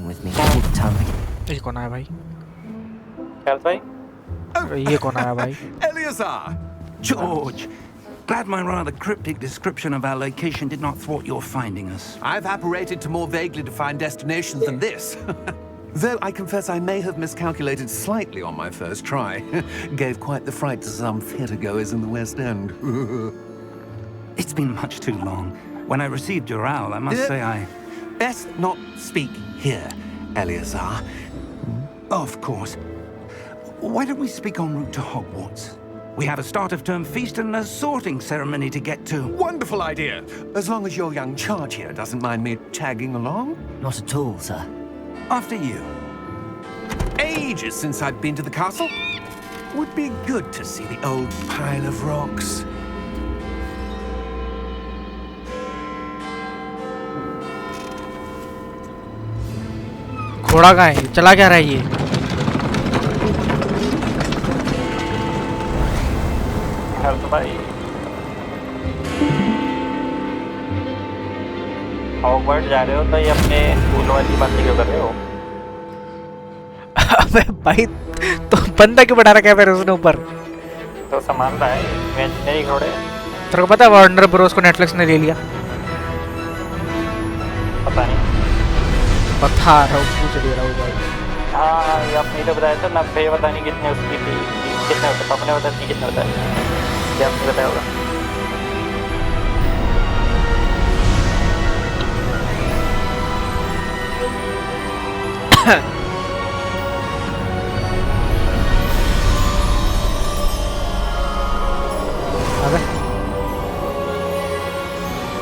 with me all the time. ये कौन आया भाई? Charles भाई? ये कौन आया भाई? Eleazar! George, glad my rather cryptic description of our location did not thwart your finding us. I've apparated to more vaguely defined destinations than this. Though I confess I may have miscalculated slightly on my first try. Gave quite the fright to some theatregoers in the West End. It's been much too long. When I received your owl, I must say I... Best not speak here, Eleazar. Of course. Why don't we speak en route to Hogwarts? We have a start-of-term feast and a sorting ceremony to get to. Wonderful idea! As long as your young charge here doesn't mind me tagging along. Not at all, sir. After you. Ages since I've been to the castle. Would be good to see the old pile of rocks. घोड़ा कहाँ है? चला क्या रहा है ये? Charles भाई? Hogwarts जा रहे हो तो ये अपने स्कूल वाली बातें क्यों कर रहे हो? अबे भाई तो बंदा क्यों बैठा रखा है फिर उसने ऊपर? तो संभाल रहा है इमेजिनरी घोड़े। तेरे को पता है वार्नर ब्रोस को नेटफ्लिक्स ने ले लिया? पता नहीं। बता रहा हूँ, पूछ ले रहा हूँ भाई। हाँ ये आपने तो बताया था 90 पता नहीं कितने उसकी थी, कितने होता पापा ने बताया नहीं कितने होता है, क्या आपने बताया होगा? अबे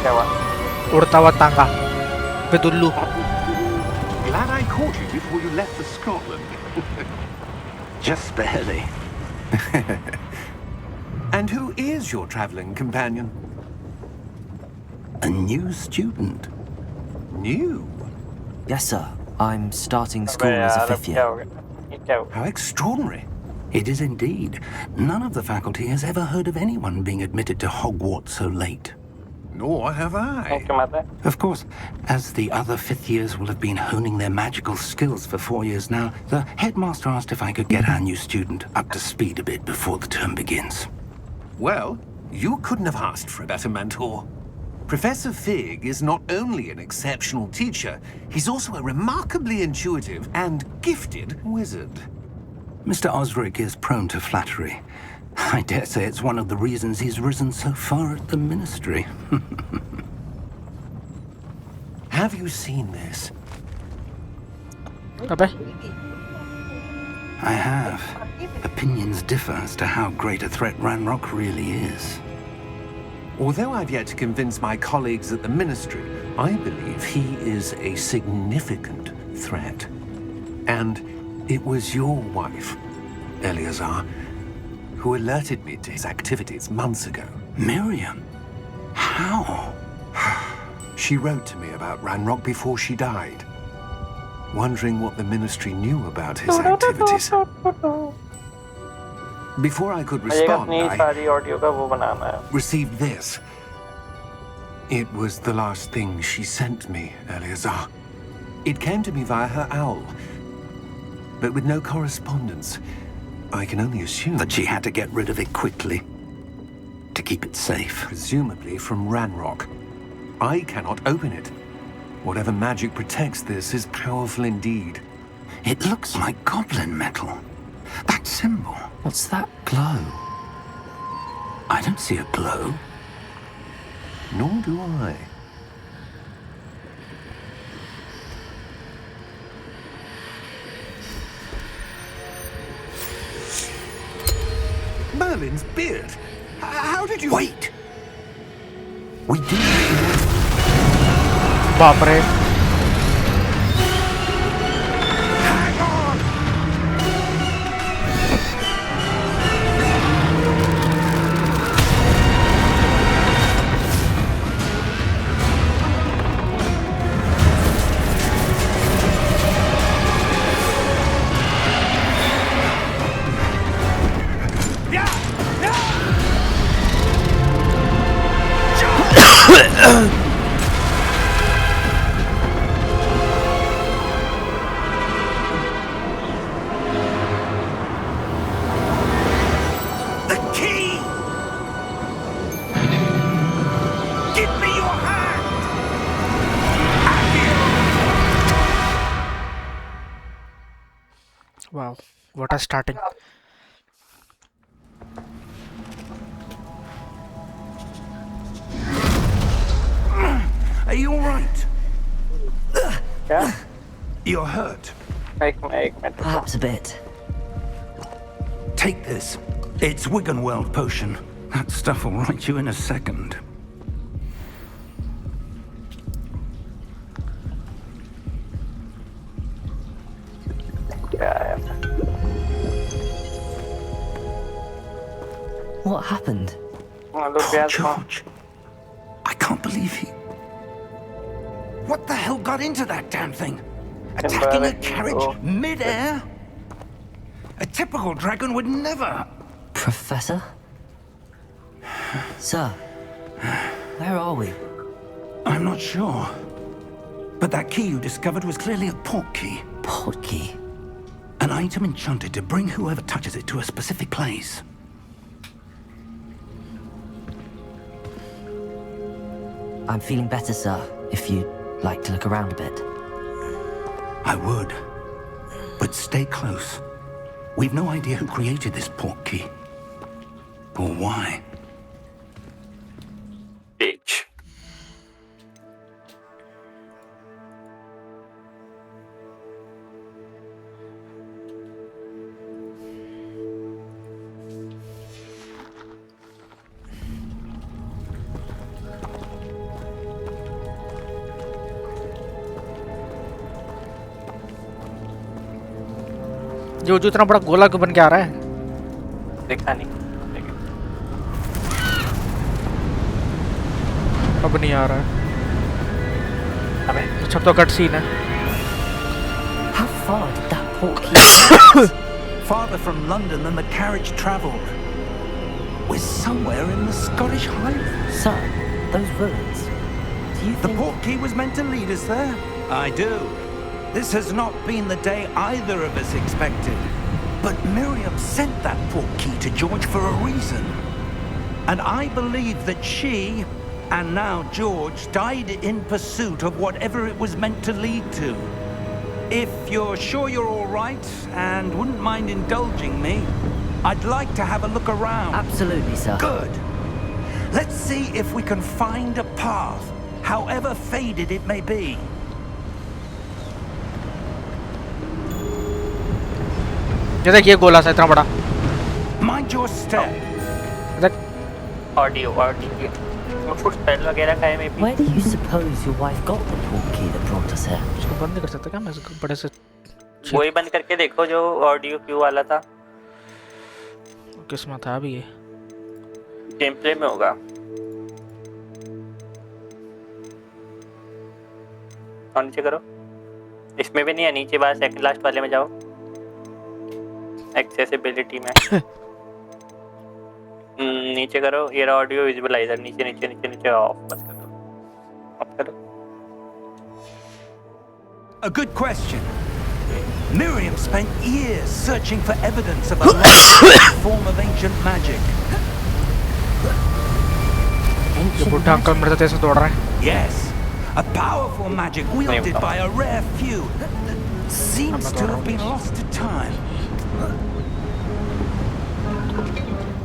क्या हुआ? उड़ता हुआ तांगा पे Dullu. Glad I caught you before you left for Scotland. Just barely. And who is your travelling companion? A new student. New? Yes, sir. I'm starting school अबे as a यार, अब 5th क्या year. हो गया? ये क्या हो? How extraordinary. It is indeed. None of the faculty has ever heard of anyone being admitted to Hogwarts so late. Nor have I. क्यों मत है? Of course, as the other fifth years will have been honing their magical skills for 4 years now, the headmaster asked if I could get our new student up to speed a bit before the term begins. Well, you couldn't have asked for a better mentor. Professor Fig is not only an exceptional teacher, he's also a remarkably intuitive and gifted wizard. Mr. Osric is prone to flattery. I dare say it's one of the reasons he's risen so far at the ministry. Have you seen this? अबे I have. Opinions differ as to how great a threat Ranrock really is. Although I've yet to convince my colleagues at the ministry, I believe he is a significant threat. And it was your wife, Eleazar, who alerted me to his activities months ago. Miriam? How? She wrote to me about Ranrock before she died, wondering what the ministry knew about his activities. Before I could मुझे respond, अपनी I सारी audio का वो बनाना है। received this. It was the last thing she sent me, Eleazar. It came to me via her owl, but with no correspondence. I can only assume That she had to get rid of it quickly to keep it safe. presumably from Ranrock. I cannot open it. Whatever magic protects this is powerful indeed. It looks like goblin metal. That symbol. What's that glow? I don't see a glow. Nor do I. Merlin's beard. How did you... Wait! We do. बाप रे Hang on! Wow, what a starting. Are you all right? क्या You're hurt. एक minute Perhaps a bit. Take this. It's Wiggenweld potion. That stuff will right you in a second. क्या है What happened? लोग Oh, गया था George. I can't believe he... What the hell got into that damn thing? Attacking a carriage mid-air? A typical dragon would never... Professor? Sir, where are we? I'm not sure. But that key you discovered was clearly a port key. Port key. An item enchanted to bring whoever touches it to a specific place. I'm feeling better, sir, if you'd like to look around a bit. I would. But stay close. We've no idea who created this port key. Or why. bitch जो इतना बड़ा गोला क्यों बन के आ रहा है? देखा नहीं अब नहीं आ रहा है। अबे अच्छा तो कट सीन है। How far did that port key? Farther from London than the carriage travelled. We're somewhere in the Scottish Highlands. Sir, those ruins. Do you The think... port key was meant to lead us there? I do. This has not been the day either of us expected. But Miriam sent that port key to George for a reason. And I believe that she, and now George, died in pursuit of whatever it was meant to lead to. If you're sure you're all right and wouldn't mind indulging me, I'd like to have a look around. Absolutely, sir. Good. Let's see if we can find a path, however faded it may be. जैसे कि ये गोला सा इतना बड़ा। Mind your step. Audio foot spell वगैरह का है may be Where do you suppose your wife got the port key that brought us here? इसको बंद नहीं कर सकता क्या मैं इसको बड़े से? वही बंद करके देखो जो ऑडियो क्यू वाला था किस्मत था अभी ये। गेम प्ले में होगा और नीचे करो इसमें भी नहीं है नीचे बाहर सेकंड लास्ट वाले में जाओ एक्सेसिबिलिटी में नीचे करो ये ऑडियो विजुअलाइजर नीचे नीचे नीचे नीचे ऑफ बस कर दो ऑफ करो A good question. Miriam spent years searching for evidence of a lost form of ancient magic. ये बुढ़ा अंकल मेरे साथ ऐसे दौड़ रहा है। Yes, a powerful magic wielded by a rare few. Seems to have been lost to time.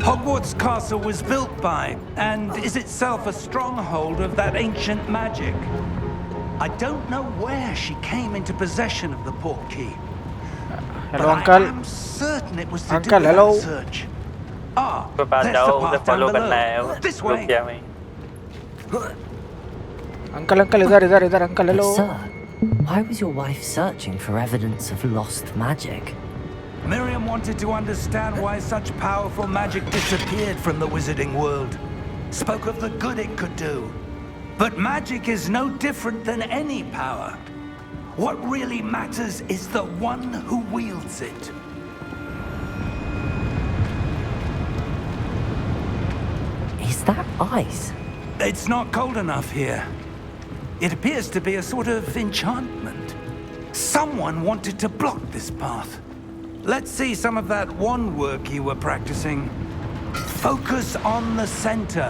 Hogwarts Castle was built by, and is itself a stronghold of that ancient magic. I don't know where she came into possession of the port key. Hello, but uncle. I am certain it was to Uncle, do with hello. that search. Ah, तो पास there's जाओ the उसे path down follow करना है below. This रुक way. गया मैं uncle uncle इधर इधर इधर uncle But, hello. sir, why was your wife searching for evidence of lost magic? Miriam wanted to understand why such powerful magic disappeared from the wizarding world. Spoke of the good it could do. But magic is no different than any power. What really matters is the one who wields it. Is that ice? It's not cold enough here. It appears to be a sort of enchantment. Someone wanted to block this path. Let's see some of that wand work you were practicing. Focus on the center.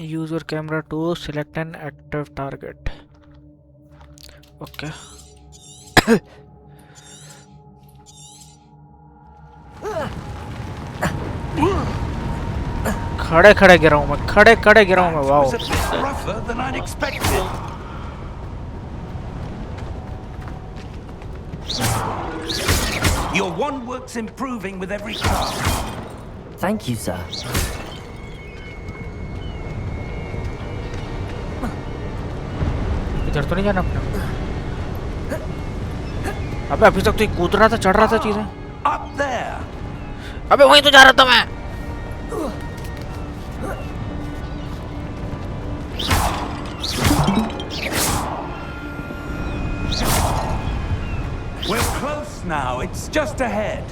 use your camera to select an active target. Okay. खड़े खड़े गिरा हूँ मैं, खड़े खड़े गिरा हूँ मैं. Wow. That was a bit rougher than I'd expected. Your wand works improving with every cast. Thank you, sir. इधर तो नहीं जाना अपने. अबे अभी तक तो कूद रहा था, चढ़ रहा था चीजें. Up there. अबे वहीं तो जा रहा था मैं. We're close now. It's just ahead.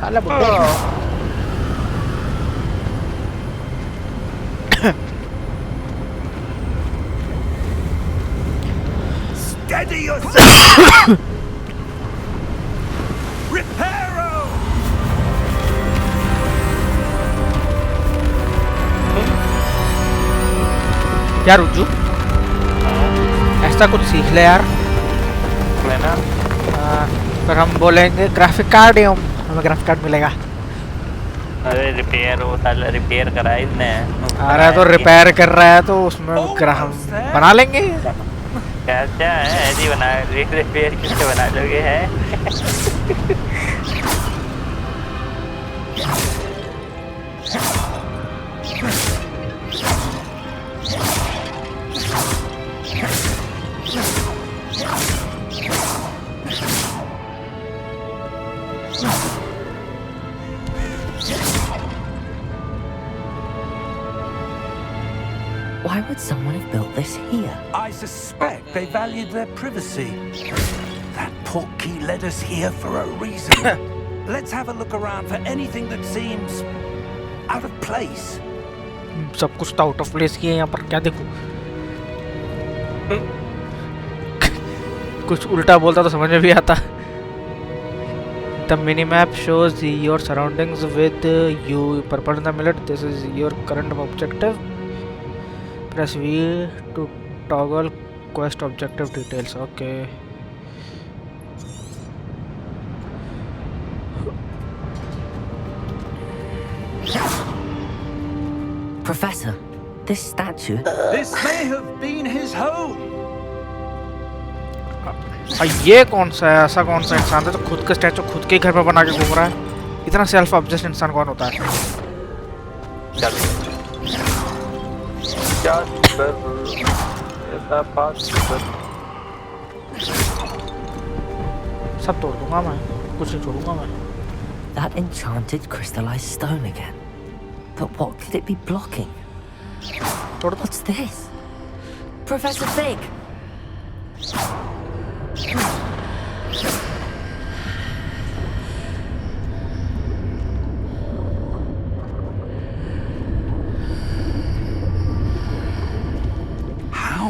साला बुड्ढे. Steady yourself. Reparo. यार रुजू, ऐसा कुछ सीख ले यार. लेना. पर हम बोलेंगे ग्राफिक कार्ड ही, हमें ग्राफिक कार्ड मिलेगा. अरे रिपेयर वो साला रिपेयर करा इसने. अरे तो रिपेयर कर रहा है तो उसमें हम बना लेंगे. क्या है ऐसी बना रिपेयर किससे बना लोगे है. Why would someone have built this here? I suspect they valued their privacy. That portkey led us here for a reason. Let's have a look around for anything that seems out of place. सब कुछ तो out of place किए यहाँ पर. क्या देखूं? कुछ उल्टा बोलता तो समझ में भी आता. The minimap shows your surroundings with you. Purple in the middle. This is your current objective. Press V to toggle quest objective details. Okay. Professor, this statue... This may have been his home. ये कौन सा है? ऐसा कौन सा इंसान है जो खुद का स्टैचू खुद के घर पे बना के घूम रहा है? इतना सेल्फ ऑब्सेस्ड इंसान कौन होता है? सब तोड़ दूंगा मैं, कुछ नहीं छोड़ूंगा मैं. That enchanted crystallized stone again. But what could it be blocking? What's this? Professor Fig!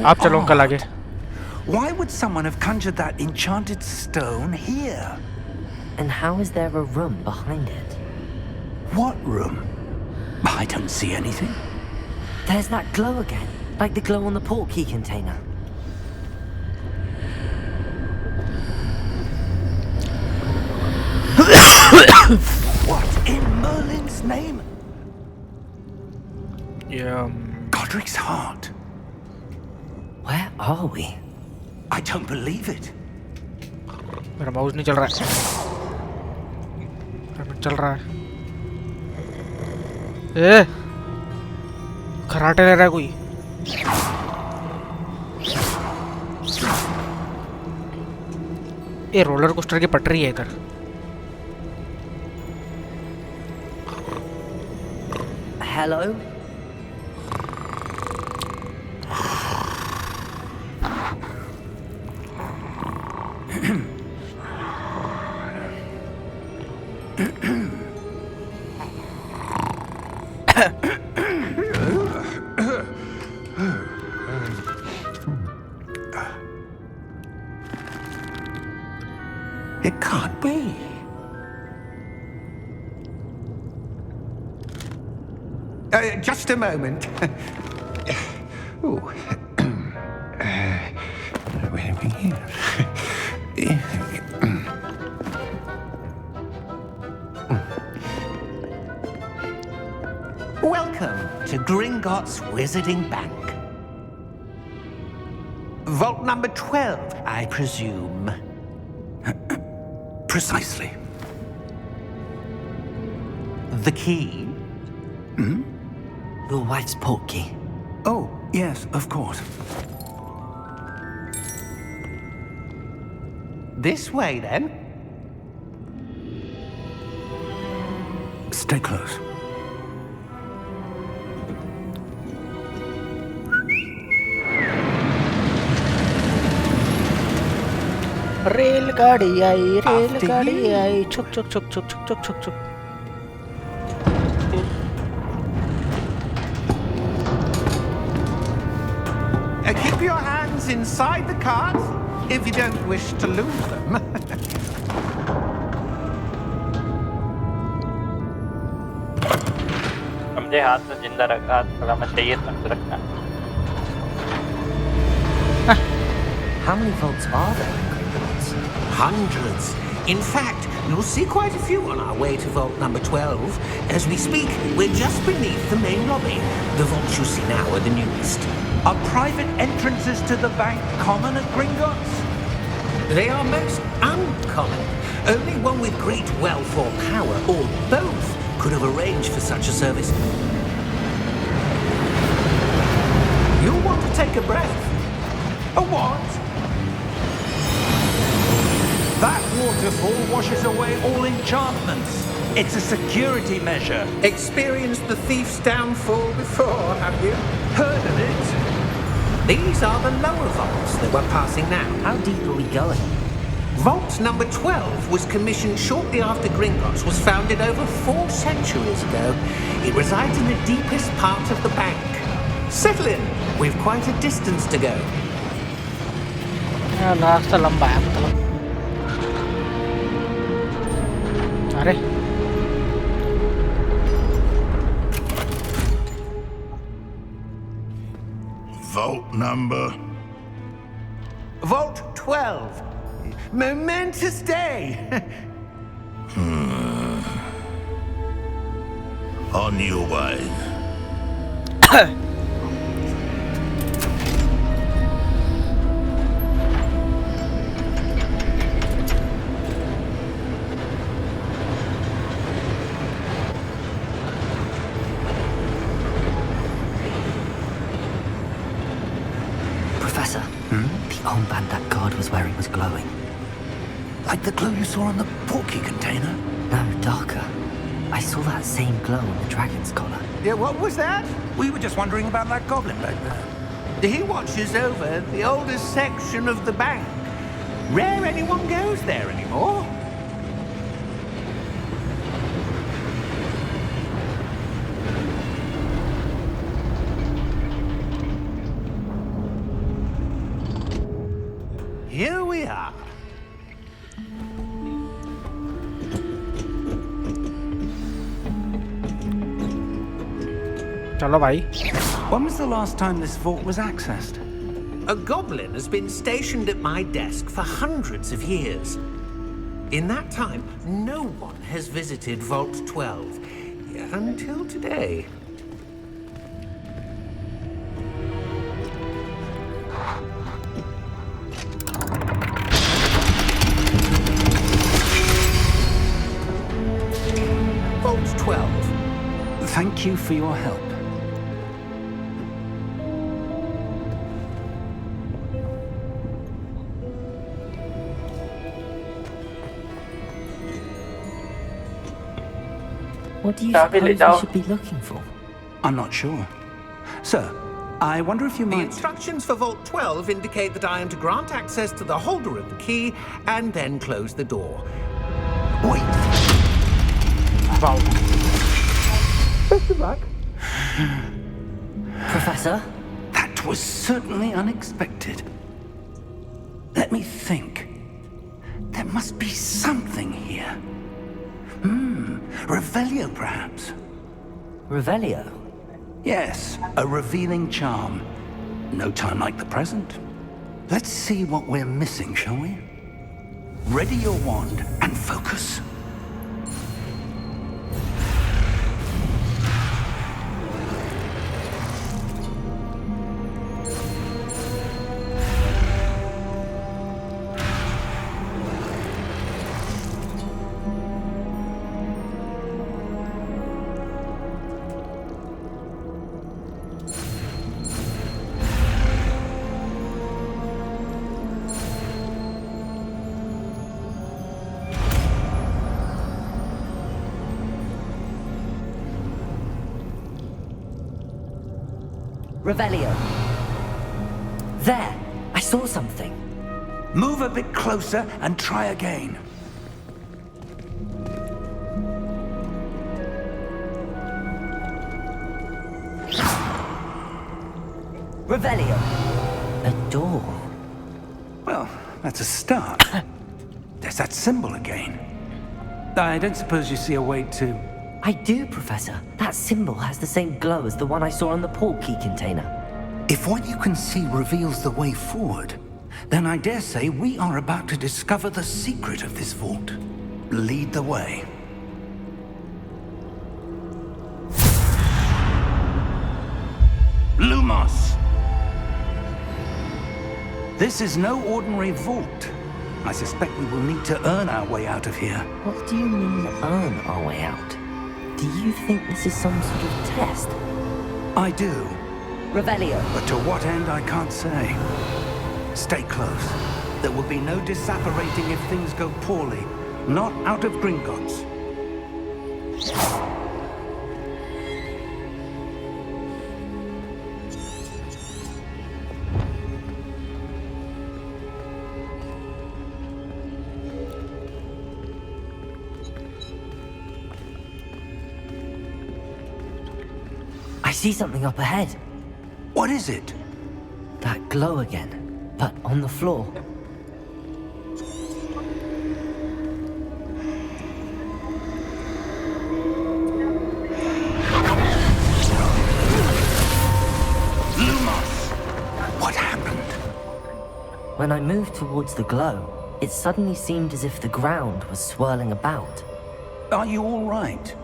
आप चलो अंकल आगे. Why would someone have conjured that enchanted stone here? And how is there a room behind it? What room? I don't see anything. There's that glow again, like the glow on the portkey container. What in Merlin's name? Yeah. Godric's heart. Where are we? I don't believe it. मेरा mouse नहीं चल रहा है. चल रहा है. ए खराटे ले रहा है कोई. ये रोलर कोस्टर की पटरी है इधर. Hello? It can't be. Just a moment. Ooh. Where are we here? Welcome to Gringotts Wizarding Bank. Vault number 12, I presume. Precisely. The key? Your wife's portkey. Oh, yes, of course. This way, then. Stay close. रेलगाड़ी आई छुक छुक छुक छुक छुक छुक छुक छुक Keep your hands inside the cart if you don't wish to lose them. समझे हाथ में जिंदा रखा हाथ सलामत चाहिए तो रखना How many vaults are there in Gringotts? Hundreds. In fact, you'll see quite a few on our way to vault number 12. As we speak, we're just beneath the main lobby. The vaults you see now are the newest. Are private entrances to the bank common at Gringotts? They are most uncommon. Only one with great wealth or power, or both, could have arranged for such a service. You'll want to take a breath. A what? That waterfall washes away all enchantments. It's a security measure. Experienced the thief's downfall before, have you? Heard of it? These are the lower vaults that we're passing now. How deep are we going? Vault number 12 was commissioned shortly after Gringotts was founded over 4 centuries ago. It resides in the deepest part of the bank. Settle in. We've quite a distance to go. रास्ता लंबा है मतलब अरे Vault number. Vault 12. Momentous day. On your way. Professor, the armband that guard was wearing was glowing. Like the glow you saw on the portkey container? No, darker. I saw that same glow on the dragon's collar. Yeah, what was that? We were just wondering about that goblin back there. He watches over the oldest section of the bank. Rare anyone goes there anymore. Here we are. चलो भाई When was the last time this vault was accessed? A goblin has been stationed at my desk for hundreds of years. In that time, no one has visited Vault 12 until today. Vault 12. Thank you for your help. What do you Chabi le suppose jao. we should be looking for? I'm not sure. Sir, I wonder if you The might... instructions for Vault 12 indicate that I am to grant access to the holder of the key and then close the door. Wait! Wow Best of luck. Professor? That was certainly unexpected. Let me think. There must be something here. Revelio, perhaps. Revelio? Yes, a revealing charm. No time like the present. Let's see what we're missing, shall we? Ready your wand and focus. Revelio. There! I saw something. Move a bit closer and try again. Revelio. A door. Well, that's a start. There's that symbol again. I don't suppose you see a way to... I do, Professor. That symbol has the same glow as the one I saw on the portkey container. If what you can see reveals the way forward, then I dare say we are about to discover the secret of this vault. Lead the way. Lumos! This is no ordinary vault. I suspect we will need to earn our way out of here. What do you mean, earn our way out? Do you think this is some sort of test? I do, Revelio. but to what end I can't say. Stay close. There will be no disapparating if things go poorly. Not out of Gringotts. I see something up ahead. What is it? That glow again, but on the floor. Lumos! What happened? When I moved towards the glow, it suddenly seemed as if the ground was swirling about. Are you all right?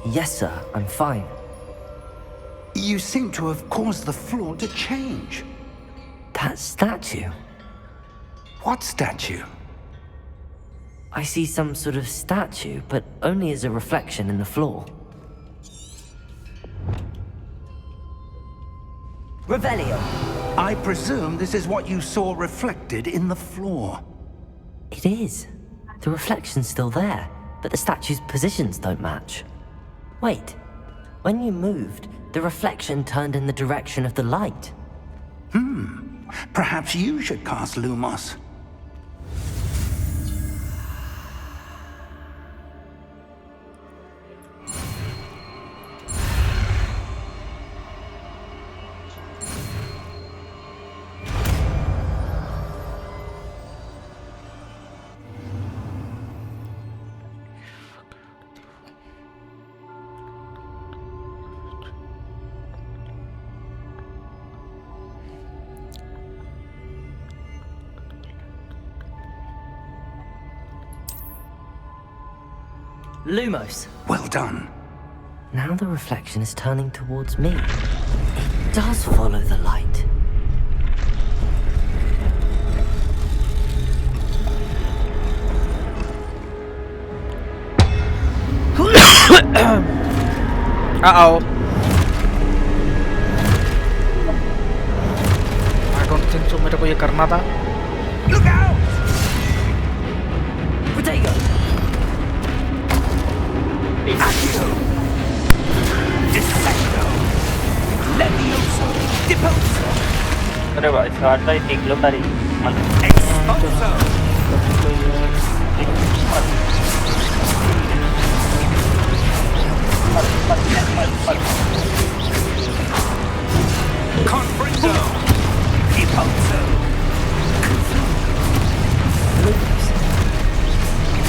Yes, sir, I'm fine. You seem to have caused the floor to change. That statue. What statue? I see some sort of statue, but only as a reflection in the floor. Revelio. I presume this is what you saw reflected in the floor. It is. The reflection's still there, but the statue's positions don't match. Wait. When you moved, the reflection turned in the direction of the light. Perhaps you should cast Lumos. Lumos. Well done. Now the reflection is turning towards me. It does follow the light. Uh-oh. I don't think so. मेरे को ये करना था. Look out! Protego! Accio! Dissecto! Levioso! Deposo! अरे भाई shot का देख लो तारी Expulso! Confringo! Deposo!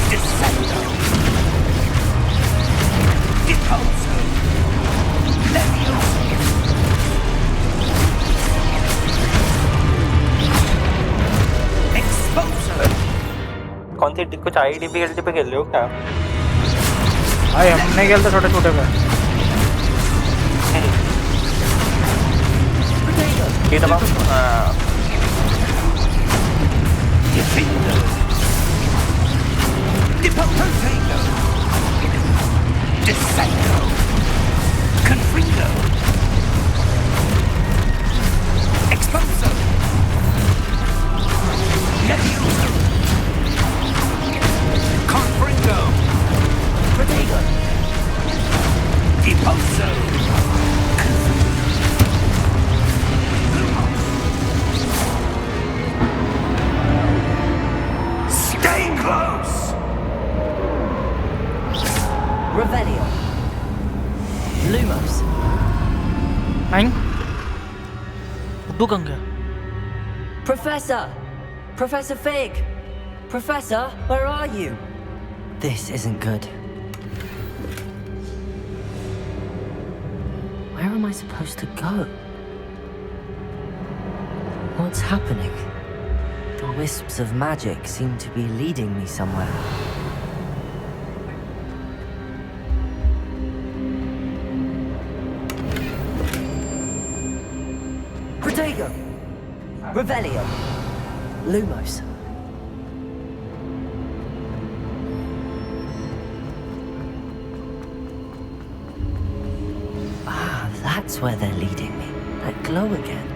Dissecto! Deposo! Levioso! कौन सी कुछ आईडीपी एलडीपी खेल रहे हो क्या? भाई हमने खेलते छोटे छोटे पे। ये दबा। Potato! Descendo! Confringo! Expulso! Levioso! Confringo! Potato! Impulso! Stay close! Revelio. Lumos. नहीं कहाँ गया? Professor! Professor Fig! Professor, where are you? This isn't good. Where am I supposed to go? What's happening? The wisps of magic seem to be leading me somewhere. Protego! Revelio! Lumos. Ah, that's where they're leading me. That glow again.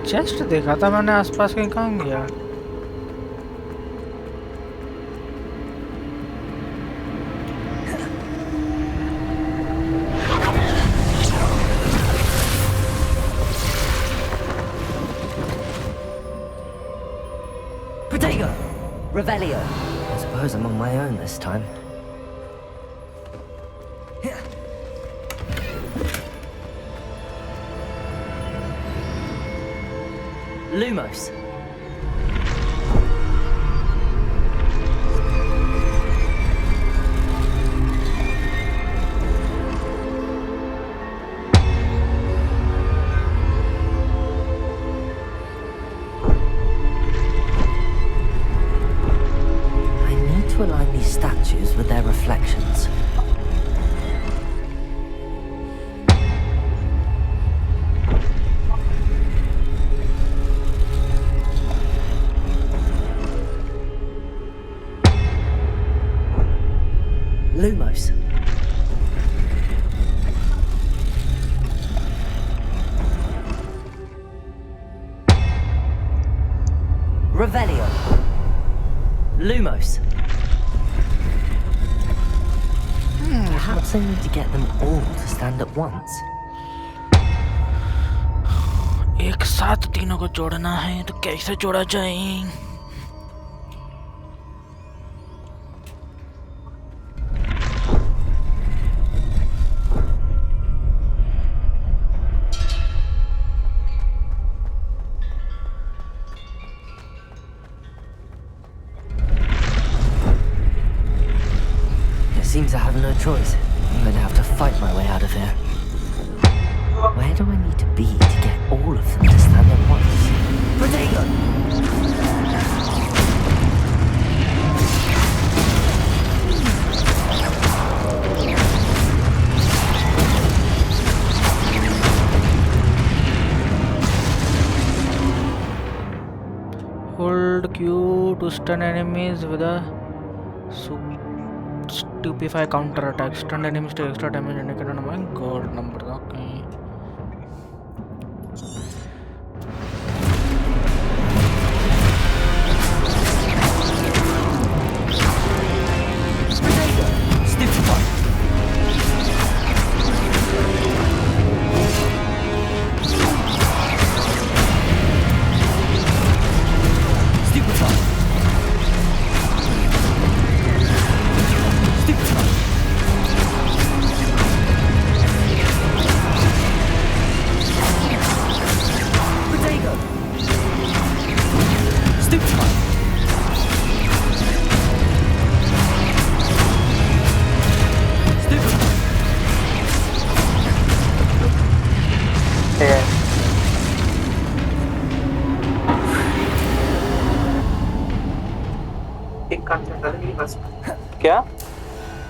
Chest देखा था मैंने आसपास कहीं, कहाँ गया? Protego! Revelio. I suppose I'm on my own this time. Lumos. I need to align these statues with their reflections. Lumos. Revelio. Lumos. Perhaps I need to get them all to stand at once. एक साथ तीनों को जोड़ना है तो कैसे जोड़ा जाए? Seems I have no choice. I'm gonna have to fight my way out of here. Where do I need to be to get all of them to stand at once? Protego! Hold Q to stun enemies with a stupefy counter attack. Stun enemies to extra damage and I my god number. Okay.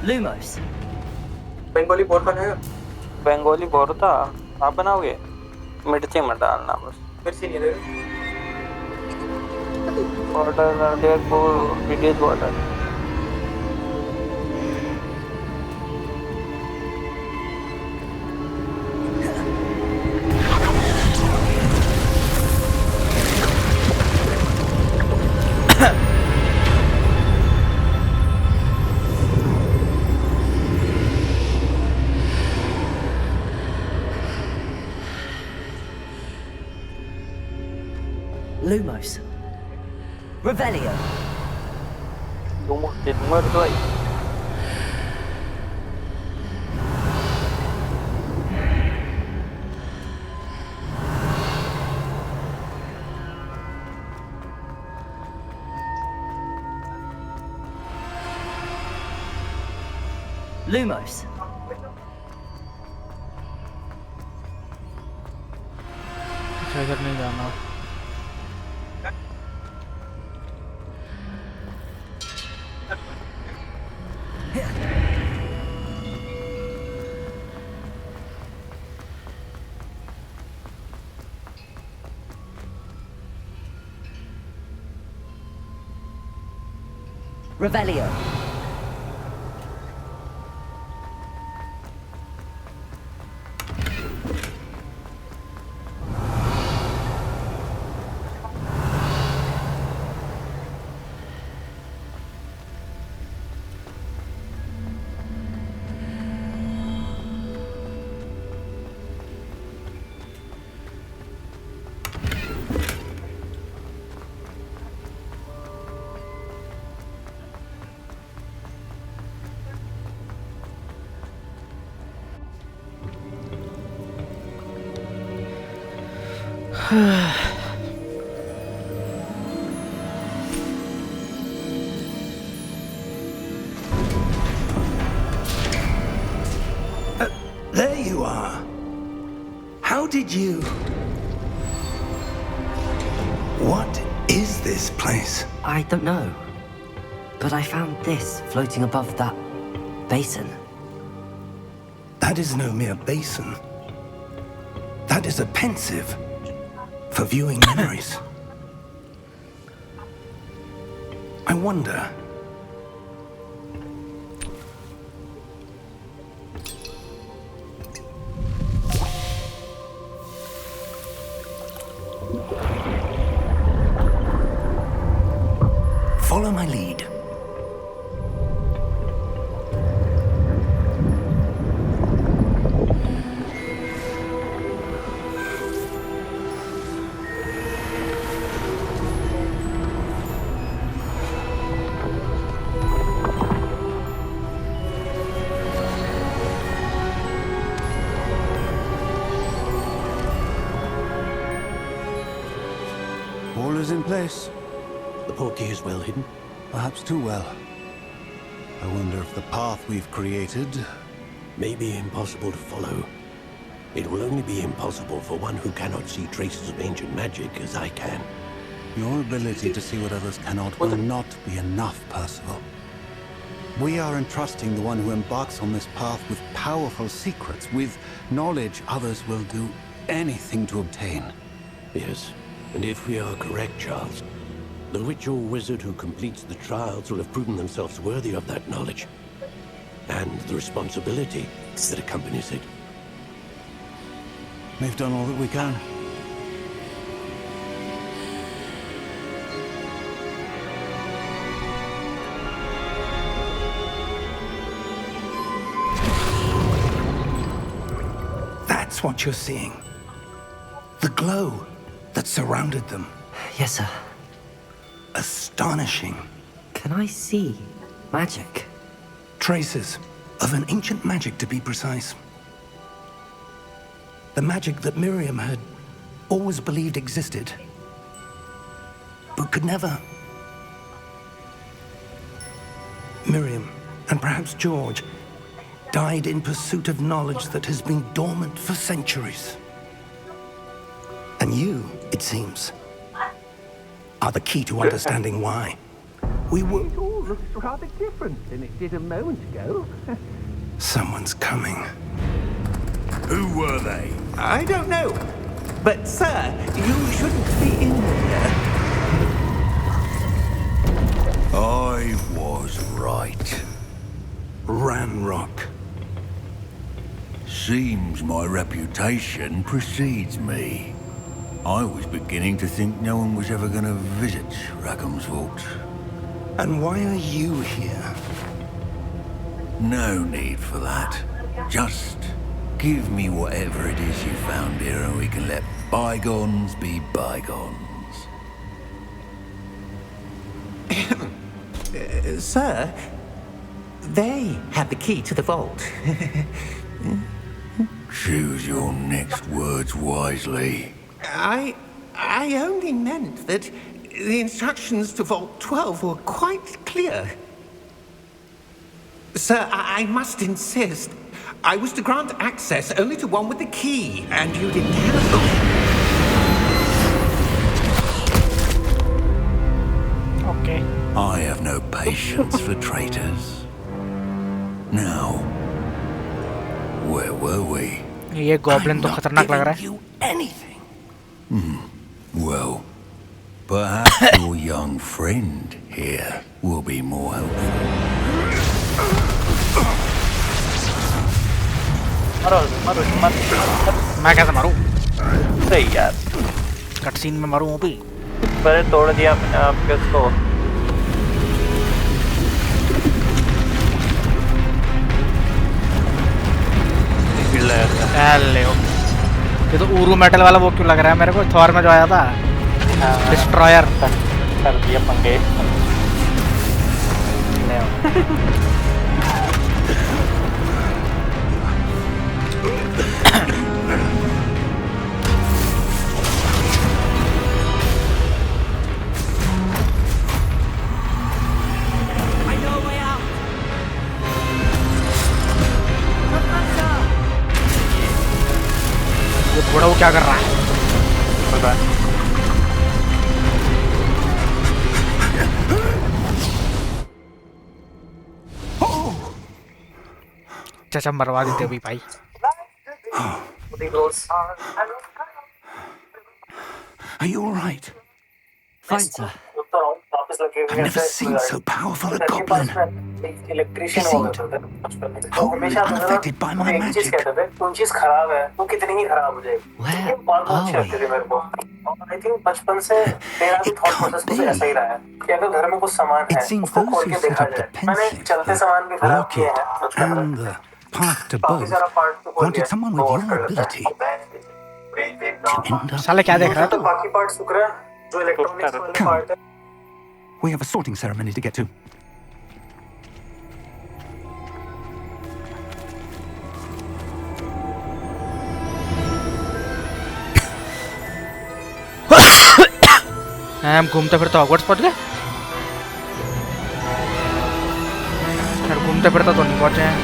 Lumos. Bengali bore खाना है बंगाली बोरता आप बनाओगे मिर्ची मत डालना बस मिर्ची नहीं है वाटर डाल दिया को reduce water Lumos. Revelio. Lumor itu ay. Lumos. इधर नहीं जाना Revelio. There you are. How did you... What is this place? I don't know. But I found this floating above that basin. That is no mere basin. That is a pensive for viewing memories. I wonder... Follow my lead. All is in place. The portkey is well hidden. Perhaps too well. I wonder if the path we've created... May be impossible to follow. It will only be impossible for one who cannot see traces of ancient magic as I can. Your ability to see what others cannot will not be enough, Percival. We are entrusting the one who embarks on this path with powerful secrets, with knowledge others will do anything to obtain. Yes, and if we are correct, Charles, the witch or wizard who completes the trials will have proven themselves worthy of that knowledge. And the responsibility that accompanies it. We've done all that we can. That's what you're seeing. The glow that surrounded them. Yes, sir. Astonishing. Can I see magic? Traces of an ancient magic, to be precise. The magic that Miriam had always believed existed, but could never. Miriam, and perhaps George, died in pursuit of knowledge that has been dormant for centuries. And you, it seems, are the key to understanding why. We were... looks rather different than it did a moment ago. Someone's coming. Who were they? I don't know. But, sir, you shouldn't be in here. I was right. Ranrock. Seems my reputation precedes me. I was beginning to think no one was ever going to visit Rackham's vault. And why are you here? No need for that. Just give me whatever it is you found here and we can let bygones be bygones. Sir, they have the key to the vault. Choose your next words wisely. I only meant that the instructions to Vault 12 were quite clear. Sir, I must insist. I was to grant access only to one with the key, and you didn't have it. Okay. I have no patience for traitors. Now, where were we? ये goblin तो खतरनाक लग रहा है. You anything? Well, perhaps your young friend here will be more helpful. मैं कैसे मारूं? सही यार. कट सीन में मारूं वो भी. पहले तोड़ दिया अपने आप के उसको. ये तो ऊरू मेटल वाला वो क्यों लग रहा है मेरे को? थॉर में जो आया था डिस्ट्रॉयर. कर दिया पंगे. ये थोड़ा वो क्या कर रहा है? पता है. चाचा मरवा देते अभी भाई. Are you all right? Fine, sir. I've never seen so powerful a goblin. He seemed wholly unaffected by my magic. Where are we? It seems those who set up the pensy, the locket, and the path to both wanted someone with your ability to end up. साले क्या देख रहा है तू? Come. We have a sorting ceremony to get to. हम घूमते फिरते Hogwarts पहुंच गए. यार घूमते फिरते तो नहीं पहुंचे हैं.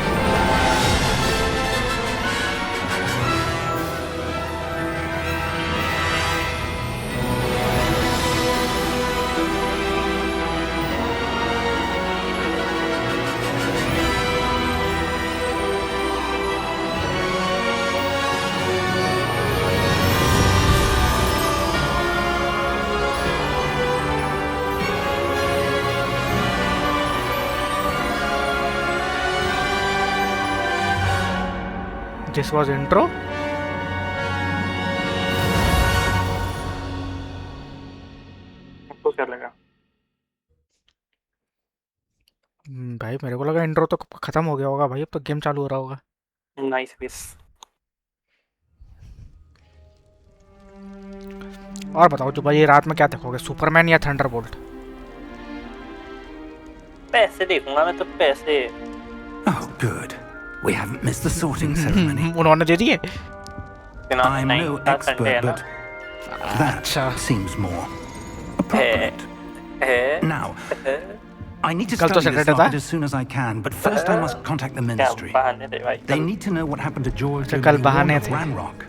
This was intro. कुछ कर लेगा. भाई मेरे को लगा इंट्रो तो खत्म हो गया होगा भाई. अब तो गेम चालू हो रहा होगा. Nice piece. और बताओ जो भाई ये रात में क्या देखोगे? सुपरमैन या थंडरबोल्ट? पैसे देखूंगा मैं तो. पैसे. Oh, good. We haven't missed the sorting ceremony. उन्होंने दे दिए. I'm no expert, but that seems more appropriate. Now, I need to study this locket as soon as I can, but first I must contact the ministry. They need to know what happened to George during the war of Ranrock.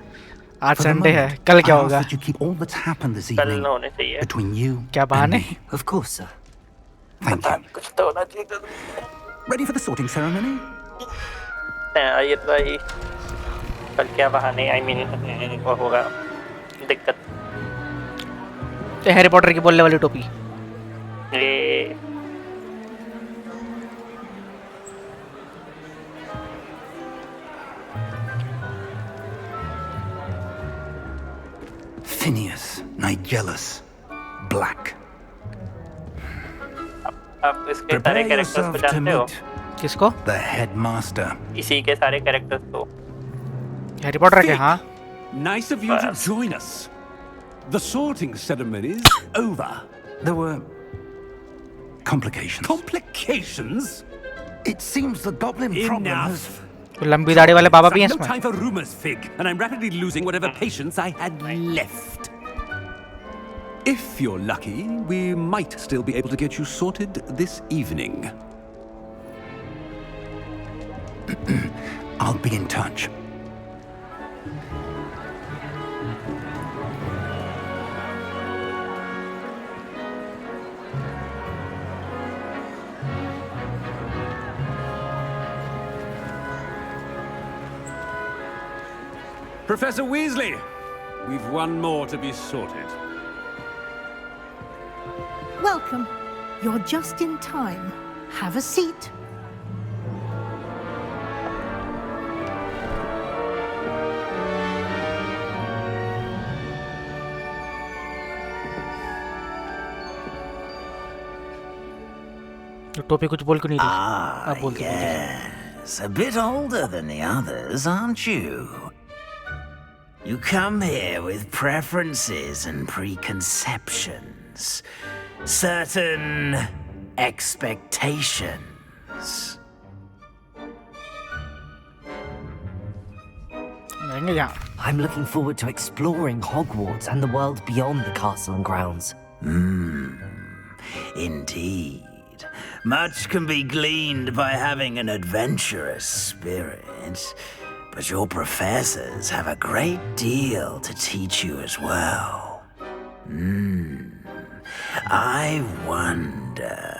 आज Sunday है. कल क्या होगा? I ask that you keep all that's happened this evening between you क्या and बहाने? me. Of course, sir. Thank you. कुछ तो होना चाहिए Ready for the sorting ceremony? ये भाई कल क्या बहाने I mean वो होगा दिक्कत हैरी पॉटर की बोलने वाली टोपी ये Phineas, Nigellus, Black. आप इसके सारे Prepare कैरेक्टर्स को yourself to जानते हो meet किसको the headmaster. इसी के सारे कैरेक्टर्स को हैरी पॉटर के हाँ Nice of you to join us. The sorting ceremony's over. There were complications. Complications? It seems the goblin problem has... Enough. लंबी दाढ़ी वाले बाबा भी हैं No इसमें time for rumors, Fig, and I'm rapidly losing whatever patience I had left. If you're lucky, we might still be able to get you sorted this evening. I'll be in touch. Professor Weasley, we've one more to be sorted. Welcome. You're just in time. Have a seat. तो टोपी कुछ बोल क्यों नहीं रही Ah, अब बोल के बोल yes. A bit older than the others, aren't you? You come here with preferences and preconceptions. Certain expectations. रहेंगे यहाँ I'm looking forward to exploring Hogwarts and the world beyond the castle and grounds. Indeed. Much can be gleaned by having an adventurous spirit, but your professors have a great deal to teach you as well. I wonder...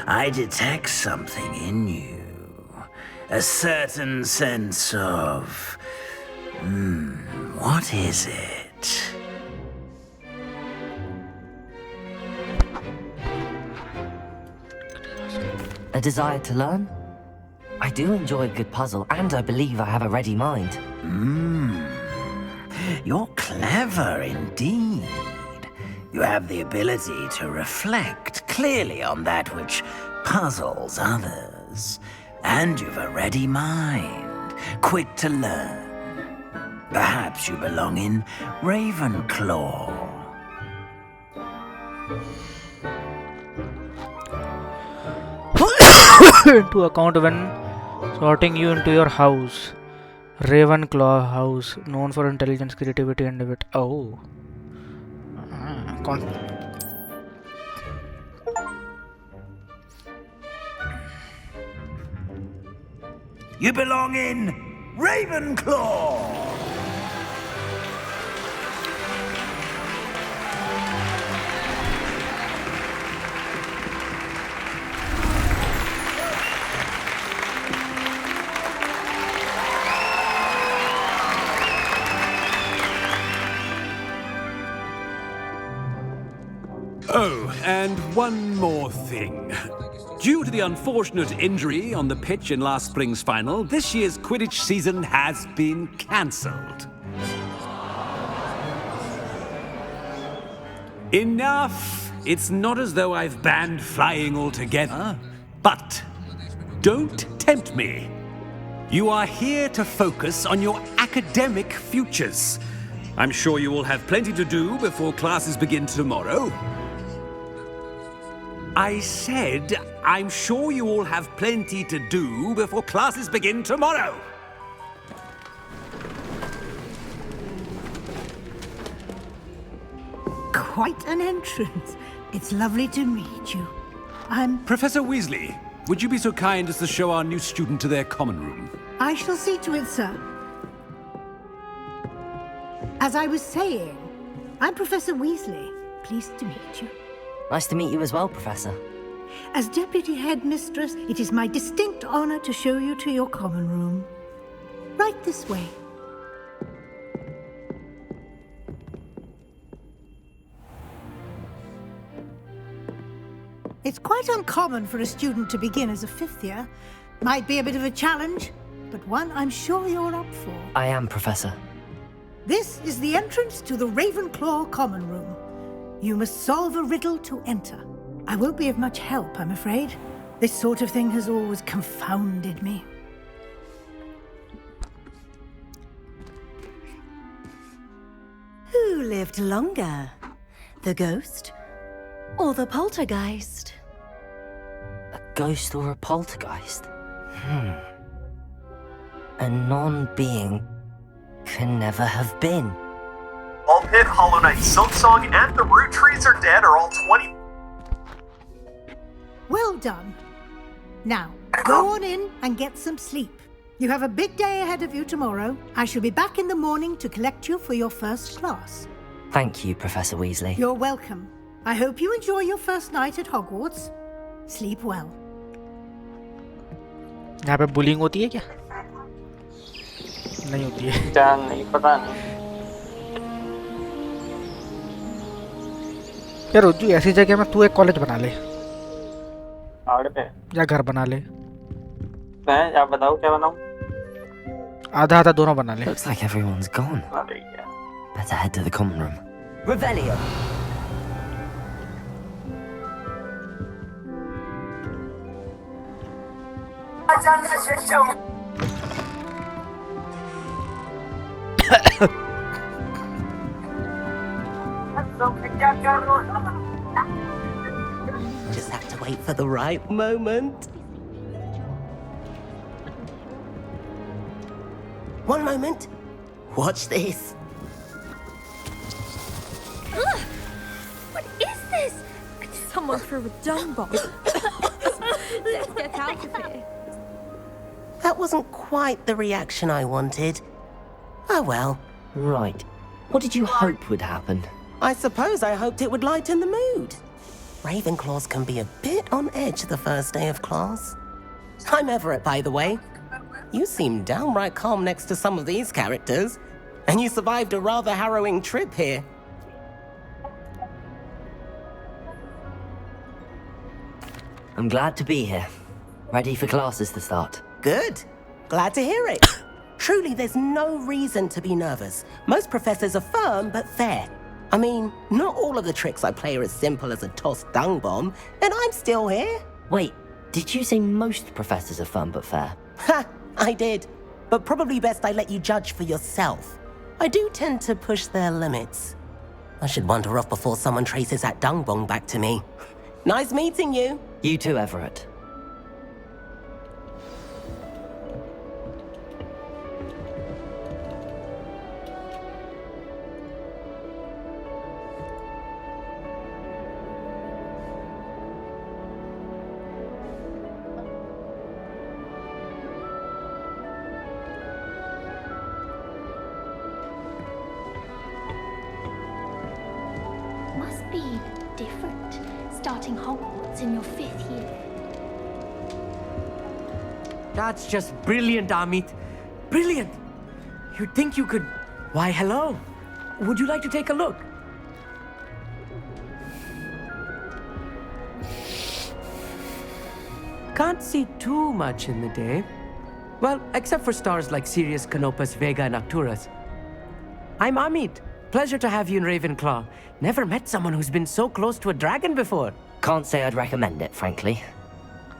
I detect something in you. A certain sense of... what is it? A desire to learn? I do enjoy a good puzzle, and I believe I have a ready mind. You're clever indeed. You have the ability to reflect clearly on that which puzzles others. And you've a ready mind, quick to learn. Perhaps you belong in Ravenclaw. to account when sorting you into your house. Ravenclaw house, known for intelligence, creativity, and wit. Oh, You belong in Ravenclaw. Oh, and one more thing. Due to the unfortunate injury on the pitch in last spring's final, this year's Quidditch season has been cancelled. Enough! It's not as though I've banned flying altogether. But don't tempt me. You are here to focus on your academic futures. I'm sure you will have plenty to do before classes begin tomorrow. I said, I'm sure you all have plenty to do before classes begin tomorrow. Quite an entrance. It's lovely to meet you. Professor Weasley, would you be so kind as to show our new student to their common room? I shall see to it, sir. As I was saying, I'm Professor Weasley. pleased to meet you. Nice to meet you as well, Professor. As Deputy Headmistress, it is my distinct honor to show you to your common room. Right this way. It's quite uncommon for a student to begin as a fifth year. Might be a bit of a challenge, but one I'm sure you're up for. I am, Professor. This is the entrance to the Ravenclaw common room. You must solve a riddle to enter. I won't be of much help, I'm afraid. This sort of thing has always confounded me. Who lived longer? The ghost or the poltergeist? A ghost or a poltergeist? A non-being can never have been. All Pit, Hollow Knight, Silksong, and the Root Trees Are Dead are all 20. Well done. Now, go on in and get some sleep. You have a big day ahead of you tomorrow. I shall be back in the morning to collect you for your first class. Thank you, Professor Weasley. You're welcome. I hope you enjoy your first night at Hogwarts. Sleep well. यहाँ पे bullying होती है क्या? नहीं होती है। जान नहीं पता नहीं। यार रुजू ऐसी जगह में तू एक कॉलेज बना ले। आड़ पे। या घर बना ले। मैं आप बताओ क्या बनाऊं? आधा आधा दोनों बना ले। Looks like everyone's gone. अरे यार। Better head to the common room. Revelio. Just have to wait for the right moment. One moment. Watch this. Ugh! What is this? Someone threw a dung bomb. Let's get out of here. That wasn't quite the reaction I wanted. Oh well. Right. What did you hope would happen? I suppose I hoped it would lighten the mood. Ravenclaws can be a bit on edge the first day of class. I'm Everett, by the way. You seem downright calm next to some of these characters. And you survived a rather harrowing trip here. I'm glad to be here. Ready for classes to start. Good. Glad to hear it. Truly, there's no reason to be nervous. Most professors are firm but fair. I mean, not all of the tricks I play are as simple as a tossed dung bomb, and I'm still here. Wait, did you say most professors are fun but fair? Ha! I did. But probably best I let you judge for yourself. I do tend to push their limits. I should wander off before someone traces that dung bomb back to me. Nice meeting you. You too, Everett. Must be different, starting Hogwarts in your 5th year. That's just brilliant, Amit. Brilliant! You'd think you could... Why, hello. Would you like to take a look? Can't see too much in the day. Well, except for stars like Sirius, Canopus, Vega, and Arcturus. I'm Amit. Pleasure to have you in Ravenclaw. Never met someone who's been so close to a dragon before. Can't say I'd recommend it, frankly.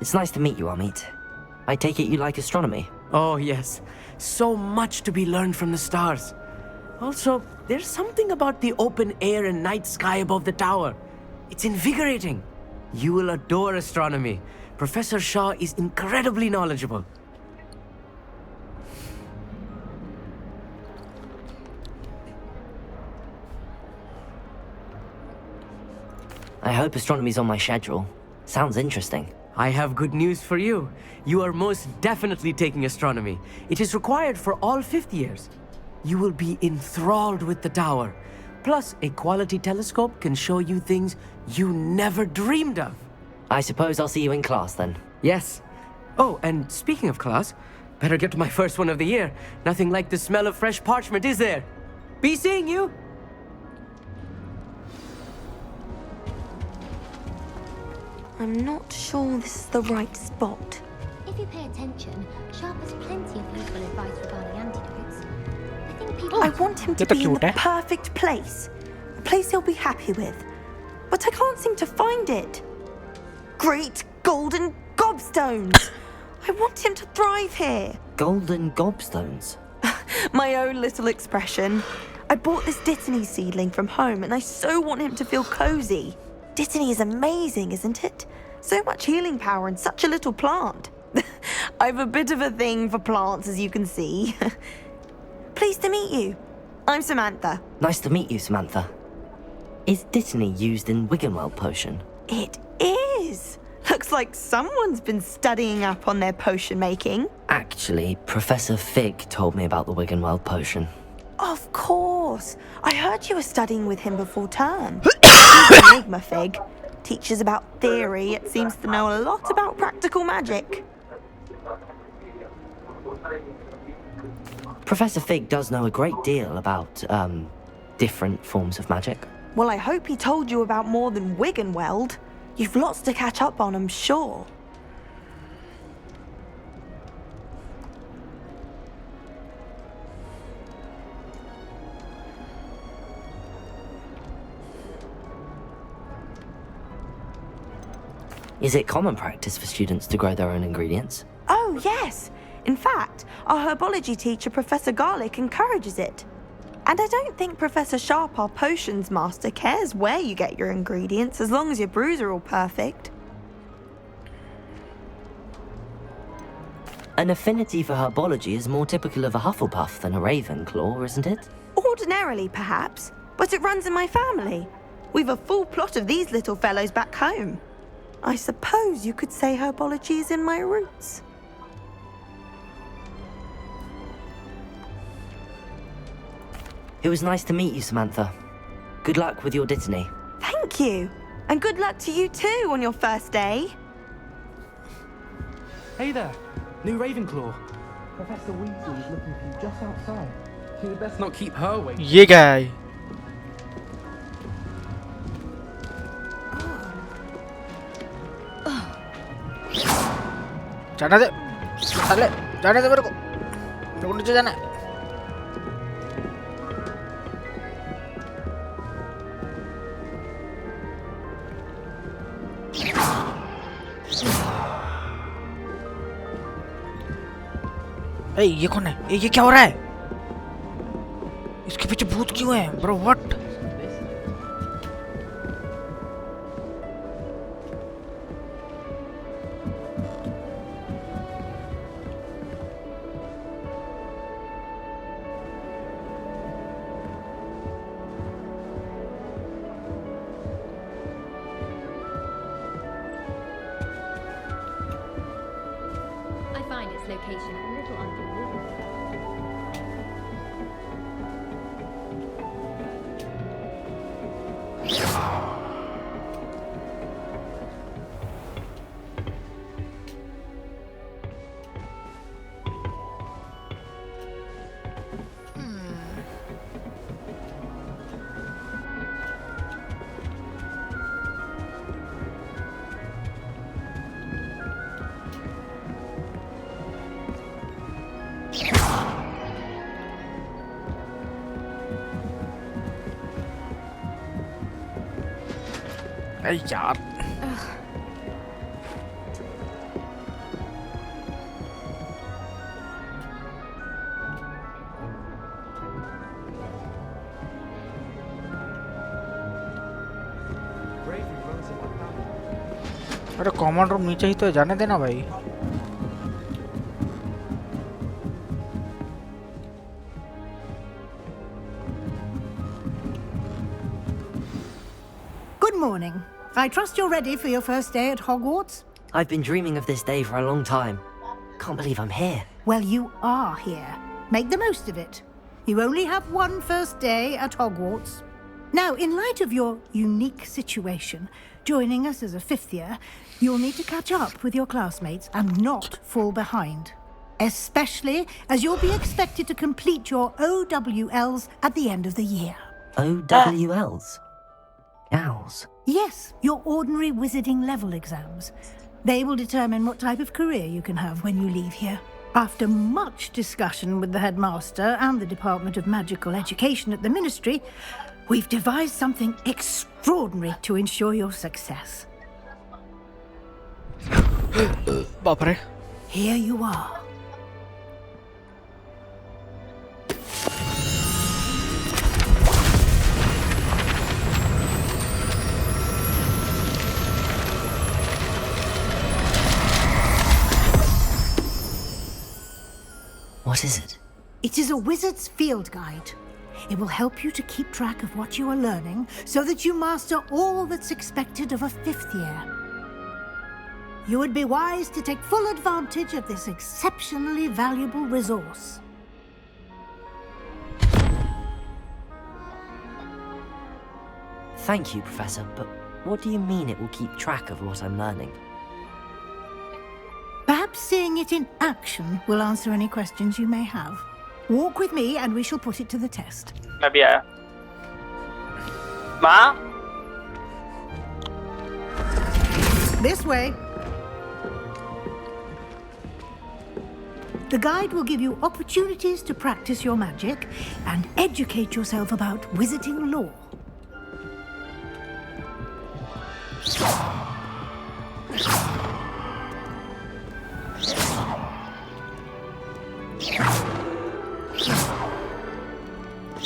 It's nice to meet you, Amit. I take it you like astronomy? Oh, yes. So much to be learned from the stars. Also, there's something about the open air and night sky above the tower. It's invigorating. You will adore astronomy. Professor Shaw is incredibly knowledgeable. I hope astronomy's on my schedule. Sounds interesting. I have good news for you. You are most definitely taking astronomy. It is required for all 5th years. You will be enthralled with the tower. Plus, a quality telescope can show you things you never dreamed of. I suppose I'll see you in class then. Yes. Oh, and speaking of class, better get to my first one of the year. Nothing like the smell of fresh parchment, is there? Be seeing you. I'm not sure this is the right spot. If you pay attention, Sharp has plenty of useful advice regarding antidotes. I think people... Oh, I want him to be in the perfect place. A place he'll be happy with. But I can't seem to find it. Great golden gobstones! I want him to thrive here. Golden gobstones? My own little expression. I bought this Dittany seedling from home and I so want him to feel cozy. Dittany is amazing, isn't it? So much healing power in such a little plant. I've a bit of a thing for plants, as you can see. Pleased to meet you. I'm Samantha. Nice to meet you, Samantha. Is Dittany used in Wiggenweld potion? It is. Looks like someone's been studying up on their potion making. Actually, Professor Fig told me about the Wiggenweld potion. Of course. I heard you were studying with him before term. He's an Enigma Fig. Teaches about theory, it seems to know a lot about practical magic. Professor Fig does know a great deal about, different forms of magic. Well, I hope he told you about more than Wiggenweld. You've lots to catch up on, I'm sure. Is it common practice for students to grow their own ingredients? Oh, yes. In fact, our herbology teacher, Professor Garlick, encourages it. And I don't think Professor Sharp, our potions master, cares where you get your ingredients as long as your brews are all perfect. An affinity for herbology is more typical of a Hufflepuff than a Ravenclaw, isn't it? Ordinarily, perhaps, but it runs in my family. We've a full plot of these little fellows back home. I suppose you could say herbology is in my roots. It was nice to meet you, Samantha. Good luck with your Dittany. Thank you. And good luck to you too on your first day. Hey there, new Ravenclaw. Professor Weasley is looking for you just outside. You'd best not keep her waiting. ये क्या है? जाने दे, अरे जाने दे मेरे को नीचे जाना है। ये कौन है? ये क्या हो रहा है? इसके पीछे भूत क्यों है? Bro what? I find its location a little unconventional. अरे यार अरे कॉमन रूम नीचे ही तो है, जाने देना भाई। Good morning. I trust you're ready for your first day at Hogwarts? I've been dreaming of this day for a long time. Can't believe I'm here. Well, you are here. Make the most of it. You only have one first day at Hogwarts. Now, in light of your unique situation, joining us as a 5th year, you'll need to catch up with your classmates and not fall behind. Especially as you'll be expected to complete your OWLs at the end of the year. OWLs? Owls? Yes, your ordinary wizarding level exams. They will determine what type of career you can have when you leave here. After much discussion with the headmaster and the Department of Magical Education at the Ministry, we've devised something extraordinary to ensure your success. Bapre. Here you are. What is it? It is a wizard's field guide. It will help you to keep track of what you are learning so that you master all that's expected of a 5th year. You would be wise to take full advantage of this exceptionally valuable resource. Thank you, Professor, but what do you mean it will keep track of what I'm learning? Perhaps seeing it in action will answer any questions you may have. Walk with me and we shall put it to the test. मैं भी आया माँ This way. The guide will give you opportunities to practice your magic and educate yourself about wizarding lore.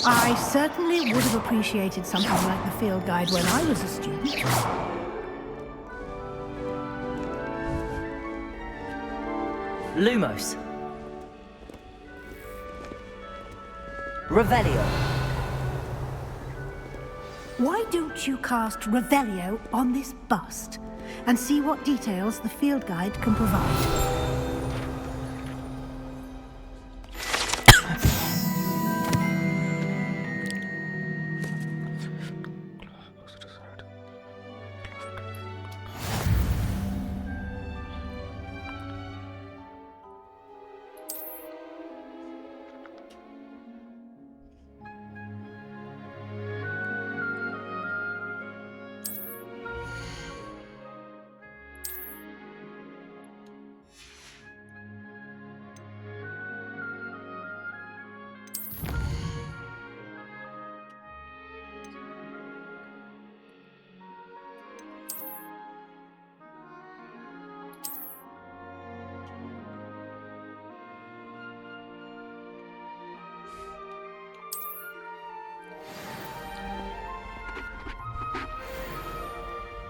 I certainly would have appreciated something like the field guide when I was a student. Lumos. Revelio. Why don't you cast Revelio on this bust and see what details the field guide can provide?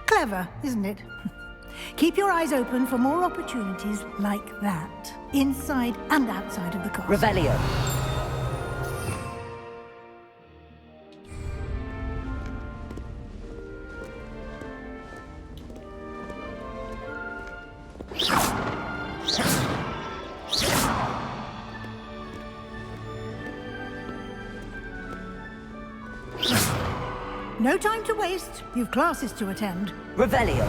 Clever, isn't it? Keep your eyes open for more opportunities like that, inside and outside of the castle. Revelio. No time to waste. You've classes to attend. Revelio.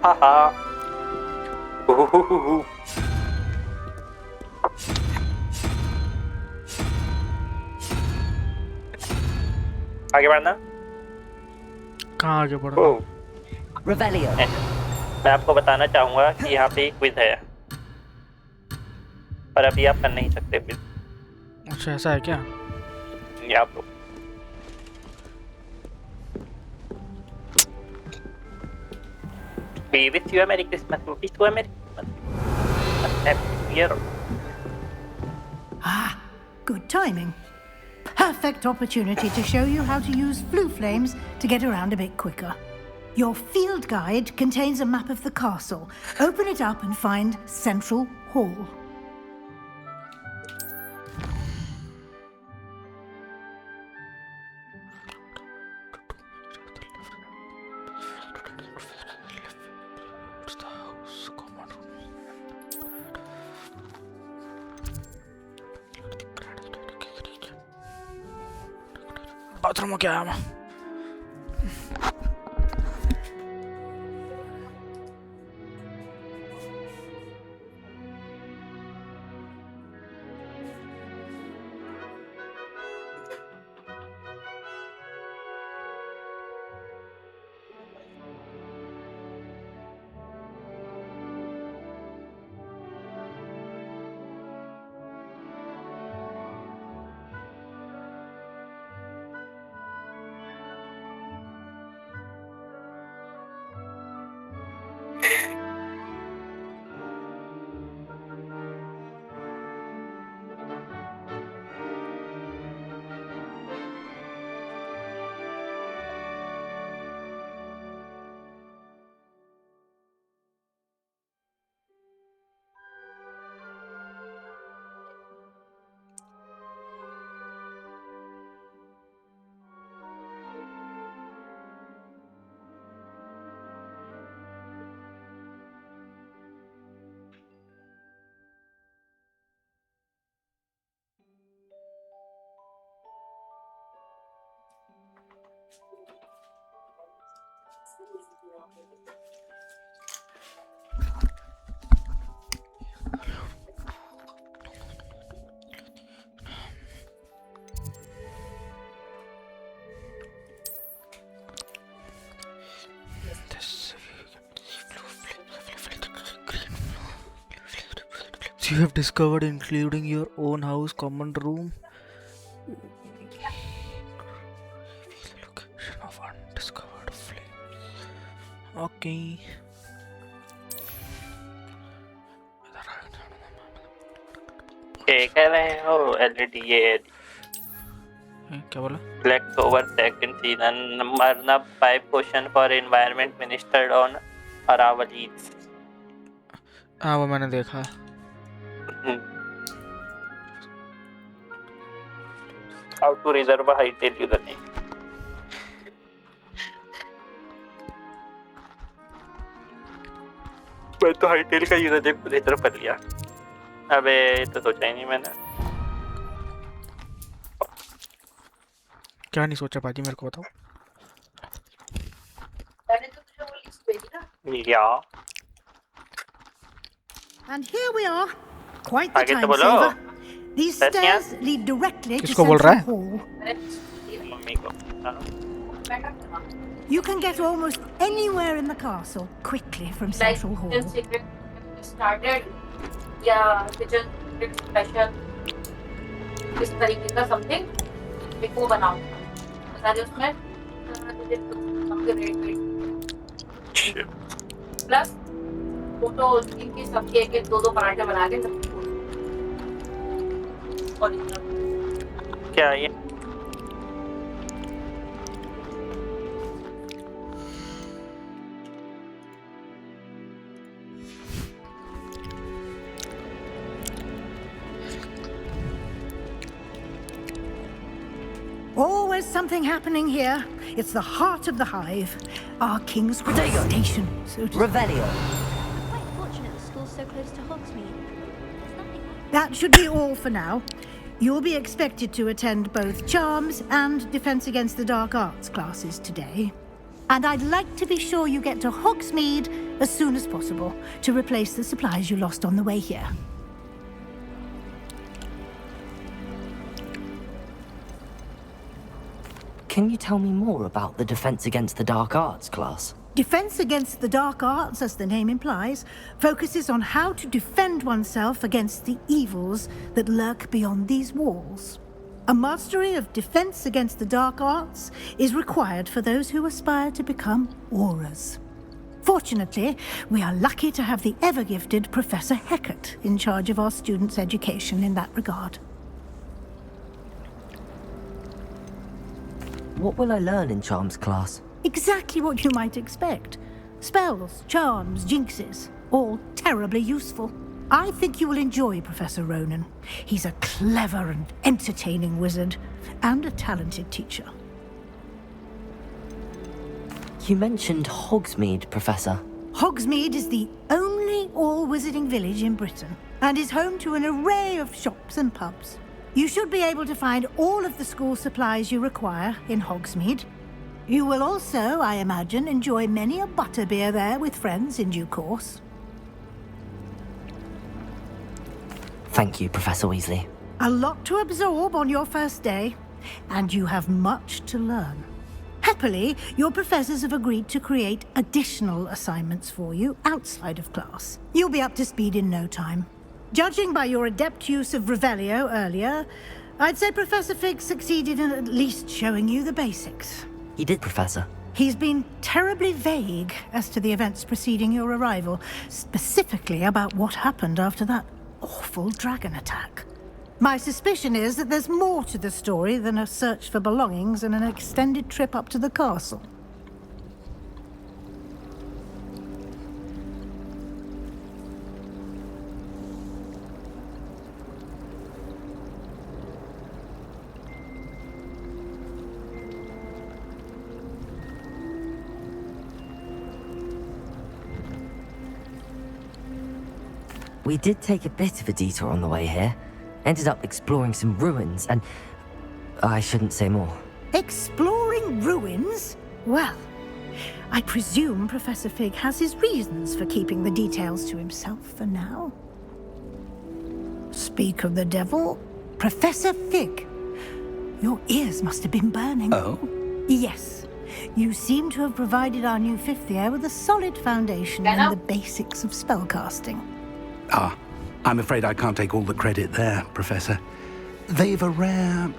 Haha. आगे बढ़ना कहाँ आगे बढ़ना Revelio. मैं आपको बताना चाहूँगा कि यहाँ पे एक क्विज है पर अभी आप कर नहीं सकते क्विज अच्छा ऐसा है क्या ये आप लोग We wish you a Merry Christmas. We wish you a Merry Christmas. Happy New Year. Ah, good timing. Perfect opportunity to show you how to use blue flames to get around a bit quicker. Your field guide contains a map of the castle. Open it up and find Central hall. Bathroom में क्या है? You have discovered, including your own house common room. Location of undiscovered flame. Okay. कह रहे हैं वो LED ये क्या बोला? Select over second season. Marna 5 question for environment ministered on Aravali's. हाँ वो मैंने देखा. How to reserve a high-tail username. मैं तो high-tail का username reserve कर लिया. अबे ये तो सोचा ही नहीं मैंने. क्या नहीं सोचा पाजी मेरे को बताओ. Yeah. And here we are. Quite the आगे तो time बोलो. saver. These stairs lead directly to किसको बोल रहा Central है? Hall. मम्मी को. You can get almost anywhere in the castle quickly from Central Hall. Kitchen secret started या kitchen secret special इस तरीके का something एक वो बनाओ बता दे उसमें प्लस वो तो इनकी सबके एक दो पराठे बना के क्या ये Always something happening here. It's the heart of the hive. Our king's station. So Revelio. Quite fortunate the school's so close to Hogsmeade. that should be all for now. You'll be expected to attend both Charms and Defense Against the Dark Arts classes today. And I'd like to be sure you get to Hogsmeade as soon as possible to replace the supplies you lost on the way here. Can you tell me more about the Defense Against the Dark Arts class? Defense Against the Dark Arts, as the name implies, focuses on how to defend oneself against the evils that lurk beyond these walls. A mastery of Defense Against the Dark Arts is required for those who aspire to become Aurors. Fortunately, we are lucky to have the ever-gifted Professor Heckert in charge of our students' education in that regard. What will I learn in Charms class? Exactly what you might expect. Spells, charms, jinxes, all terribly useful. I think you will enjoy Professor Ronan. He's a clever and entertaining wizard, and a talented teacher. You mentioned Hogsmeade, Professor. Hogsmeade is the only all-wizarding village in Britain, and is home to an array of shops and pubs. You should be able to find all of the school supplies you require in Hogsmeade. You will also, I imagine, enjoy many a butterbeer there with friends in due course. Thank you, Professor Weasley. A lot to absorb on your first day, and you have much to learn. Happily, your professors have agreed to create additional assignments for you outside of class. You'll be up to speed in no time. Judging by your adept use of Revelio earlier, I'd say Professor Fig succeeded in at least showing you the basics. He did, Professor. He's been terribly vague as to the events preceding your arrival, specifically about what happened after that awful dragon attack. My suspicion is that there's more to the story than a search for belongings and an extended trip up to the castle. We did take a bit of a detour on the way here. Ended up exploring some ruins and... I shouldn't say more. Exploring ruins? Well, I presume Professor Fig has his reasons for keeping the details to himself for now. Speak of the devil, Professor Fig. Your ears must have been burning. Oh? Yes. You seem to have provided our new fifth year with a solid foundation in the basics of spellcasting. Ah, I'm afraid I can't take all the credit there, Professor. They've a rare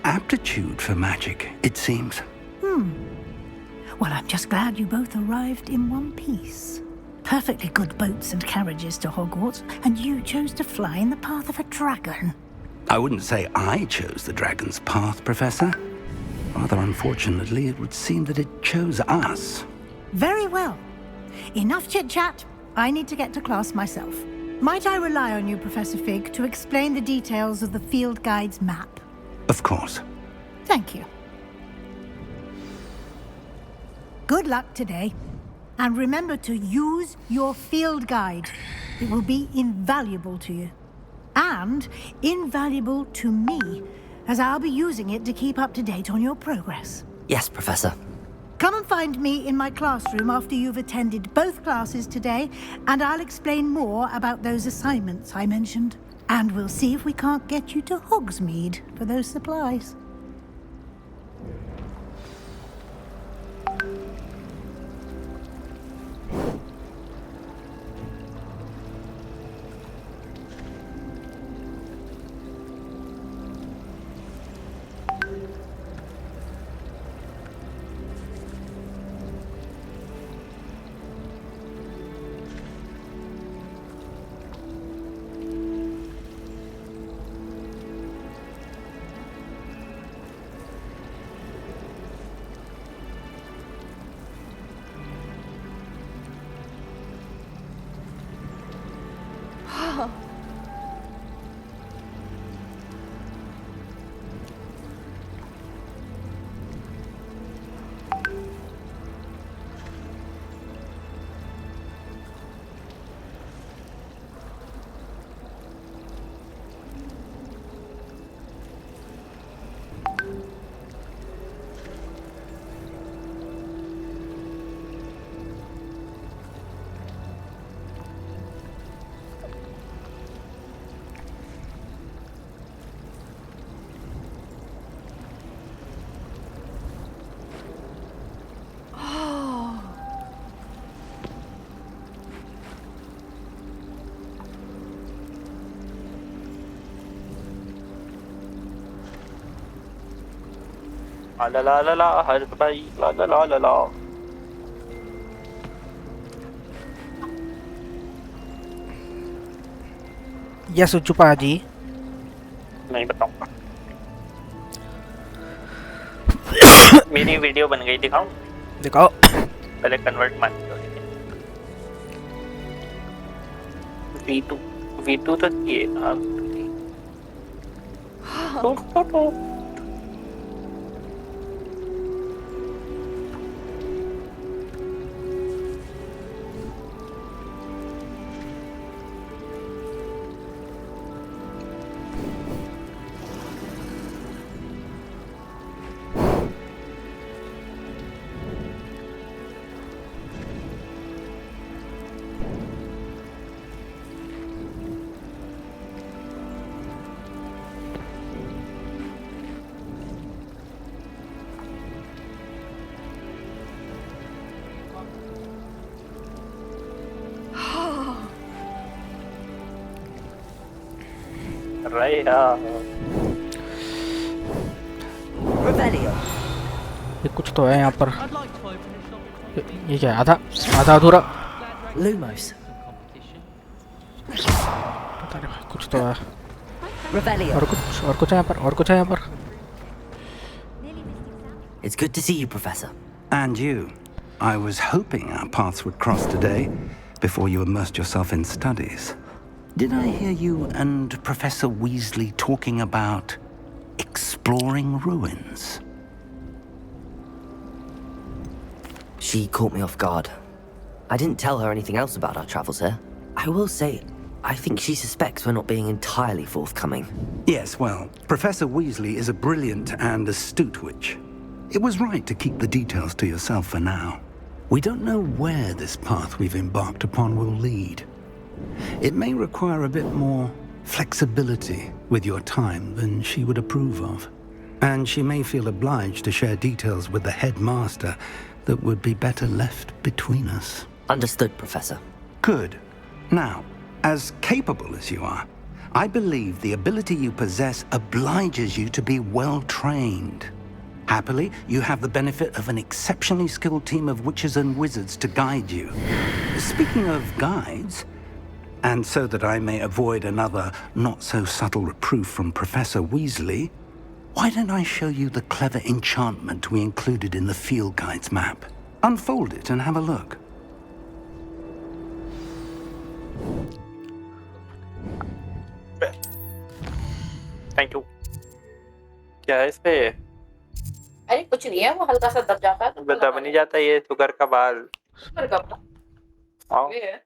aptitude for magic, it seems. Well, I'm just glad you both arrived in one piece. Perfectly good boats and carriages to Hogwarts, and you chose to fly in the path of a dragon. I wouldn't say I chose the dragon's path, Professor. Rather unfortunately, it would seem that it chose us. Very well. Enough chit-chat. I need to get to class myself. Might I rely on you, Professor Fig, to explain the details of the field guide's map? Of course. Thank you. Good luck today. And remember to use your field guide. It will be invaluable to you. And invaluable to me, as I'll be using it to keep up to date on your progress. Yes, Professor. Come and find me in my classroom after you've attended both classes today, and I'll explain more about those assignments I mentioned. And we'll see if we can't get you to Hogsmeade for those supplies. La la la la, hard bye, la la la la la. Yes, Uchupa जी. नहीं बताऊंगा. मेरी video बन गई, दिखाऊं? दिखाओ. पहले convert मान लो. V2 V2 तो किए ना ये कुछ तो है यहाँ पर। ये क्या है? आधा आधा अधूरा। Lumos. पता नहीं भाई, कुछ तो है। Revelio. और कुछ है यहाँ पर, और कुछ है यहाँ पर। It's good to see you, Professor. And you. I was hoping our paths would cross today, before you immersed yourself in studies. Did I hear you and Professor Weasley talking about exploring ruins? She caught me off guard. I didn't tell her anything else about our travels here. I will say, I think she suspects we're not being entirely forthcoming. Yes, well, Professor Weasley is a brilliant and astute witch. It was right to keep the details to yourself for now. We don't know where this path we've embarked upon will lead. It may require a bit more flexibility with your time than she would approve of. And she may feel obliged to share details with the headmaster that would be better left between us. Understood, Professor. Good. Now, as capable as you are, I believe the ability you possess obliges you to be well trained. Happily, you have the benefit of an exceptionally skilled team of witches and wizards to guide you. Speaking of guides, and so that I may avoid another not-so-subtle reproof from Professor Weasley, why don't I show you the clever enchantment we included in the field guide's map? Unfold it and have a look. Thank you. क्या है इस पे? अरे कुछ नहीं है, वो हल्का सा दब जाता है तो दब नहीं जाता, ये शुगर का बाल। शुगर का बाल। ये है।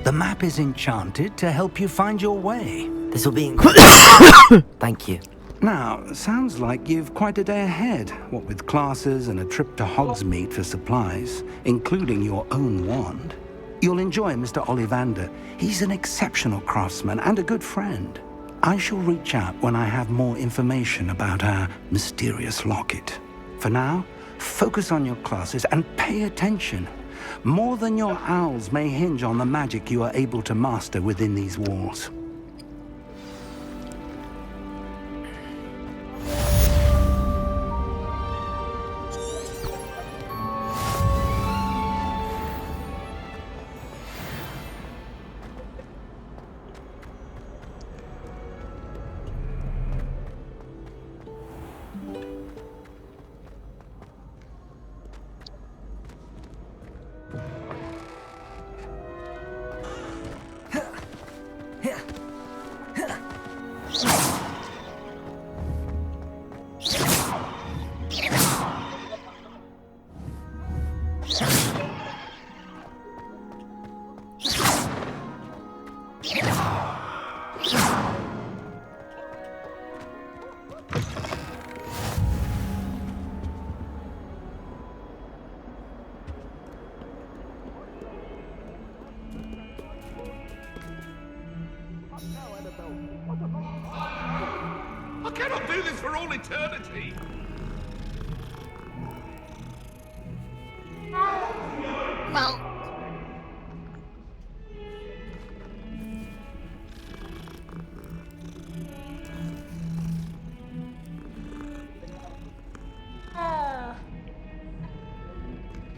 The map is enchanted to help you find your way. This will be incredible. Thank you. Now, sounds like you've quite a day ahead, what with classes and a trip to Hogsmeade for supplies, including your own wand. You'll enjoy Mr. Ollivander. He's an exceptional craftsman and a good friend. I shall reach out when I have more information about our mysterious locket. For now, focus on your classes and pay attention. More than your owls may hinge on the magic you are able to master within these walls. I cannot do this for all eternity. Well,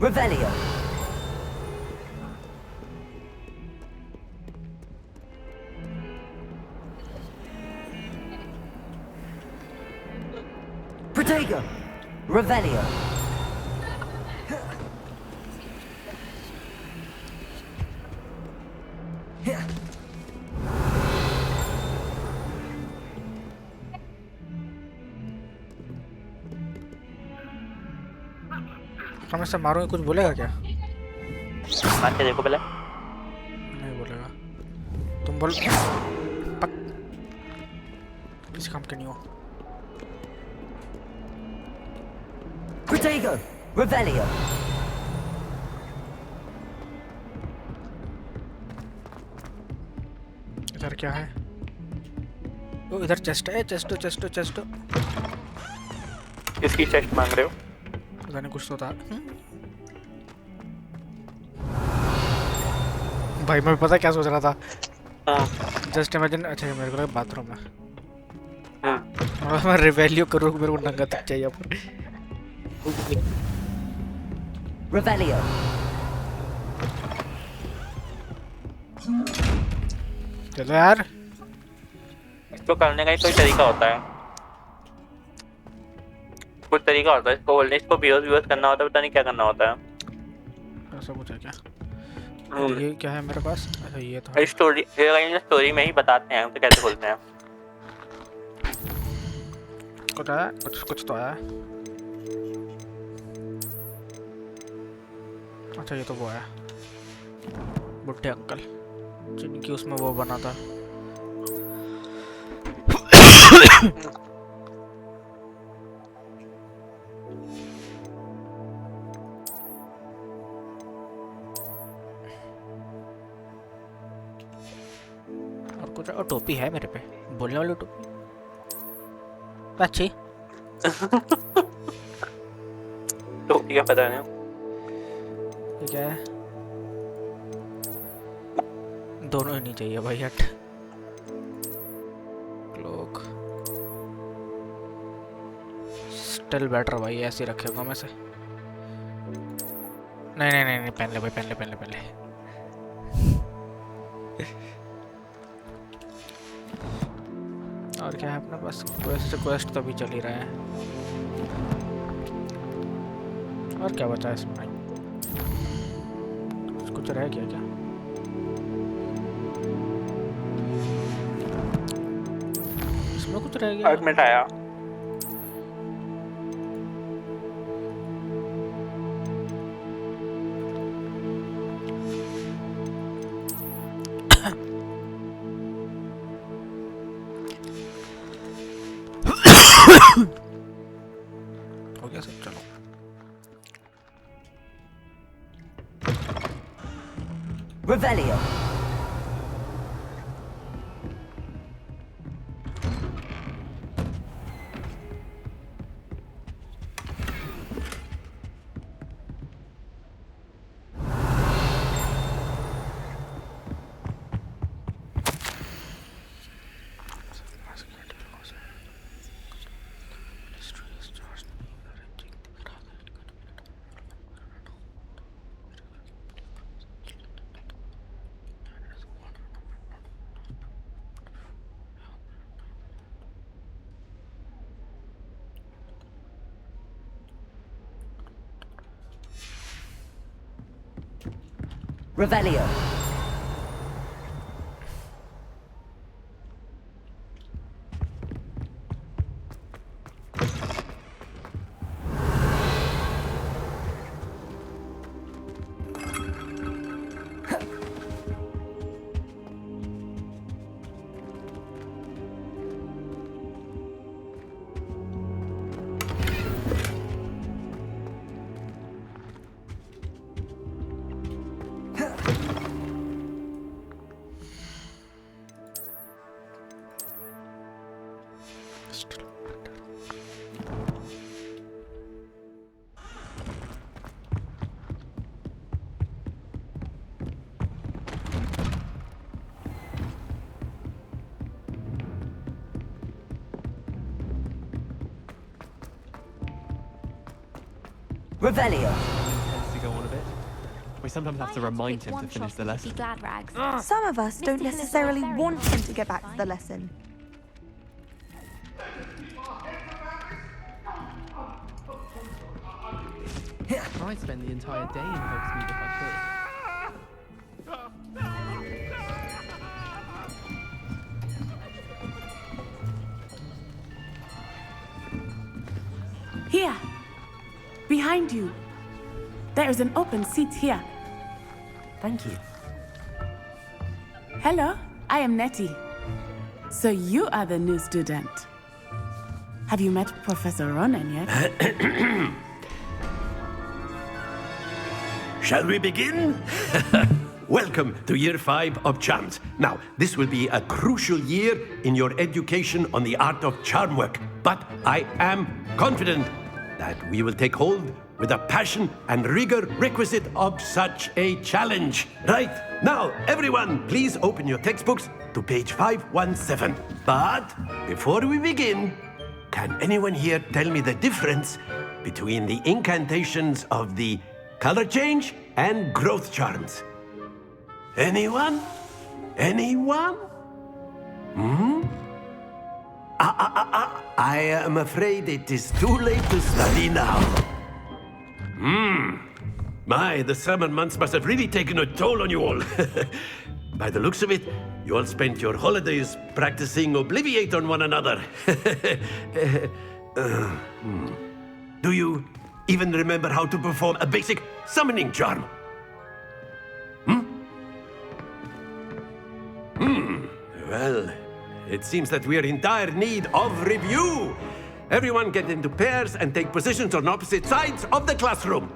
Revelio. Protego. Revelio. हम ऐसे मारोगे कुछ बोलेगा क्या? मान के देखो पहले। नहीं बोलेगा। तुम बोल किस काम के नहीं हो? Protego. Revelio. इधर क्या है? ओ इधर चेस्ट है, चेस्ट। किसकी चेस्ट मांग रहे हो? पता नहीं कुछ तो था। भाई मैं पता क्या सोच रहा था? जस्ट इमेजिन, अच्छा मेरे को लगा बाथरूम है। मैं रिवेलियो करूँ, मेरे को नंगा तक चाहिए पर। Revelio. चलो यार। इसको करने का ही कोई तरीका होता है। कुछ तरीका होता है इसको बोलने, इसको व्यूअर्स करना होता है, पता नहीं क्या करना होता है। ऐसा कुछ है क्या? ये क्या है मेरे पास? अच्छा ये था। स्टोरी में ही बताते हैं तो कैसे खोलते हैं। कुछ आया? कुछ तो आया। अच्छा ये तो वो है बुढ़े अंकल जिनकी उसमें वो बना था। और कुछ और टोपी है मेरे पे, बोलने वाली टोपी अच्छी। टोपी का पता नहीं। ये क्या है? दोनों ही नहीं चाहिए भाई, हट। क्लोक स्टिल बेटर भाई, ऐसे रखेगा मैं से। नहीं पहन ले भाई, पहन ले। और क्या है अपने पास? क्वेस्ट तो भी चल ही रहा है। और क्या बचा है इसमें? कुछ रह गया क्या? इसमें कुछ रह गया? 8 मिनट आया। हो गया सब, चलो। Revelio. Revelio. Revelio. We sometimes have to remind him to finish the lesson. Glad rags. Some of us don't necessarily want him to get back to the lesson. I'd spend the entire day in Hogsmeade if I could. Here, behind you. There is an open seat here. Thank you. Hello, I am Nettie. So you are the new student. Have you met Professor Ronan yet? Shall we begin? Welcome to Year 5 of Charms. Now, this will be a crucial year in your education on the art of charm work, but I am confident that we will take hold with the passion and rigor requisite of such a challenge. Right, now, everyone, please open your textbooks to page 517. But before we begin, can anyone here tell me the difference between the incantations of the color change and growth charms? Anyone? Anyone? I am afraid it is too late to study now. My, the summer months must have really taken a toll on you all. By the looks of it, you all spent your holidays practicing Obliviate on one another. Do you even remember how to perform a basic summoning charm? Well, it seems that we are in dire need of review. Everyone get into pairs and take positions on opposite sides of the classroom.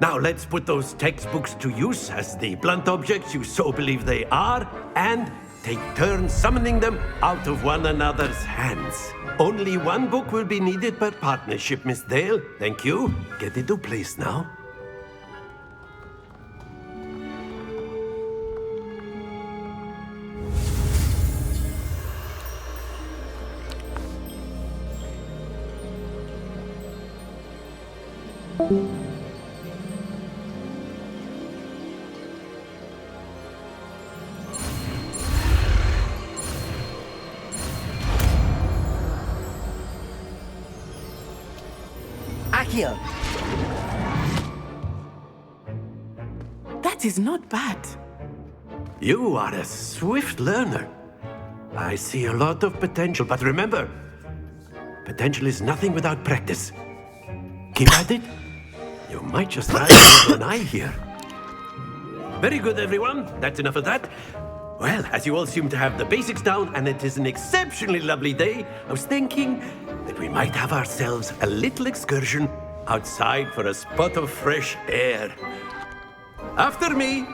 Now let's put those textbooks to use as the blunt objects you so believe they are, and take turns summoning them out of one another's hands. Only one book will be needed per partnership, Miss Dale. Thank you. Get into place now. Accio! That is not bad. You are a swift learner. I see a lot of potential, but remember, potential is nothing without practice. Keep at it. You might just have an eye here. Very good, everyone. That's enough of that. Well, as you all seem to have the basics down, and it is an exceptionally lovely day, I was thinking that we might have ourselves a little excursion outside for a spot of fresh air. After me.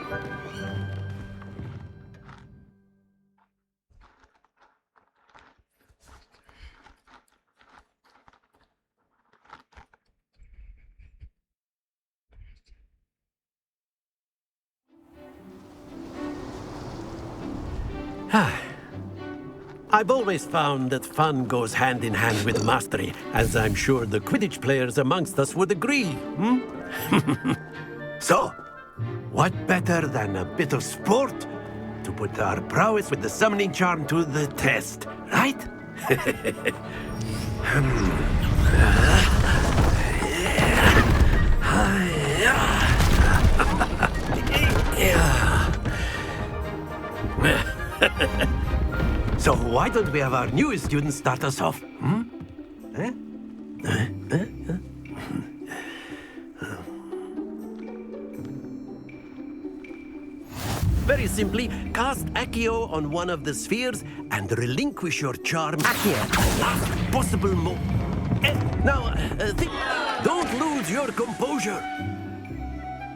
I've always found that fun goes hand in hand with mastery, as I'm sure the Quidditch players amongst us would agree. So, what better than a bit of sport to put our prowess with the summoning charm to the test, right? So why don't we have our newest student start us off? Very simply, cast Accio on one of the spheres and relinquish your charm. Accio! Last possible Now, don't lose your composure.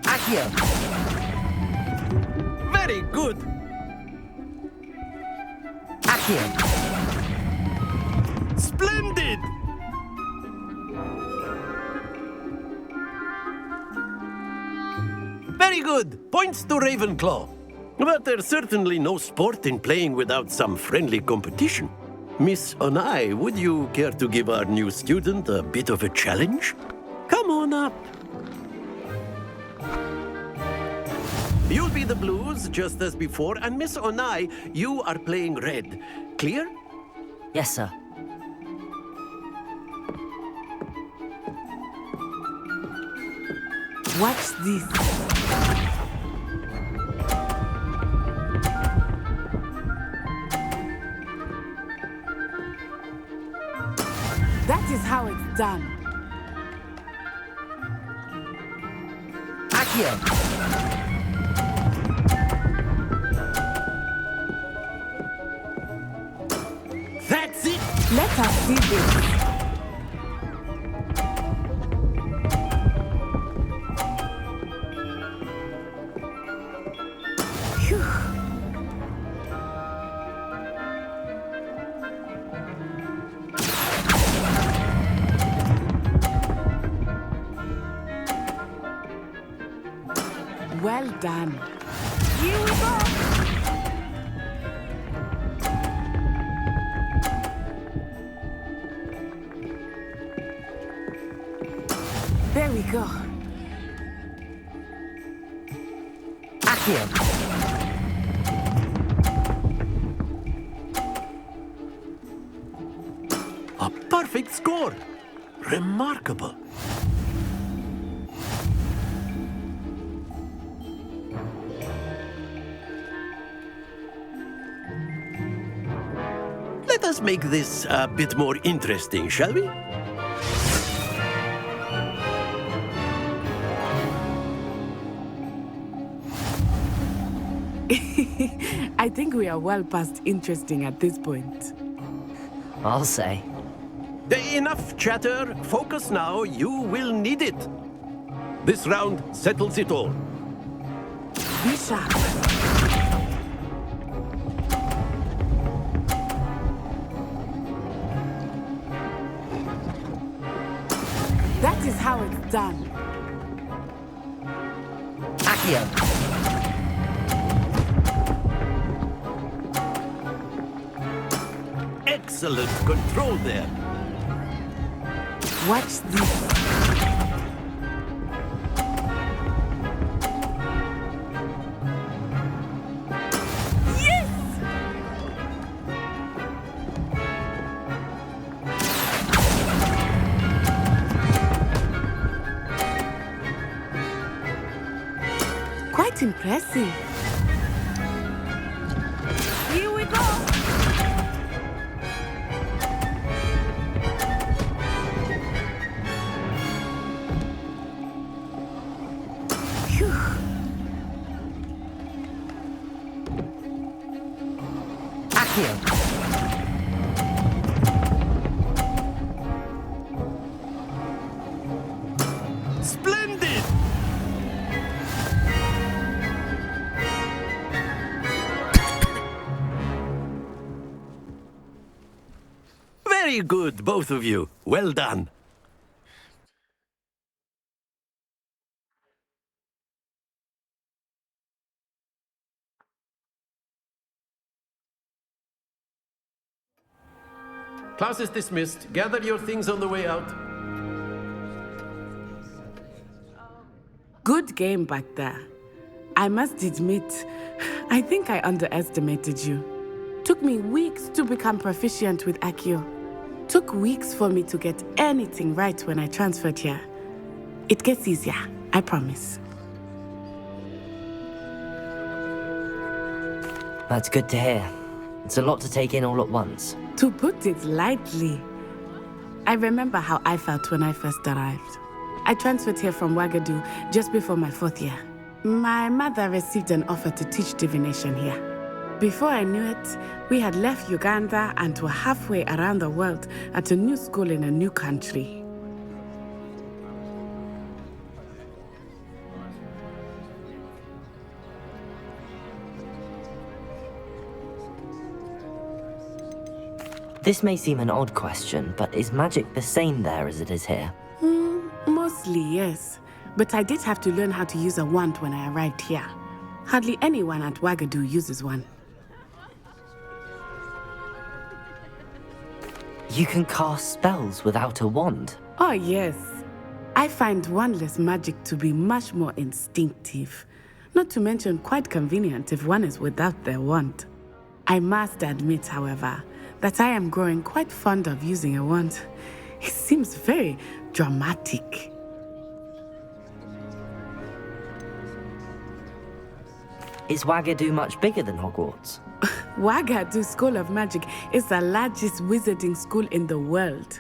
Accio! Very good. Accio! Splendid! Very good. Points to Ravenclaw. But there's certainly no sport in playing without some friendly competition. Miss Onai, would you care to give our new student a bit of a challenge? Come on up. You'll be the blues, just as before, and Miss Onai, you are playing red. Clear? Yes, sir. Watch this. That is how it's done. Accio! That's it! Let us see this. Well done. Here we go. There we go. Accio! A perfect score! Remarkable. Let us make this a bit more interesting, shall we? I think we are well past interesting at this point. I'll say. Enough chatter. Focus now. You will need it. This round settles it all. Be sharp. That is how it's done. Accio! Excellent control there. Watch this. Yes! Quite impressive. Here we go. Splendid! Very good, both of you. Well done. Class is dismissed. Gather your things on the way out. Good game back there. I must admit, I think I underestimated you. Took me weeks to become proficient with Accio. Took weeks for me to get anything right when I transferred here. It gets easier, I promise. That's good to hear. It's a lot to take in all at once. To put it lightly, I remember how I felt when I first arrived. I transferred here from Ouagadougou just before my 4th year. My mother received an offer to teach divination here. Before I knew it, we had left Uganda and were halfway around the world at a new school in a new country. This may seem an odd question, but is magic the same there as it is here? Mostly, yes. But I did have to learn how to use a wand when I arrived here. Hardly anyone at Ouagadougou uses one. You can cast spells without a wand? Oh, yes. I find wandless magic to be much more instinctive. Not to mention quite convenient if one is without their wand. I must admit, however, that I am growing quite fond of using a wand. It seems very dramatic. Is Wagadu much bigger than Hogwarts? Wagadu School of Magic is the largest wizarding school in the world.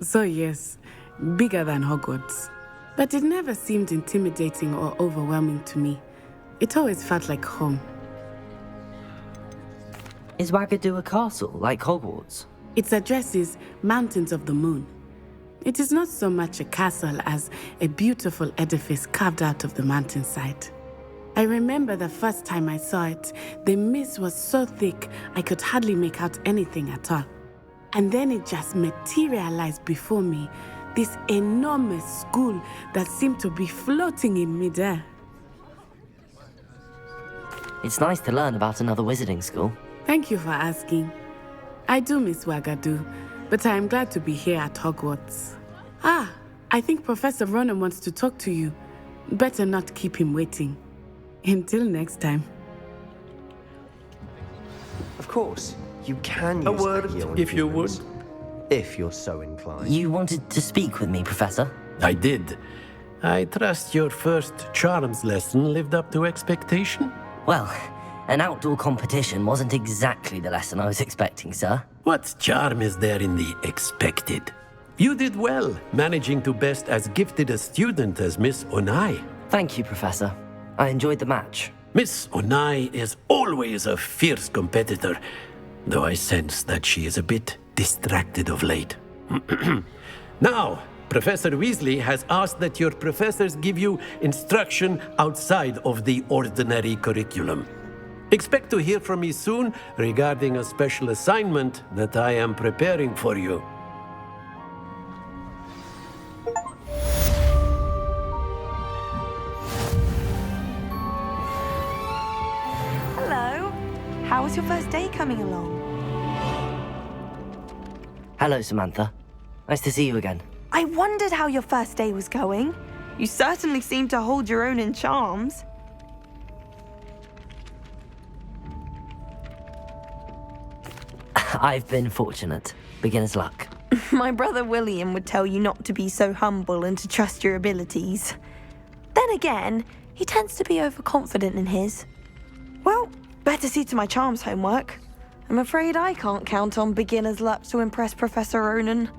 So yes, bigger than Hogwarts. But it never seemed intimidating or overwhelming to me. It always felt like home. Is Wagadu a castle, like Hogwarts? Its address is Mountains of the Moon. It is not so much a castle as a beautiful edifice carved out of the mountainside. I remember the first time I saw it, the mist was so thick I could hardly make out anything at all. And then it just materialized before me, this enormous school that seemed to be floating in midair. It's nice to learn about another wizarding school. Thank you for asking. I do miss Wagadu, but I am glad to be here at Hogwarts. I think Professor Ronan wants to talk to you. Better not keep him waiting. Until next time. Of course, you can use A word, if you would. If you're so inclined. You wanted to speak with me, Professor? I did. I trust your first charms lesson lived up to expectation? Well, an outdoor competition wasn't exactly the lesson I was expecting, sir. What charm is there in the expected? You did well, managing to best as gifted a student as Miss Onai. Thank you, Professor. I enjoyed the match. Miss Onai is always a fierce competitor, though I sense that she is a bit distracted of late. Now, Professor Weasley has asked that your professors give you instruction outside of the ordinary curriculum. Expect to hear from me soon regarding a special assignment that I am preparing for you. Hello. How was your first day coming along? Hello, Samantha. Nice to see you again. I wondered how your first day was going. You certainly seem to hold your own in charms. I've been fortunate. Beginner's luck. My brother William would tell you not to be so humble and to trust your abilities. Then again, he tends to be overconfident in his. Well, better see to my charms homework. I'm afraid I can't count on beginner's luck to impress Professor Ronan.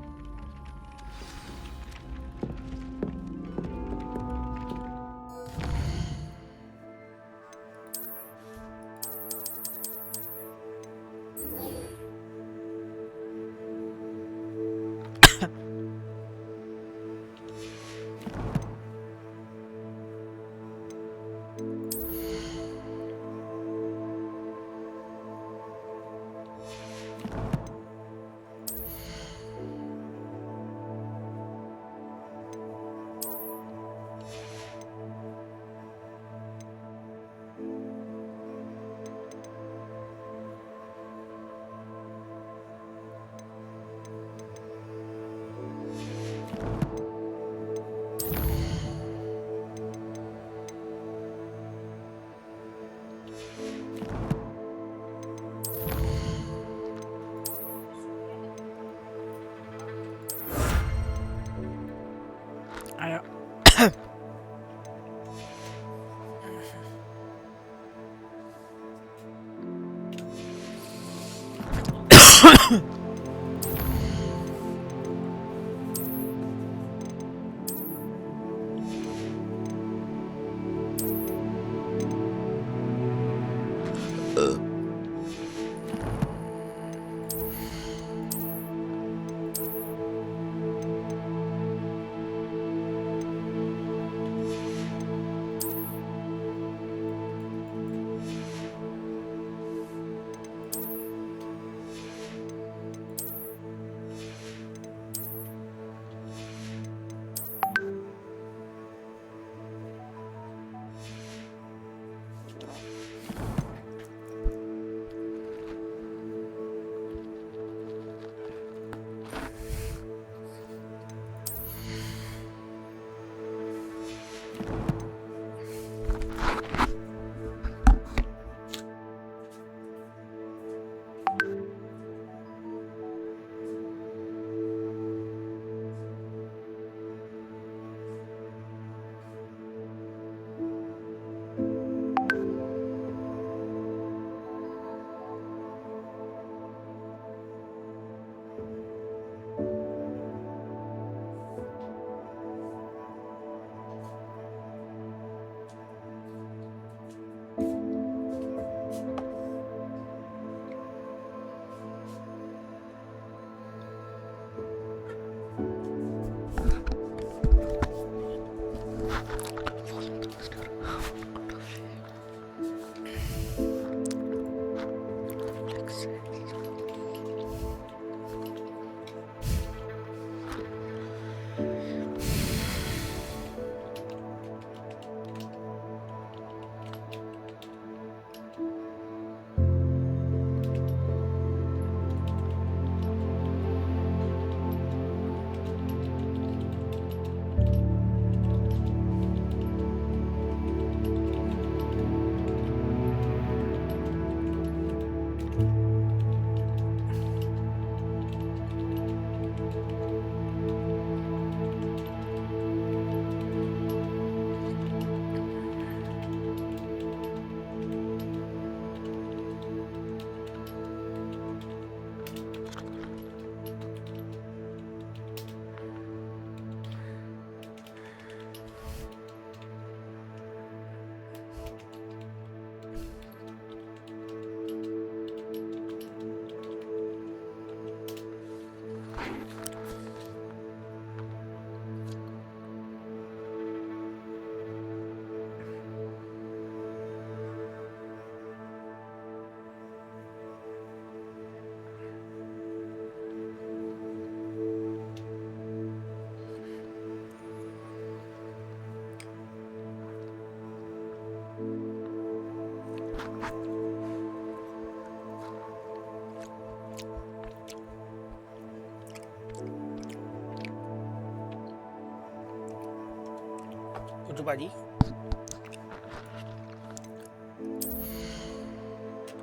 बाजी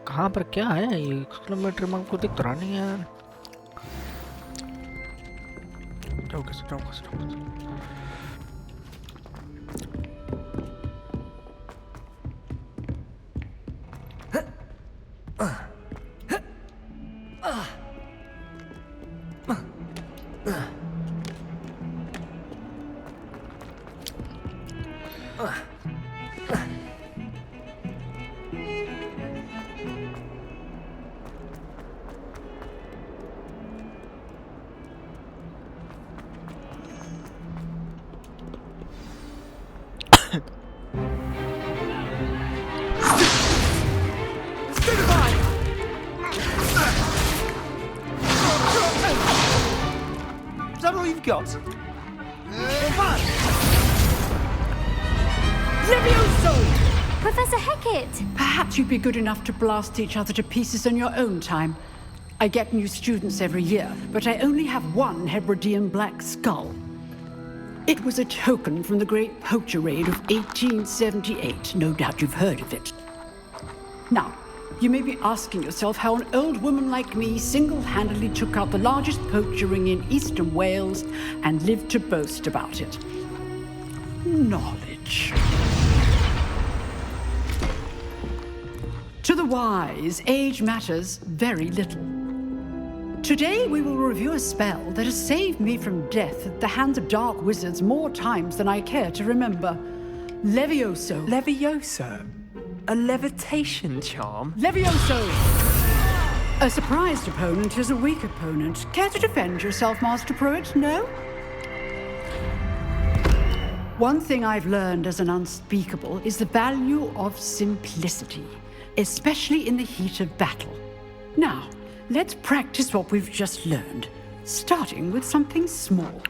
कहाँ पर क्या है ये kilometre में को दिख रहा नहीं है यार जाओ Is that all you've got? Levioso! Professor Hecat! Perhaps you'd be good enough to blast each other to pieces in your own time. I get new students every year, but I only have one Hebridean black skull. It was a token from the Great Poacher Raid of 1878. No doubt you've heard of it. Now, you may be asking yourself how an old woman like me single-handedly took out the largest poacher ring in eastern Wales and lived to boast about it. Knowledge. To the wise, age matters very little. Today we will review a spell that has saved me from death at the hands of dark wizards more times than I care to remember. Levioso. Levioso? A levitation charm? Levioso! A surprised opponent is a weak opponent. Care to defend yourself, Master Pruitt? No? One thing I've learned as an unspeakable is the value of simplicity, especially in the heat of battle. Now, let's practice what we've just learned, starting with something small.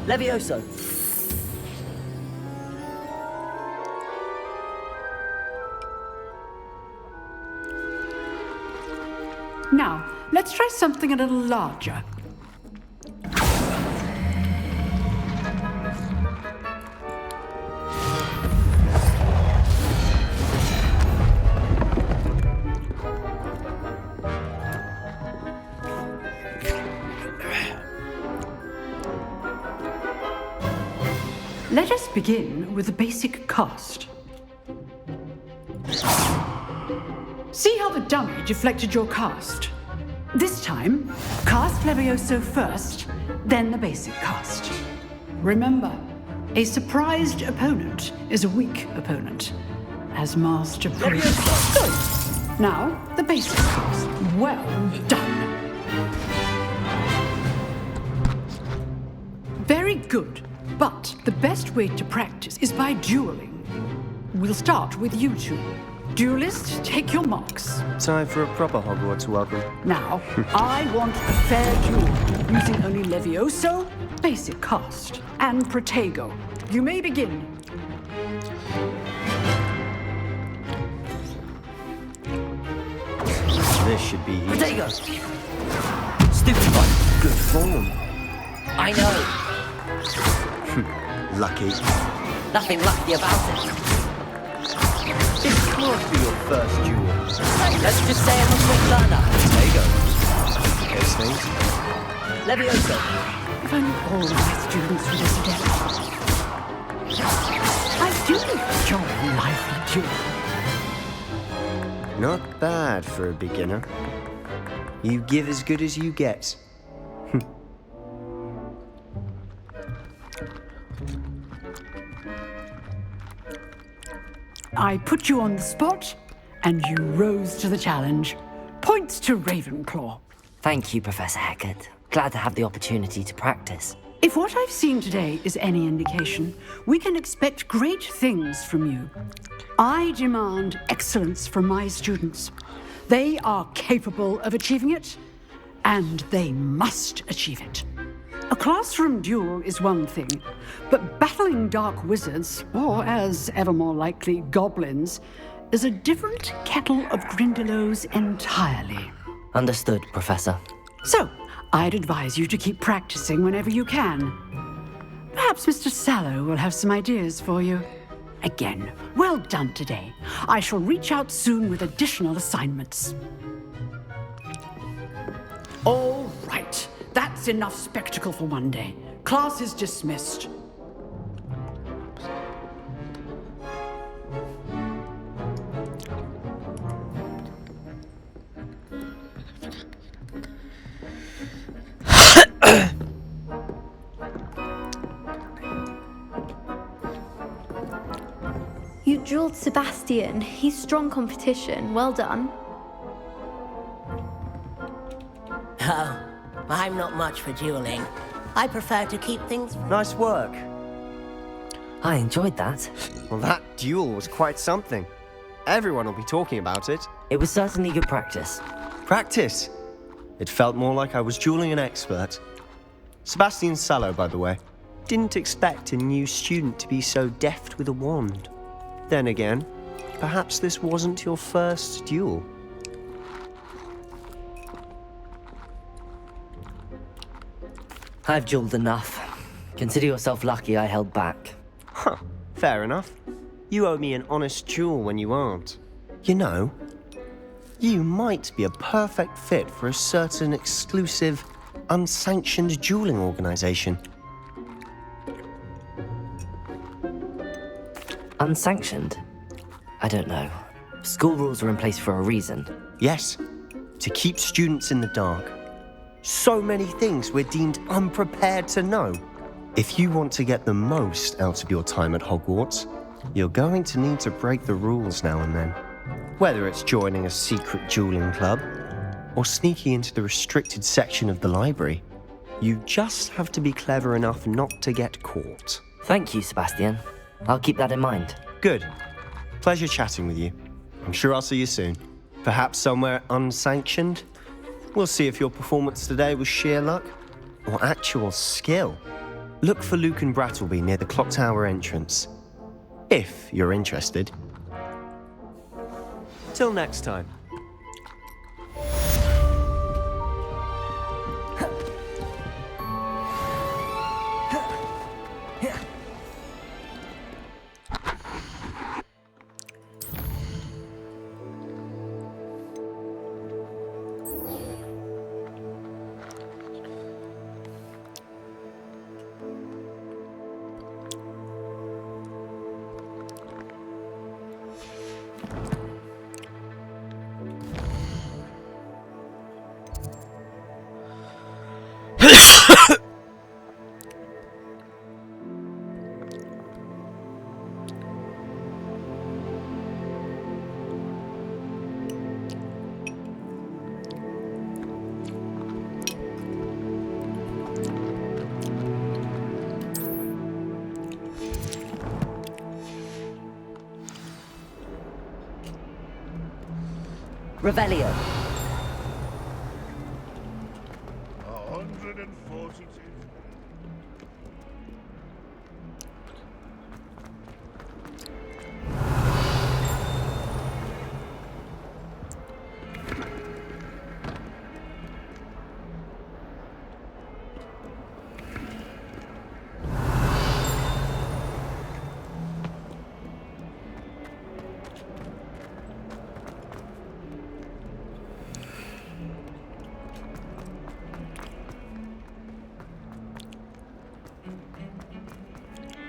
Levioso. Now, let's try something a little larger. Let us begin with the basic cast. See how the dummy deflected your cast? This time, cast Levioso first, then the basic cast. Remember, a surprised opponent is a weak opponent, as Master Pruitt. Good. Now, the basic cast. Well done. Very good. But the best way to practice is by dueling. We'll start with you two. Duelists, take your marks. Time for a proper Hogwarts welcome. Now, I want a fair duel, using only Levioso, basic cast, and Protego. You may begin. This should be easy. Protego! Stupid one. Good form. I know. Lucky. Nothing lucky about it. This can't be your first duel. Let's just say I'm a quick learner. Protego. Case things. Levioso. If only all of my students were this adept. I do enjoy a lively duel. Not bad for a beginner. You give as good as you get. I put you on the spot, and you rose to the challenge. Points to Ravenclaw. Thank you, Professor Hecat. Glad to have the opportunity to practice. If what I've seen today is any indication, we can expect great things from you. I demand excellence from my students. They are capable of achieving it, and they must achieve it. A classroom duel is one thing, but battling dark wizards, or as ever more likely, goblins, is a different kettle of Grindylows entirely. Understood, Professor. So, I'd advise you to keep practicing whenever you can. Perhaps Mr. Sallow will have some ideas for you. Again, well done today. I shall reach out soon with additional assignments. All right. That's enough spectacle for one day. Class is dismissed. You drilled Sebastian. He's strong competition. Well done. Oh, I'm not much for dueling. I prefer to keep things... Nice work. I enjoyed that. Well, that duel was quite something. Everyone will be talking about it. It was certainly good practice. Practice? It felt more like I was dueling an expert. Sebastian Sallow, by the way. Didn't expect a new student to be so deft with a wand. Then again, perhaps this wasn't your first duel. I've dueled enough. Consider yourself lucky I held back. Huh, fair enough. You owe me an honest duel when you aren't. You know, you might be a perfect fit for a certain exclusive, unsanctioned dueling organization. Unsanctioned? I don't know. School rules are in place for a reason. Yes, to keep students in the dark. So many things we're deemed unprepared to know. If you want to get the most out of your time at Hogwarts, you're going to need to break the rules now and then. Whether it's joining a secret dueling club, or sneaking into the restricted section of the library, you just have to be clever enough not to get caught. Thank you, Sebastian. I'll keep that in mind. Good. Pleasure chatting with you. I'm sure I'll see you soon. Perhaps somewhere unsanctioned? We'll see if your performance today was sheer luck or actual skill. Look for Luke and Brattleby near the clock tower entrance, if you're interested. Till next time. Revelio. 142.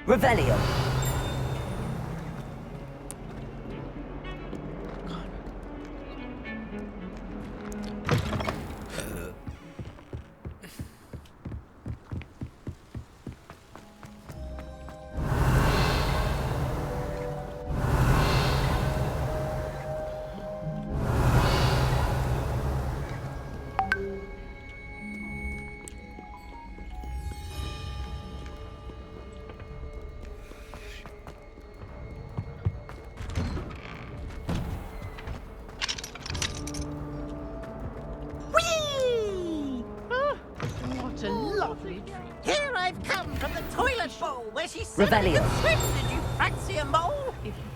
Revelio. lovely. Here I've come from the toilet bowl where she said I Revelio. could swim. Did you fancy a mole?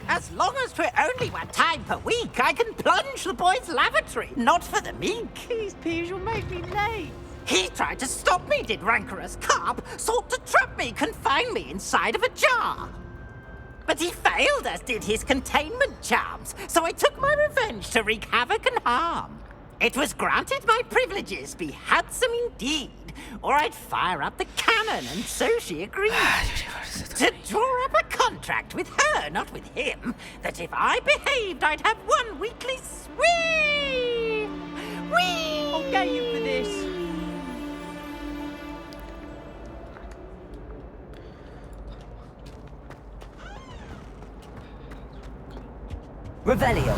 As long as 'twere only 1 time per week, I can plunge the boy's lavatory. Not for the meek. These peas will make me late. He tried to stop me, did rancorous carp. Sought to trap me, confine me inside of a jar. But he failed, as did his containment charms. So I took my revenge to wreak havoc and harm. It was granted my privileges be handsome indeed, or I'd fire up the cannon, and so she agreed. To draw up a contract with her, not with him, that if I behaved, I'd have 1 weekly swim. Whee! I'll get you for this. Revelio.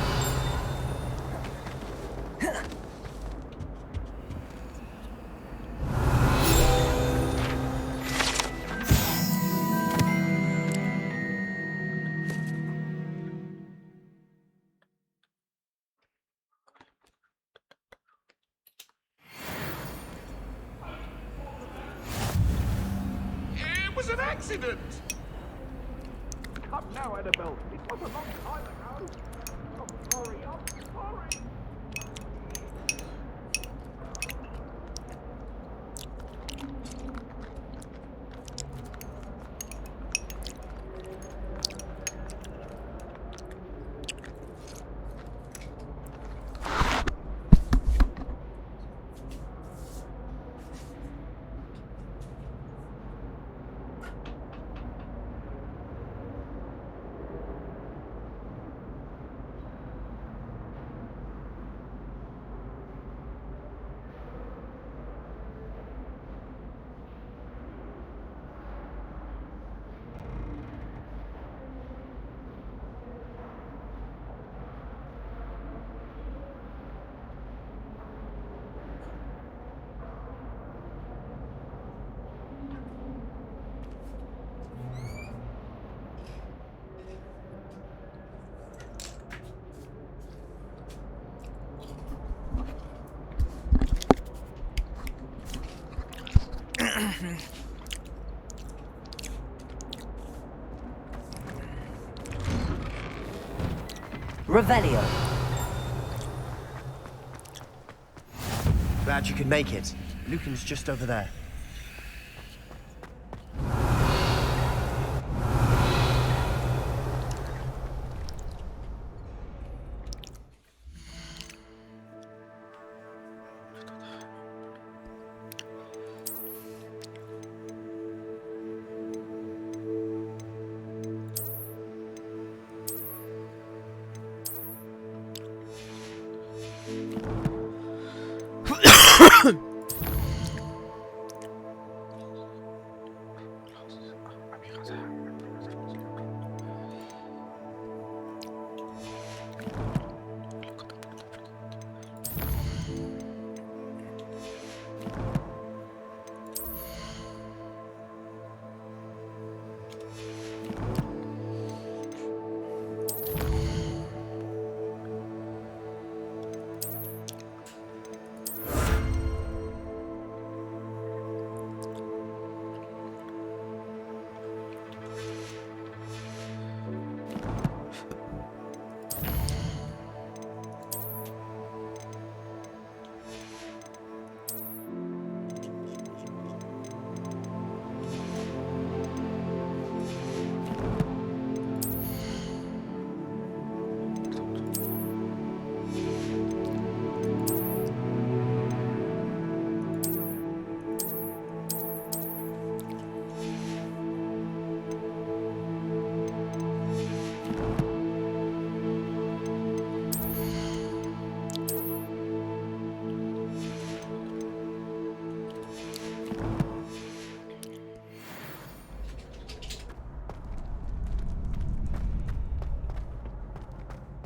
It was an accident! Come now, Annabelle. It was a long time ago. I'm sorry. Revelio. Glad you could make it. Lucan's just over there.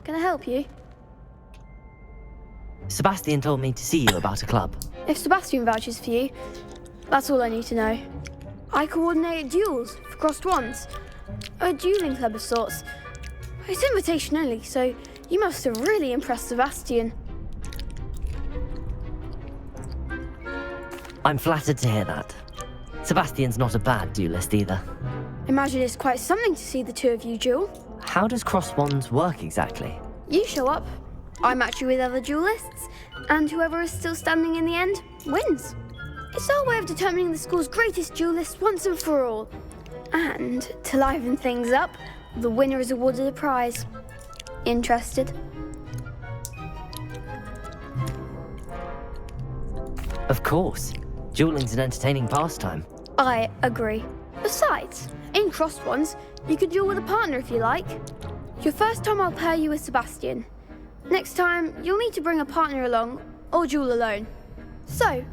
Can I help you? Sebastian told me to see you about a club. If Sebastian vouches for you, that's all I need to know. I coordinate duels for crossed wands. A dueling club of sorts. It's invitation only, so you must have really impressed Sebastian. I'm flattered to hear that. Sebastian's not a bad duelist either. Imagine it's quite something to see the two of you duel. How does cross wands work exactly? You show up, I match you with other duelists, and whoever is still standing in the end wins. It's our way of determining the school's greatest duelist once and for all. And to liven things up, the winner is awarded a prize. Interested? Of course. Dueling's an entertaining pastime. I agree. Besides, in crossed ones, you could duel with a partner if you like. Your first time I'll pair you with Sebastian. Next time, you'll need to bring a partner along, or duel alone. So,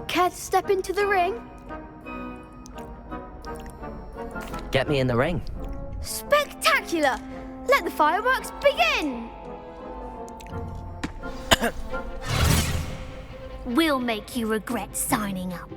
care to step into the ring? Get me in the ring. Spectacular! Let the fireworks begin! We'll make you regret signing up.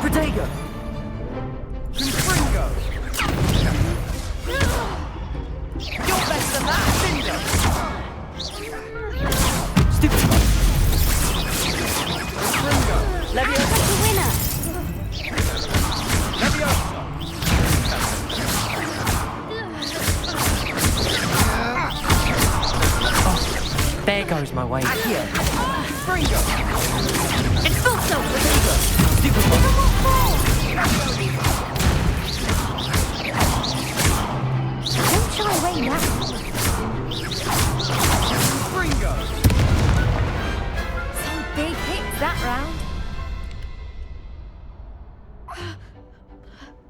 Protego! Confringo! You're better than that, Cinder! Stupid! Confringo! Leviosa! The winner! Leviosa! There goes my way. Accio! Confringo! Expulso! Stupid one! Don't shy away now. Ringo! Some big hits that round.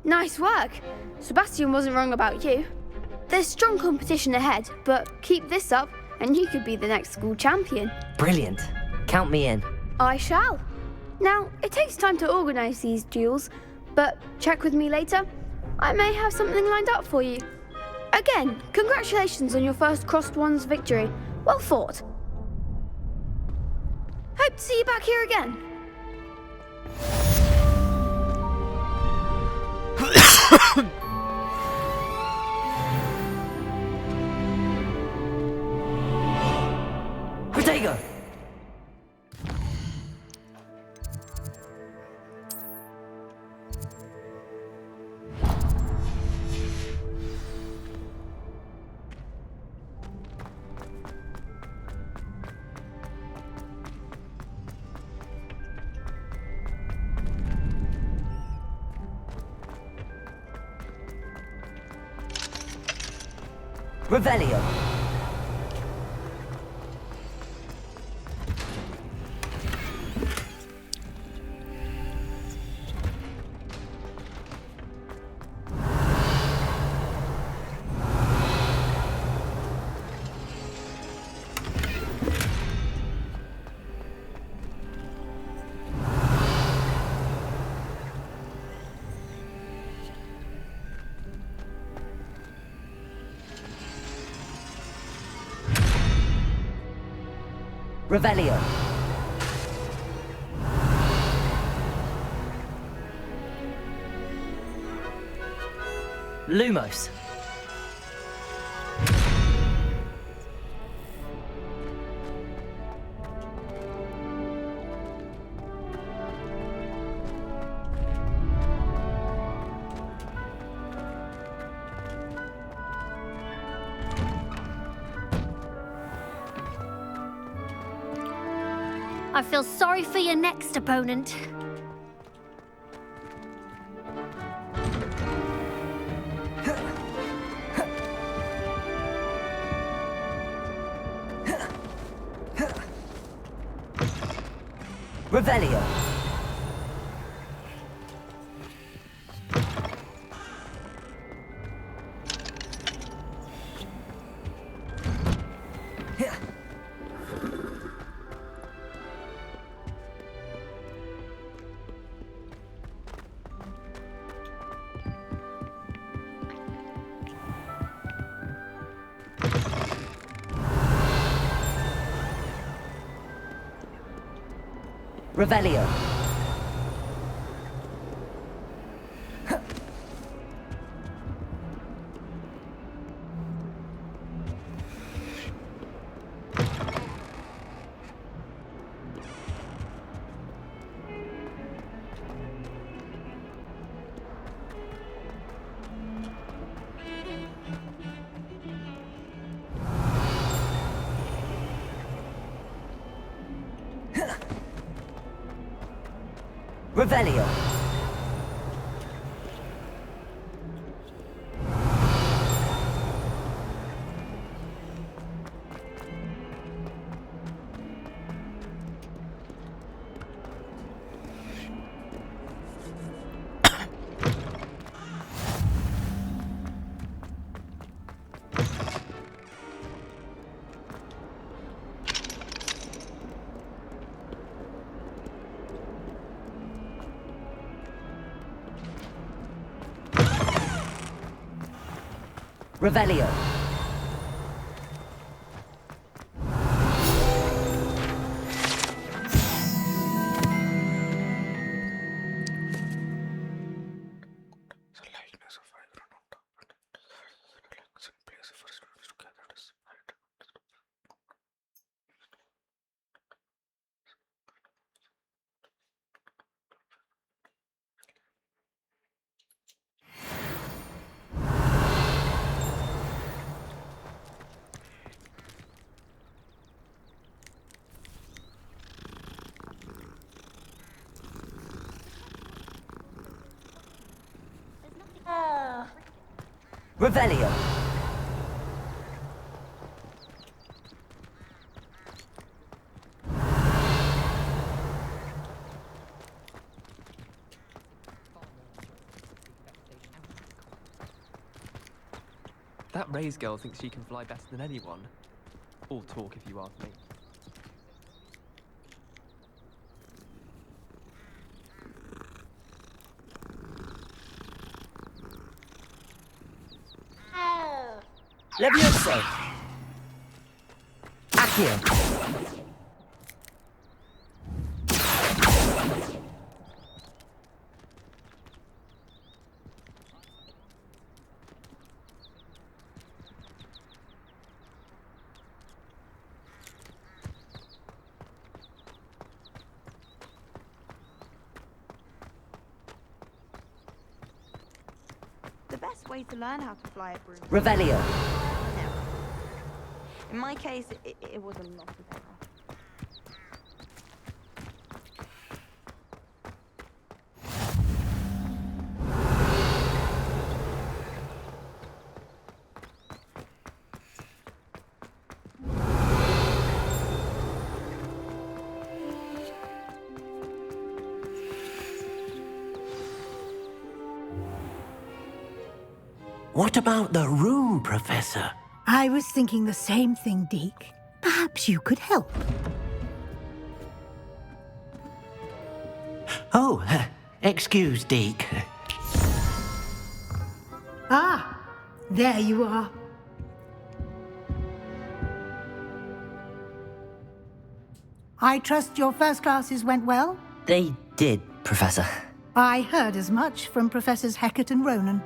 Nice work. Sebastian wasn't wrong about you. There's strong competition ahead, but keep this up and you could be the next school champion. Brilliant. Count me in. I shall. Now, it takes time to organise these duels, but check with me later. I may have something lined up for you. Again, congratulations on your first crossed ones victory. Well fought. Hope to see you back here again. Protego! Revelio. Revelio. Lumos. I feel sorry for your next opponent. Revelio. Revelio. Revelio. Revelio. Revelio. That Ray's girl thinks she can fly better than anyone. All talk, if you ask me. Levioso. Accio. The best way to learn how to fly a broom. Revelio. In my case, it was a lot of error. What about the room, Professor? I was thinking the same thing, Deke. Perhaps you could help. Oh, excuse, Deke. Ah, there you are. I trust your first classes went well? They did, Professor. I heard as much from Professors Hecat and Ronan.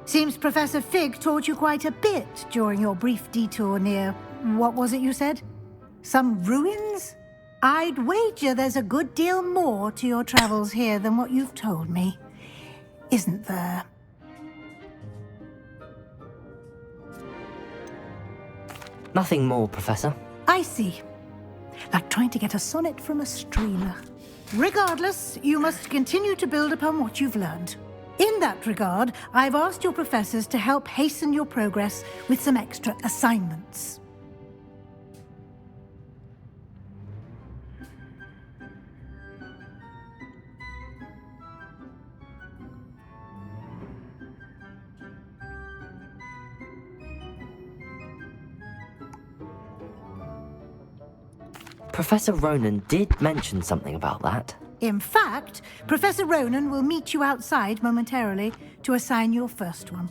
Seems Professor Fig taught you quite a bit during your brief detour near... what was it you said? Some ruins? I'd wager there's a good deal more to your travels here than what you've told me. Isn't there? Nothing more, Professor. I see. Like trying to get a sonnet from a streamer. Regardless, you must continue to build upon what you've learned. In that regard, I've asked your professors to help hasten your progress with some extra assignments. Professor Ronan did mention something about that. In fact, Professor Ronan will meet you outside momentarily to assign your first one.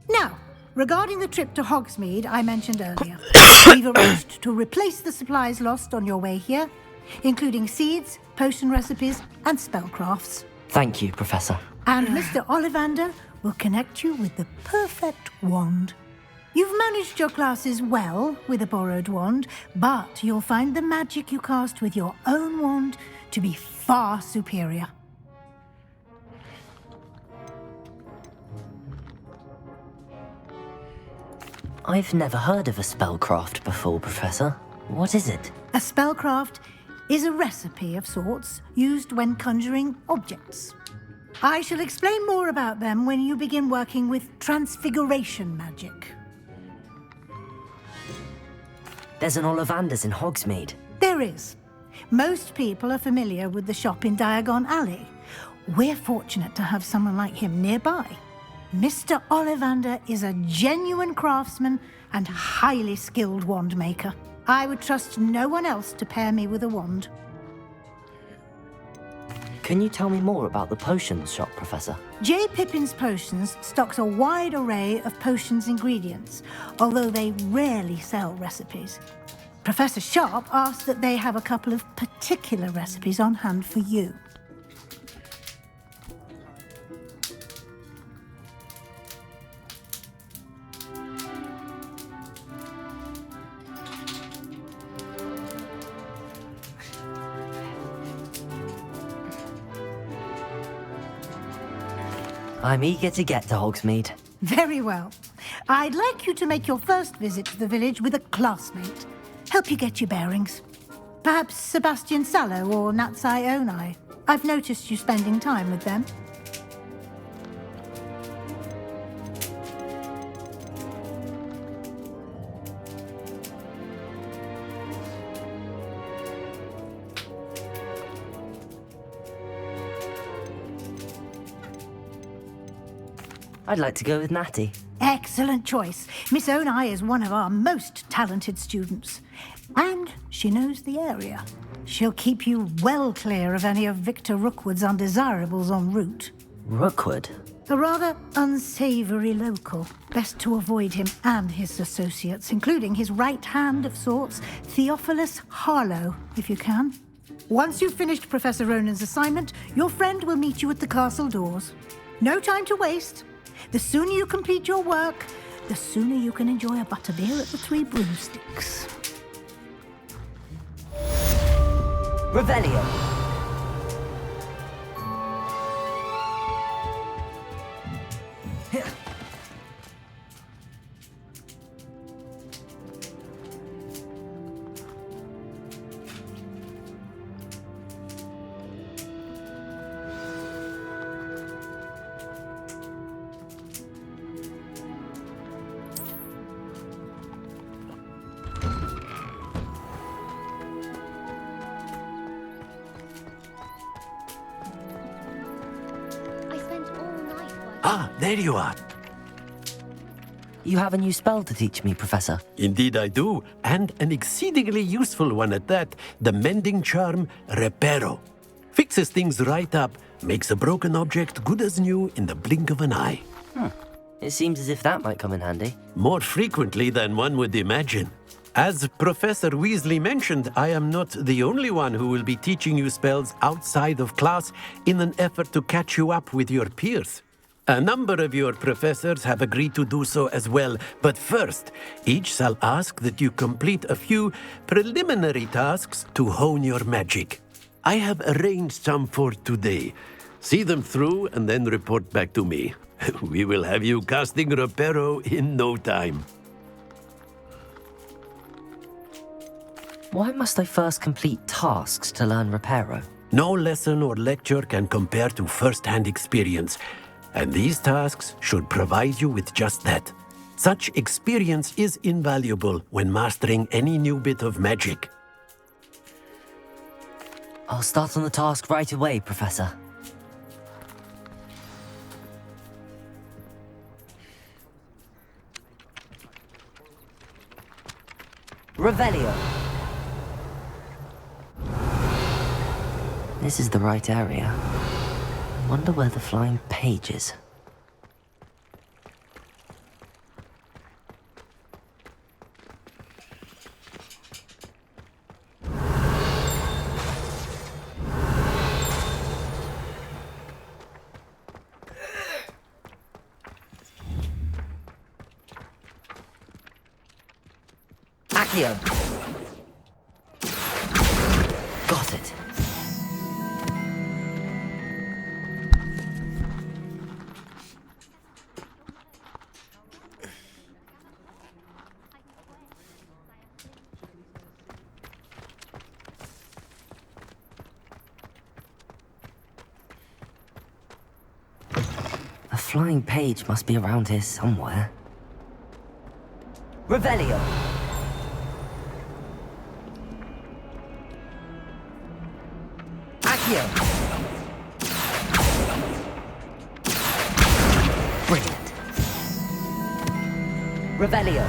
Now, regarding the trip to Hogsmeade I mentioned earlier, we've arranged to replace the supplies lost on your way here, including seeds, potion recipes, and spellcrafts. Thank you, Professor. And Mr. Ollivander will connect you with the perfect wand. You've managed your classes well with a borrowed wand, but you'll find the magic you cast with your own wand to be far superior. I've never heard of a spellcraft before, Professor. What is it? A spellcraft is a recipe of sorts used when conjuring objects. I shall explain more about them when you begin working with transfiguration magic. There's an Ollivander's in Hogsmeade. There is. Most people are familiar with the shop in Diagon Alley. We're fortunate to have someone like him nearby. Mr. Ollivander is a genuine craftsman and highly skilled wand maker. I would trust no one else to pair me with a wand. Can you tell me more about the potions shop, Professor? J. Pippin's Potions stocks a wide array of potions ingredients, although they rarely sell recipes. Professor Sharp asked that they have a couple of particular recipes on hand for you. I'm eager to get to Hogsmeade. Very well. I'd like you to make your first visit to the village with a classmate. Help you get your bearings. Perhaps Sebastian Sallow or Natsai Onai. I've noticed you spending time with them. I'd like to go with Natty. Excellent choice. Miss Onai is one of our most talented students. And she knows the area. She'll keep you well clear of any of Victor Rookwood's undesirables en route. Rookwood? A rather unsavoury local. Best to avoid him and his associates, including his right hand of sorts, Theophilus Harlow, if you can. Once you've finished Professor Ronan's assignment, your friend will meet you at the castle doors. No time to waste. The sooner you complete your work, the sooner you can enjoy a butterbeer at the Three Broomsticks. Revelio. Ah, there you are. You have a new spell to teach me, Professor. Indeed I do, and an exceedingly useful one at that. The mending charm, Reparo. Fixes things right up, makes a broken object good as new in the blink of an eye. It seems as if that might come in handy. More frequently than one would imagine. As Professor Weasley mentioned, I am not the only one who will be teaching you spells outside of class in an effort to catch you up with your peers. A number of your professors have agreed to do so as well, but first, each shall ask that you complete a few preliminary tasks to hone your magic. I have arranged some for today. See them through and then report back to me. We will have you casting Reparo in no time. Why must I first complete tasks to learn Reparo? No lesson or lecture can compare to first-hand experience. And these tasks should provide you with just that. Such experience is invaluable when mastering any new bit of magic. I'll start on the task right away, Professor. Revelio. This is the right area. I wonder where the flying page is. Accio. Got it. A flying page must be around here somewhere. Revelio. Accio. Brilliant. Revelio.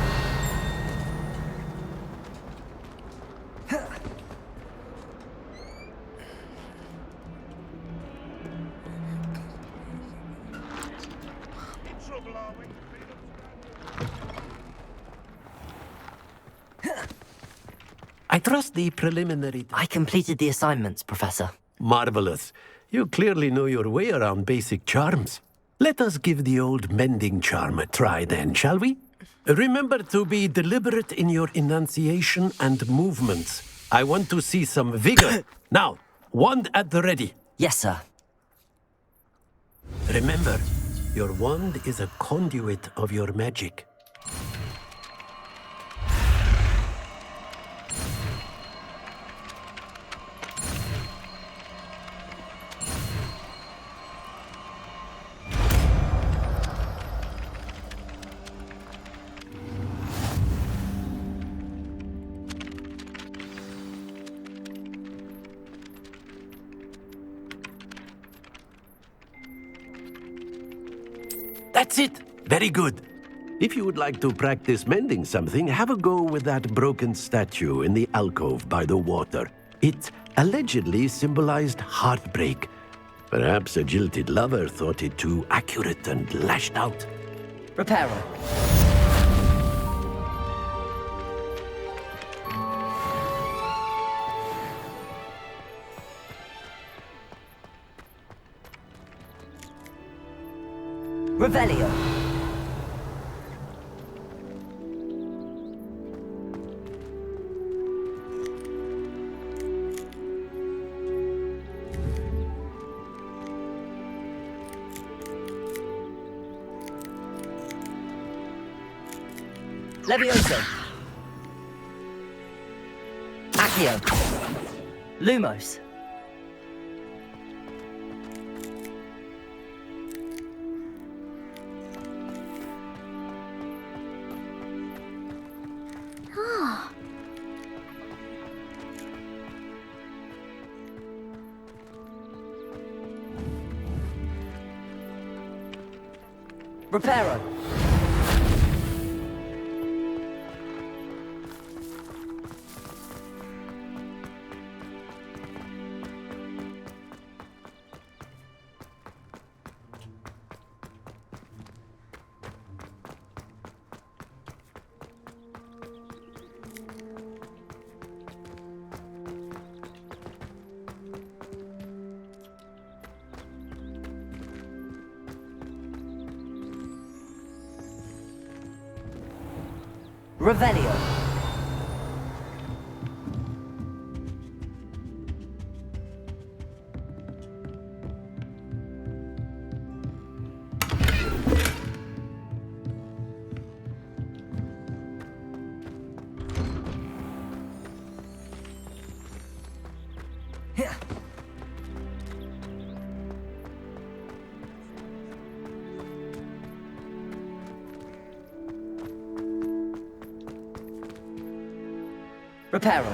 I trust the preliminary... I completed the assignments, Professor. Marvelous. You clearly know your way around basic charms. Let us give the old mending charm a try then, shall we? Remember to be deliberate in your enunciation and movements. I want to see some vigor. Now, wand at the ready. Yes, sir. Remember, your wand is a conduit of your magic. That's it! Very good. If you would like to practice mending something, have a go with that broken statue in the alcove by the water. It allegedly symbolized heartbreak. Perhaps a jilted lover thought it too accurate and lashed out. Reparo. Revelio. Levioso. Accio. Lumos. Reparo. Revelio. Reparo.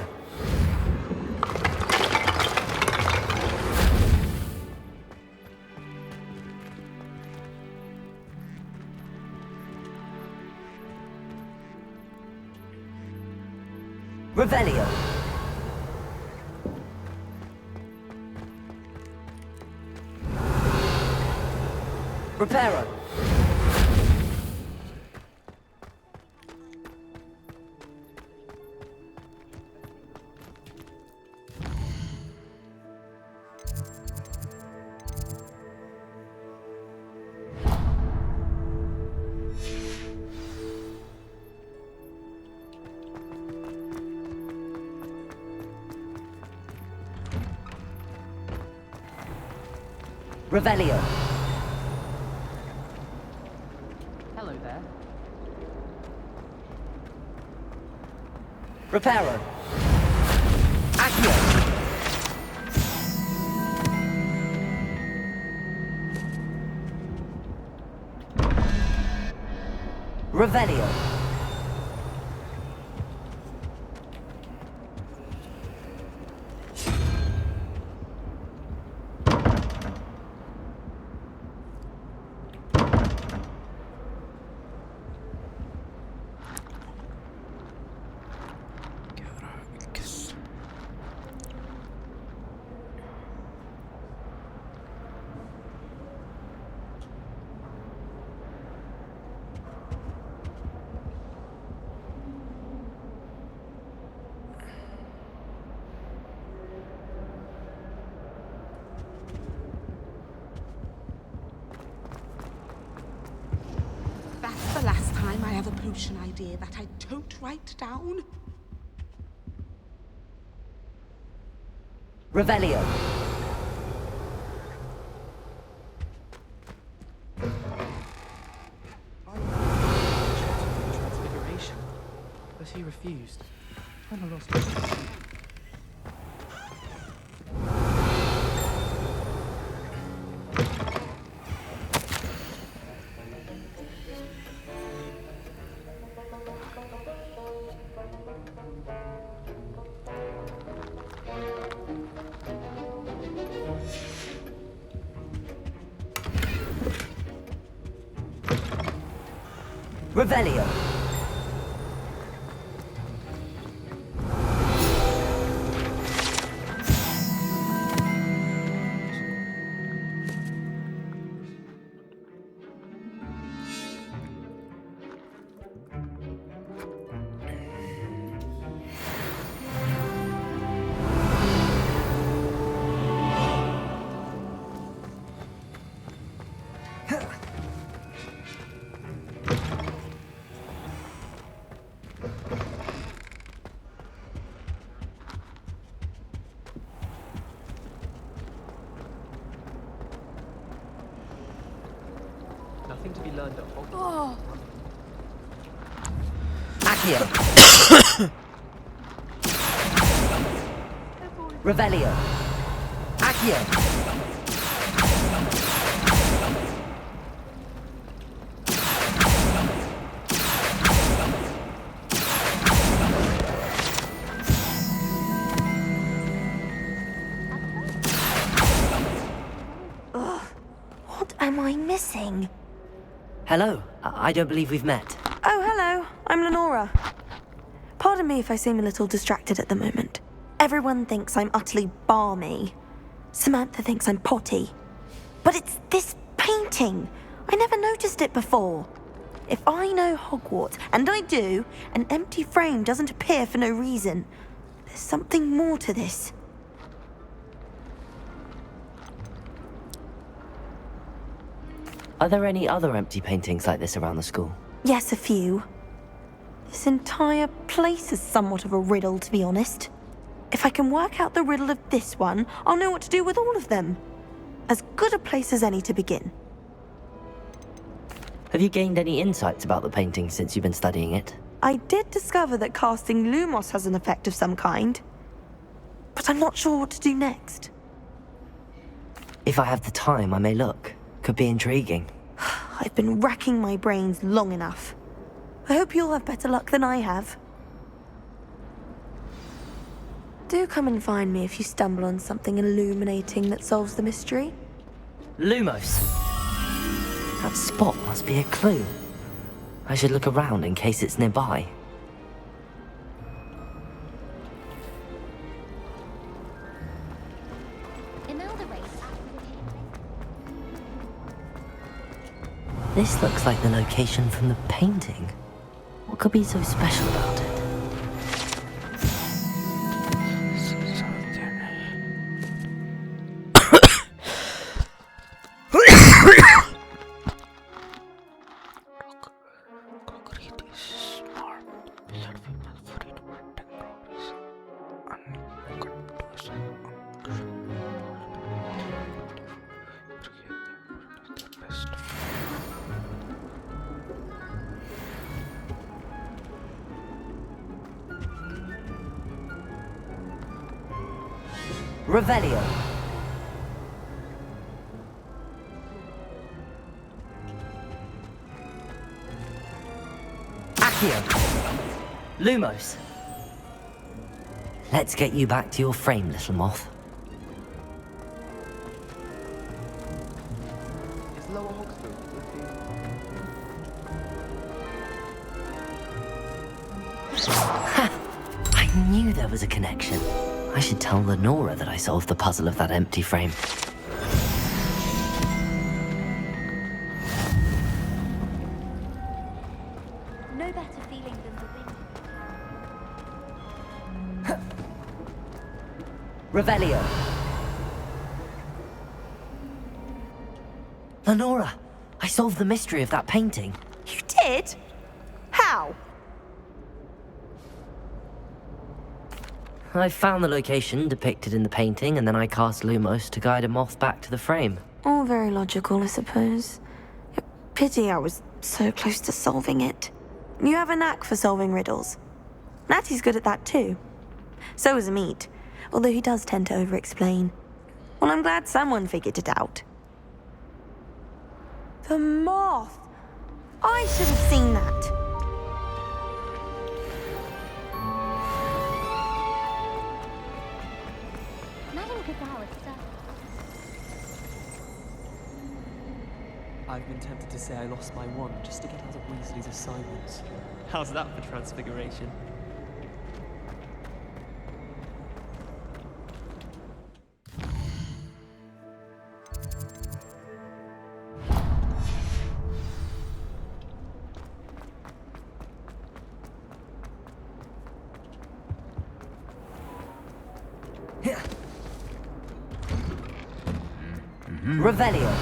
Revelio. Reparo. Revelio. Hello there. Reparo. Accio. Revelio. That's the last time I have a potion idea that I don't write down. Revelio. Transfiguration. But he refused. I'm a lost cause. Revelio. Nothing to be learned at Hogwarts. Oh. Accio. Revelio. Accio. Ugh. What am I missing? Hello. I don't believe we've met. Oh, hello. I'm Lenora. Pardon me if I seem a little distracted at the moment. Everyone thinks I'm utterly balmy. Samantha thinks I'm potty. But it's this painting. I never noticed it before. If I know Hogwarts, and I do, an empty frame doesn't appear for no reason. There's something more to this. Are there any other empty paintings like this around the school? Yes, a few. This entire place is somewhat of a riddle, to be honest. If I can work out the riddle of this one, I'll know what to do with all of them. As good a place as any to begin. Have you gained any insights about the painting since you've been studying it? I did discover that casting Lumos has an effect of some kind. But I'm not sure what to do next. If I have the time, I may look. Could be intriguing. I've been racking my brains long enough. I hope you'll have better luck than I have. Do come and find me if you stumble on something illuminating that solves the mystery. Lumos. That spot must be a clue. I should look around in case it's nearby. This looks like the location from the painting. What could be so special about it? Revelio. Accio. Lumos. Let's get you back to your frame, little moth. Is Lower Hogsfield I knew there was a connection. I should tell Lenora that I solved the puzzle of that empty frame. No better feeling than the wind. Revelio. Lenora, I solved the mystery of that painting. You did? How? I found the location depicted in the painting, and then I cast Lumos to guide a moth back to the frame. All very logical, I suppose. Pity I was so close to solving it. You have a knack for solving riddles. Natty's good at that too. So is Amit, although he does tend to over-explain. Well, I'm glad someone figured it out. The moth! I should have seen that. Madam Gadara, sir. I've been tempted to say I lost my wand just to get out of Weasley's assignments. How's that for transfiguration? Revelio.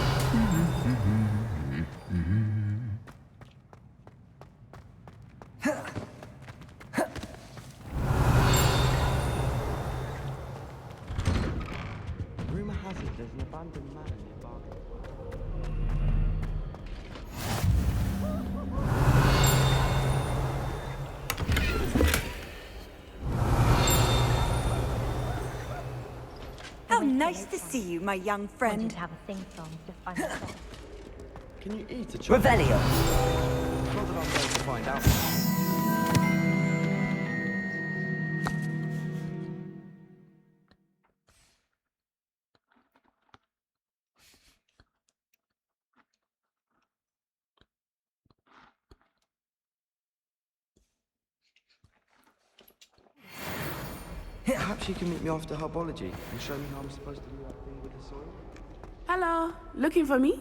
Rumor has it there's an abandoned manor near Bargain. How nice to see you, my young friend. Wanted to have a thing song to find myself. Can you eat a chocolate? Revelio. Not that I'm going to find out. Perhaps you can meet me after herbology and show me how I'm supposed to do that thing with the soil. Hello, looking for me?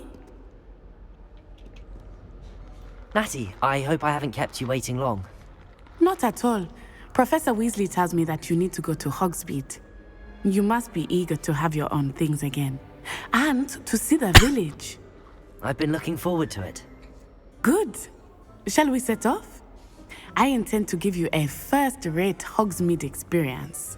Natty, I hope I haven't kept you waiting long. Not at all. Professor Weasley tells me that you need to go to Hogsmeade. You must be eager to have your own things again. And to see the village. I've been looking forward to it. Good. Shall we set off? I intend to give you a first-rate Hogsmeade experience.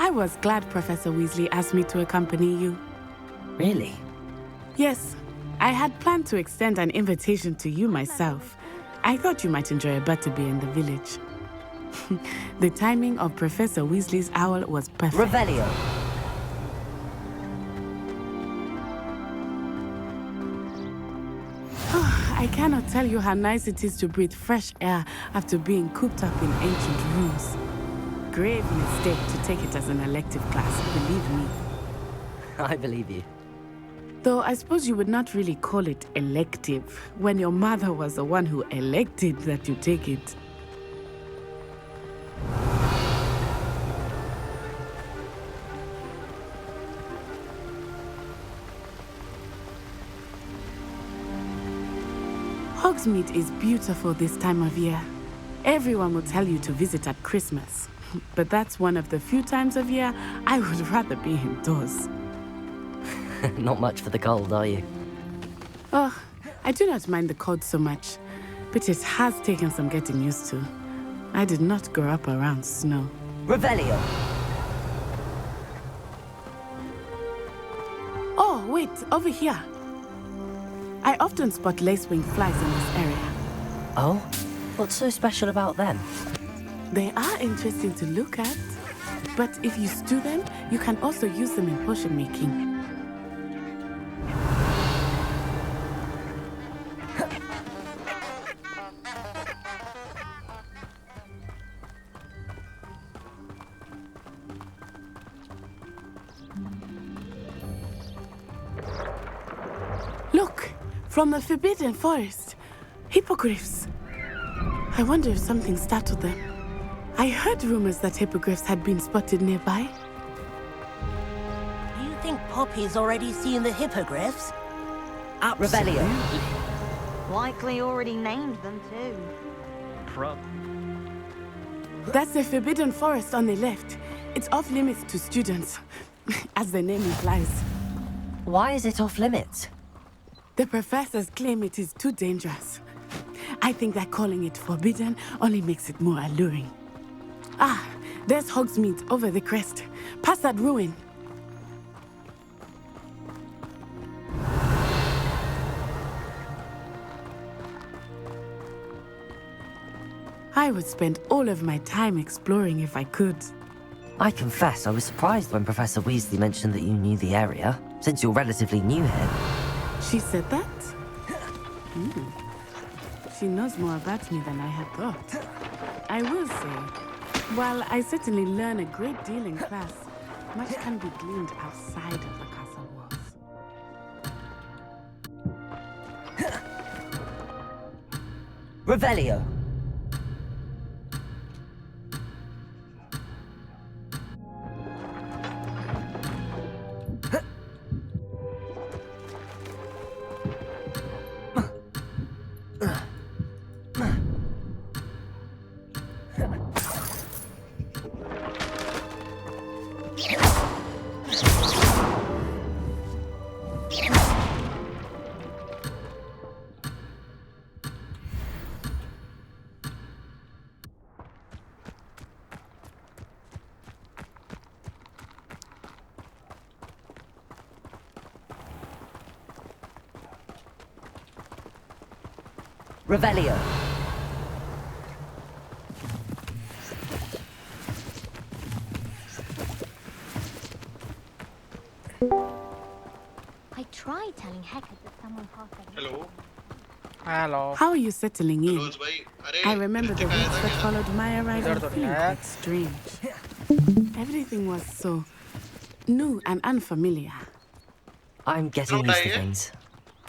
I was glad Professor Weasley asked me to accompany you. Really? Yes. I had planned to extend an invitation to you myself. I thought you might enjoy a butterbeer in the village. The timing of Professor Weasley's owl was perfect. Revelio. I cannot tell you how nice it is to breathe fresh air after being cooped up in ancient rooms. Grave mistake to take it as an elective class, believe me. I believe you. Though I suppose you would not really call it elective when your mother was the one who elected that you take it. Hogsmeade is beautiful this time of year. Everyone will tell you to visit at Christmas. But that's one of the few times of year I would rather be indoors. Not much for the cold, are you? Oh, I do not mind the cold so much, but it has taken some getting used to. I did not grow up around snow. Revelio. Oh, wait, over here. I often spot lacewing flies in this area. Oh? What's so special about them? They are interesting to look at, but if you stew them, you can also use them in potion making. Look, from the Forbidden Forest, hippogriffs. I wonder if something startled them. I heard rumors that hippogriffs had been spotted nearby. You think Poppy's already seen the hippogriffs? Revelio. Likely already named them too. That's the Forbidden Forest on the left. It's off limits to students, as the name implies. Why is it off limits? The professors claim it is too dangerous. I think that calling it forbidden only makes it more alluring. Ah, there's Hogsmeade over the crest. Past that ruin. I would spend all of my time exploring if I could. I confess I was surprised when Professor Weasley mentioned that you knew the area, since you're relatively new here. She said that? She knows more about me than I had thought. I will say, while I certainly learn a great deal in class, much can be gleaned outside of the castle walls. Revelio. Revelio. I tried telling Hector that someone passed it. Hello. Hello. How are you settling in? Hello, bhai. I remember the weeks that followed my arrival Idhar to feeling nahi aaya. quite strange. Everything was so new and unfamiliar. I'm getting used to things.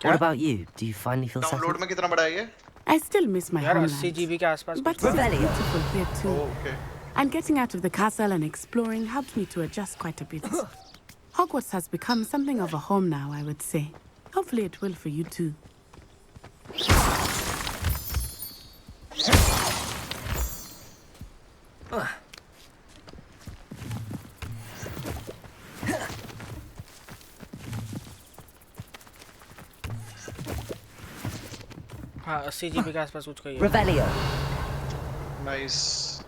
What about you? Do you finally feel settled? Download में कितना बड़ा है ये? I still miss my यार homeland. 80 GB के आसपास But कुछ it's beautiful here too. Oh, okay. And getting out of the castle and exploring helped me to adjust quite a bit. Hogwarts has become something of a home now, I would say. Hopefully it will for you too. हाँ 80 GB के आसपास कुछ कहिए Revelio. Nice.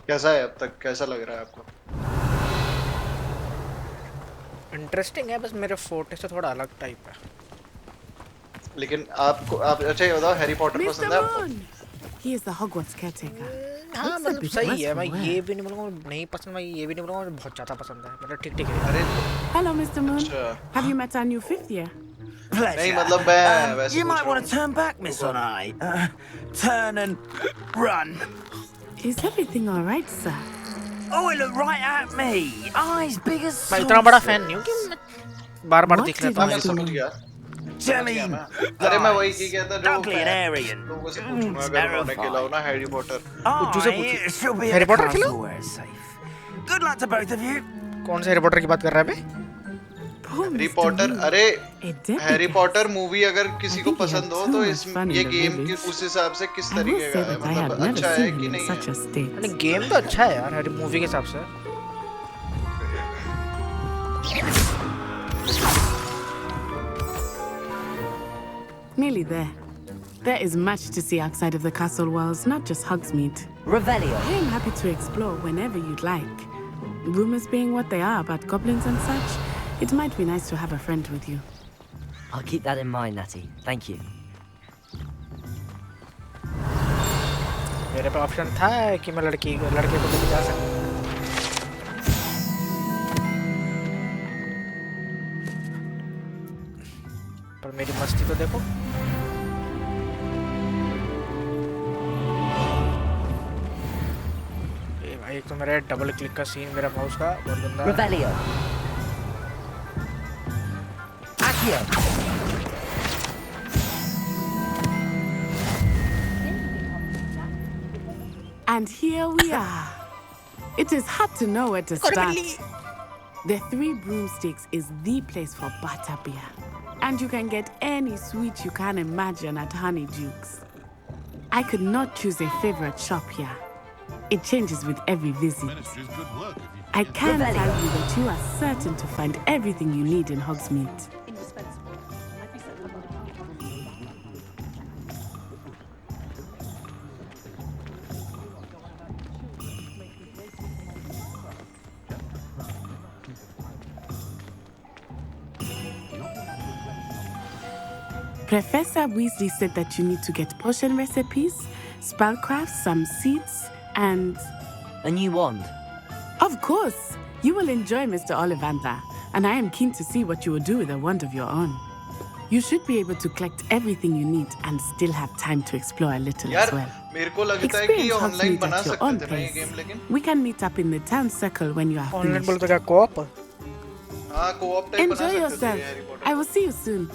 कैसा है अब तक, कैसा लग रहा है आपको? इंटरेस्टिंग है, बस मेरे फोर्टे से थोड़ा अलग टाइप है। लेकिन आपको आप अच्छा ये बताओ, हैरी पॉटर पसंद है आपको? He is the Hogwarts caretaker. हाँ मतलब सही है, मैं ये भी नहीं बोलूँगा नहीं पसंद, मैं ये भी नहीं बोलूँगा बहुत ज़्यादा पसंद है, मतलब ठीक ठीक है। अरे Hello, Mr. Moon. Have you met our new fifth year? नहीं मतलब मैं वैसे You might want to turn back, Miss Onai. Turn and run. Is everything all right, sir? Oh, it looked right at me. Eyes big as मैं इतना बड़ा fan नहीं हूँ कि मैं बार-बार देख लेता हूँ। मैं समझ गया। Jelly. अरे मैं वही की कहता जो Ugly and airy and लोगों से पूछूंगा अगर उन्होंने खेला हो ना हैरी पॉटर। उज्जू से It should be Harry at the Potter खेला? castle where it's safe. Good luck to both of you. कौन से हैरी पॉटर की बात कर रहा है बे? हैरी पॉटर, अरे हैरी पॉटर मूवी अगर किसी को पसंद हो तो इस ये गेम की उस हिसाब से किस तरीके का है, मतलब अच्छा है कि नहीं है? नहीं गेम तो अच्छा है यार, हैरी मूवी के हिसाब से। Nearly there. There is much to see outside of the castle walls, not just Hogsmeade. Revelio. I am happy to explore whenever you'd like. Rumors being what they are about goblins and such, it might be nice to have a friend with you. I'll keep that in mind, Natty. Thank you. मेरे पे option था कि मैं लड़के को लेके जा सकता। पर मेरी मस्ती तो देखो। ये भाई एक तो मेरा डबल क्लिक का सीन मेरा माउस का बहुत गंदा है। Revelio. Accio. And here we are. It is hard to know where to start. The Three Broomsticks is the place for butterbeer. And you can get any sweet you can imagine at Honeyduke's. I could not choose a favorite shop here. It changes with every visit. I can tell you that you are certain to find everything you need in Hogsmeade. Professor Weasley said that you need to get potion recipes, spellcrafts, some seeds, and... A new wand. Of course! You will enjoy Mr. Ollivander, and I am keen to see what you will do with a wand of your own. You should be able to collect everything you need and still have time to explore a little as well. मेरे को लगता है कि online बना सकते थे ना ये गेम, लेकिन we can meet up in the town circle when you are online finished. बोलते क्या co-op? हाँ co-op टाइप बना Enjoy सकते थे yourself. Harry Potter. I will see you soon.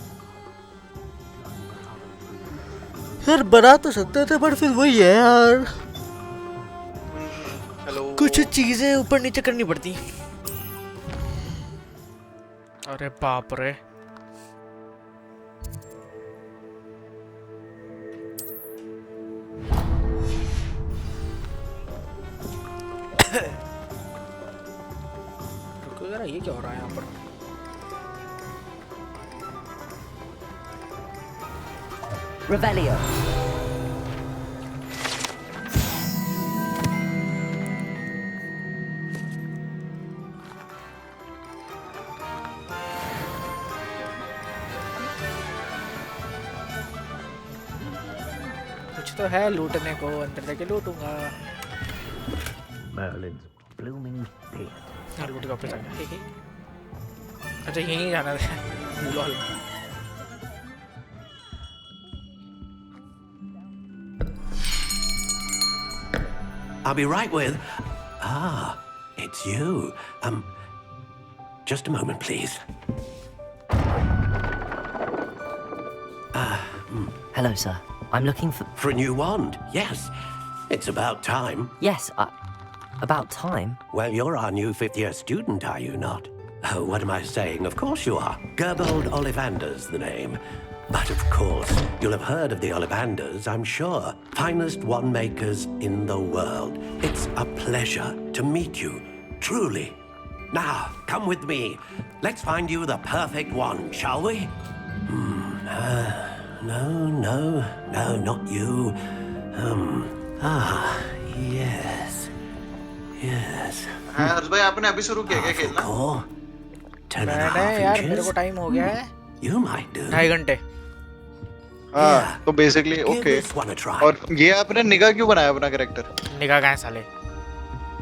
यार बना तो सकते थे पर फिर वही है यार, कुछ चीजें ऊपर नीचे करनी पड़ती। अरे बाप रे, रुको जरा, ये क्या हो रहा है यहाँ पर? Revelio. कुछ तो है लूटने को, अंदर जाके लूटूंगा। Merlin's blooming beard. हाँ लूट के वापस आ गया। ठीक है, अच्छा यहीं जाना था। Lol. I'll be right with... Ah, it's you. Just a moment, please. Hello, sir. I'm looking for... For a new wand, yes. It's about time. Yes, about time? Well, you're our new fifth-year student, are you not? Oh, what am I saying? Of course you are. Gerbold Ollivander's the name. But of course, you'll have heard of the Ollivanders, I'm sure. Finest wand makers in the world. It's a pleasure to meet you, truly. Now, come with me. Let's find you the perfect wand, shall we? No, not you. Yes. हाँ हर्ष भाई आपने अभी शुरू किया क्या खेलना? मैंने यार मेरे को टाइम हो गया है 2.5 घंटे। हाँ तो बेसिकली ओके। और ये आपने निगाह क्यों बनाया अपना कैरेक्टर? निगाह कहाँ है साले?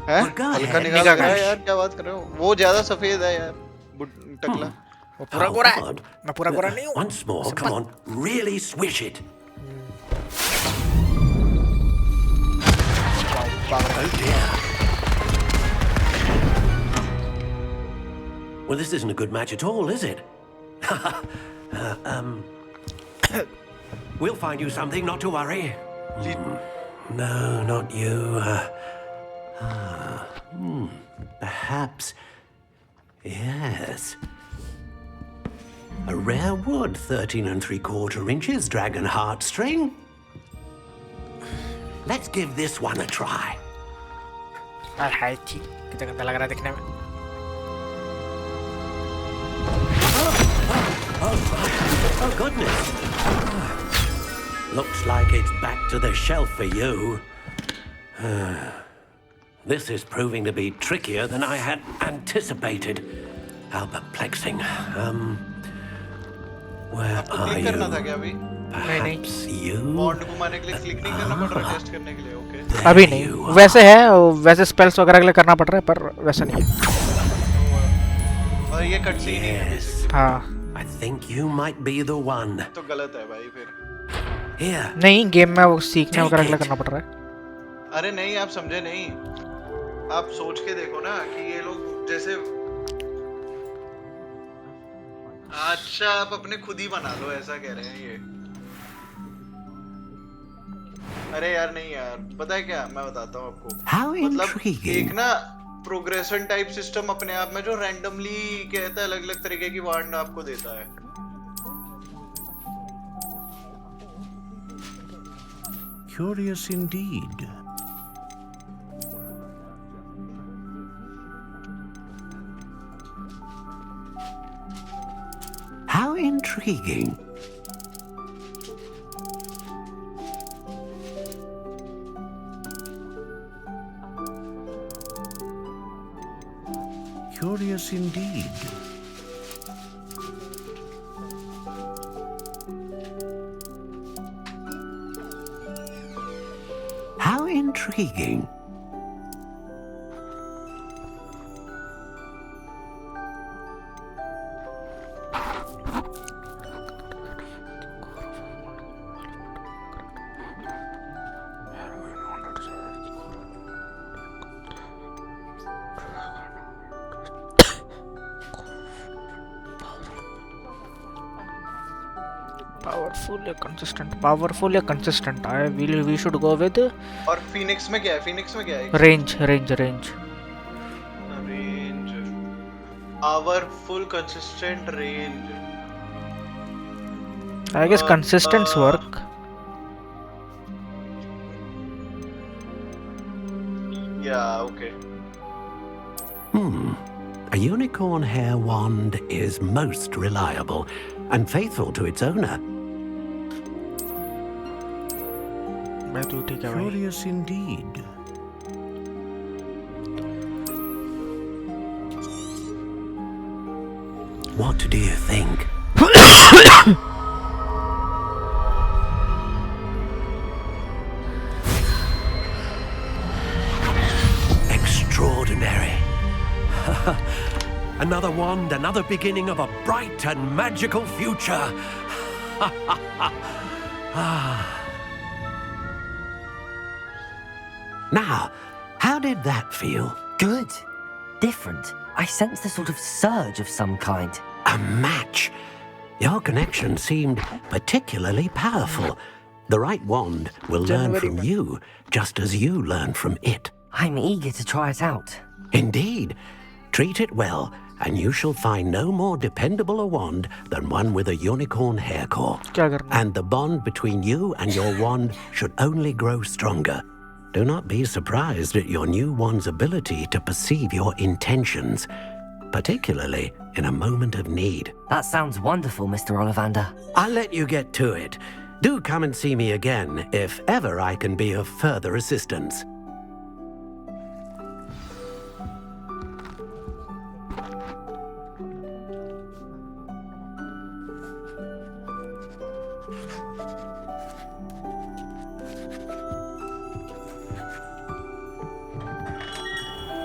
हैं? हल्का निगाह लग रहा है यार, क्या बात कर रहे हो? वो ज्यादा सफेद है यार, टकला। वो पूरा गोरा है, मैं पूरा गोरा नहीं हूँ। Once more, come on, really swish it. Oh dear. Well, this isn't a good match at all, is it? We'll find you something, not to worry. No, not you. Perhaps. Yes. A rare wood, 13 3/4 inches, dragon heartstring. Let's give this one a try. हाय ठीक, कितना गंदा लग रहा है दिखने में। Oh goodness. Looks like it's back to the shelf for you. This is proving to be trickier than I had anticipated. How perplexing. Where are you? Perhaps you? Bond घुमाने के लिए क्लिक नहीं करना पड़ रहा, टेस्ट करने के लिए, ओके? अभी नहीं, वैसे है, वैसे स्पेल्स वगैरह के लिए करना पड़ रहा है, पर वैसा नहीं है। और ये कट सीन है। हाँ। I think you might be the one. तो गलत है भाई फिर। Here. नहीं, गेम में वो सीखने वगैरह के लिए करना पड़ रहा है। अरे नहीं, आप समझे नहीं। आप सोच के देखो ना कि ये लोग जैसे, अच्छा आप अपने खुद ही बना लो, ऐसा कह रहे हैं ये। अरे यार नहीं यार, पता है क्या, मैं बताता हूँ आपको। मतलब एक ना प्रोग्रेशन टाइप सिस्टम अपने आप में जो रैंडमली कहता है, अलग अलग तरीके की वार्ड आपको देता है। Curious indeed. How intriguing. Curious indeed. How intriguing. Powerful या consistent, we should go with। और Phoenix में क्या है? Phoenix में क्या है? Range। Powerful, consistent, range. I guess consistence work. Yeah, okay. A unicorn hair wand is most reliable and faithful to its owner. Curious indeed. What do you think? Extraordinary. Another wand, another beginning of a bright and magical future. Now, how did that feel? Good. Different. I sensed a sort of surge of some kind. A match. Your connection seemed particularly powerful. The right wand will learn from you, just as you learn from it. I'm eager to try it out. Indeed. Treat it well, and you shall find no more dependable a wand than one with a unicorn hair core. And the bond between you and your wand should only grow stronger. Do not be surprised at your new wand's ability to perceive your intentions, particularly in a moment of need. That sounds wonderful, Mr. Ollivander. I'll let you get to it. Do come and see me again if ever I can be of further assistance.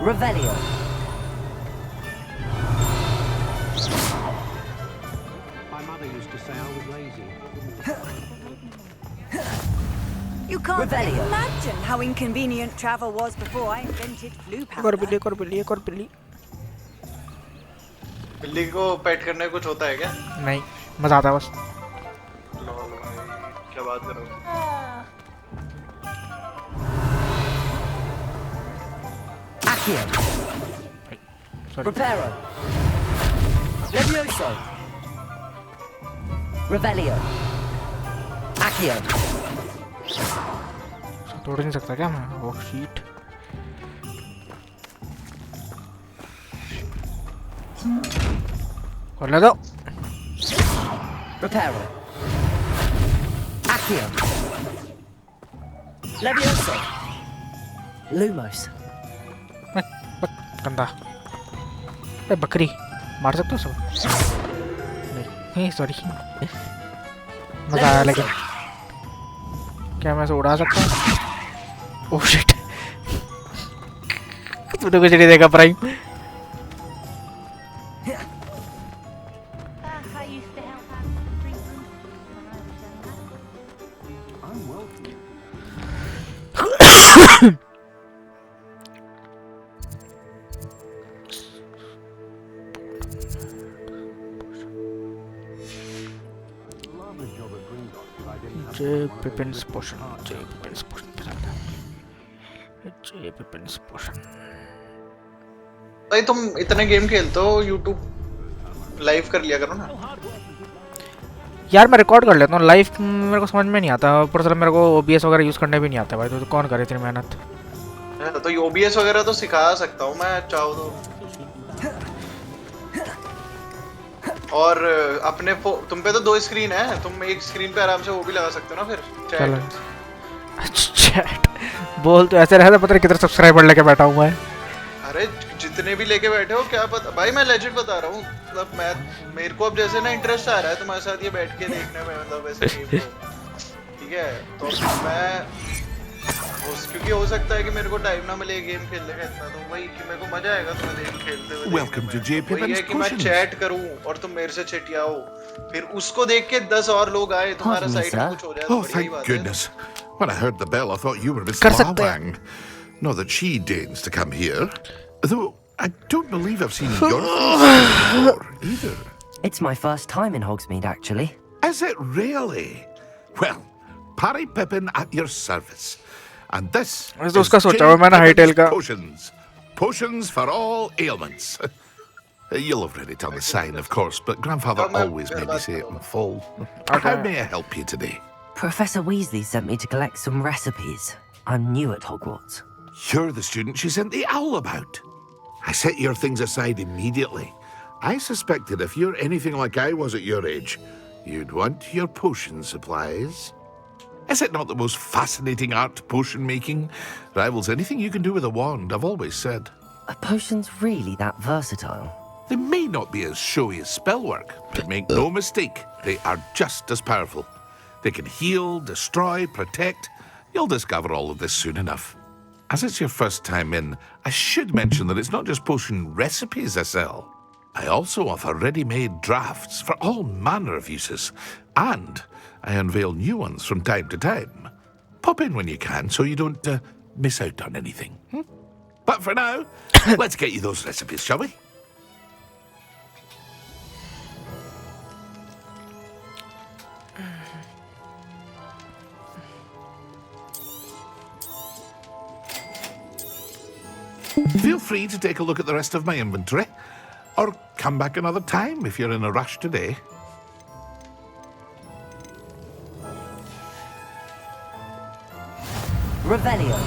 Revelio. My mother used to say I was lazy. You can't Revelio. imagine how inconvenient travel was before I invented flu powder. एक और बिल्ली बिल्ली को पेट करने कुछ होता है क्या? नहीं, मजा आता है बस। लॉल भाई, क्या बात कर रहे हो? Accio. Reparo. Levioso. Revelio. Accio. तोड़ नहीं सकता क्या मैं? ओह शीट। कर ले दो। Reparo. Accio. Levioso. Lumos. गंदा। ए बकरी मार सकते हो सब? नहीं सॉरी। मजा आया लेकिन। क्या मैं इसे उड़ा सकता हूँ? Oh shit. तूने कुछ नहीं देखा prime? Pippin's potion. Pippin's potion. Pippin's potion. भाई तुम इतने गेम खेलते हो, YouTube लाइव कर लिया करो ना। यार मैं रिकॉर्ड कर लेता हूँ, लाइव मेरे को समझ में नहीं आता, ऊपर से मेरे को OBS वगैरह यूज करने भी नहीं आता भाई, तो कौन करे इतनी मेहनत? तो OBS वगैरह तो सिखा सकता हूँ मैं, चाहो तो। और अपने तुम पे तो 2 स्क्रीन है, तुम एक स्क्रीन पे आराम से वो भी लगा सकते हो ना फिर चैट। बोल तो ऐसे रहता, पता नहीं कितने सब्सक्राइबर लेके बैठा हुआ है। अरे जितने भी लेके बैठे हो क्या पता भाई, मैं लेजिट बता रहा हूँ, मतलब मैं मेरे को अब जैसे ना इंटरेस्ट आ रहा है तुम्हारे साथ ये बैठ के देखने में, मतलब वैसे गेम को, ठीक है? तो मैं क्योंकि हो सकता है कि मेरे को टाइम ना मिले गेम खेलने का इतना, तो वही कि मेरे को मजा आएगा तुम्हें देख खेलते हुए। Welcome to J. वही है कि मैं चैट करूं और तुम मेरे से चिटियाओ, फिर उसको देख के 10 और लोग आए, तुम्हारा साइड में कुछ हो जाए तो Oh, बड़ी thank बात है। goodness. When I heard the bell, I thought you were Miss Wang. Not that she deigns to come here. Though I don't believe I've seen your face before either. It's my first time in Hogsmeade, actually. Is it really? Well, Parry Pippin at your service. And this is उसका सोचा हुआ मैंने हाईटेल का potions. Potions for all ailments. You'll have read it on the sign, of course, but Grandfather always made me say it in full. How may I help you today? Professor Weasley sent me to collect some recipes. I'm new at Hogwarts. You're the student she sent the owl about. I set your things aside immediately. I suspected if you're anything like I was at your age, you'd want your potion supplies. Is it not the most fascinating art, potion making? Rivals anything you can do with a wand, I've always said. Are potions really that versatile? They may not be as showy as spellwork, but make no mistake, they are just as powerful. They can heal, destroy, protect. You'll discover all of this soon enough. As it's your first time in, I should mention that it's not just potion recipes I sell. I also offer ready-made drafts for all manner of uses, and I unveil new ones from time to time. Pop in when you can so you don't miss out on anything. But for now, let's get you those recipes, shall we? Feel free to take a look at the rest of my inventory, or come back another time if you're in a rush today. Revelio.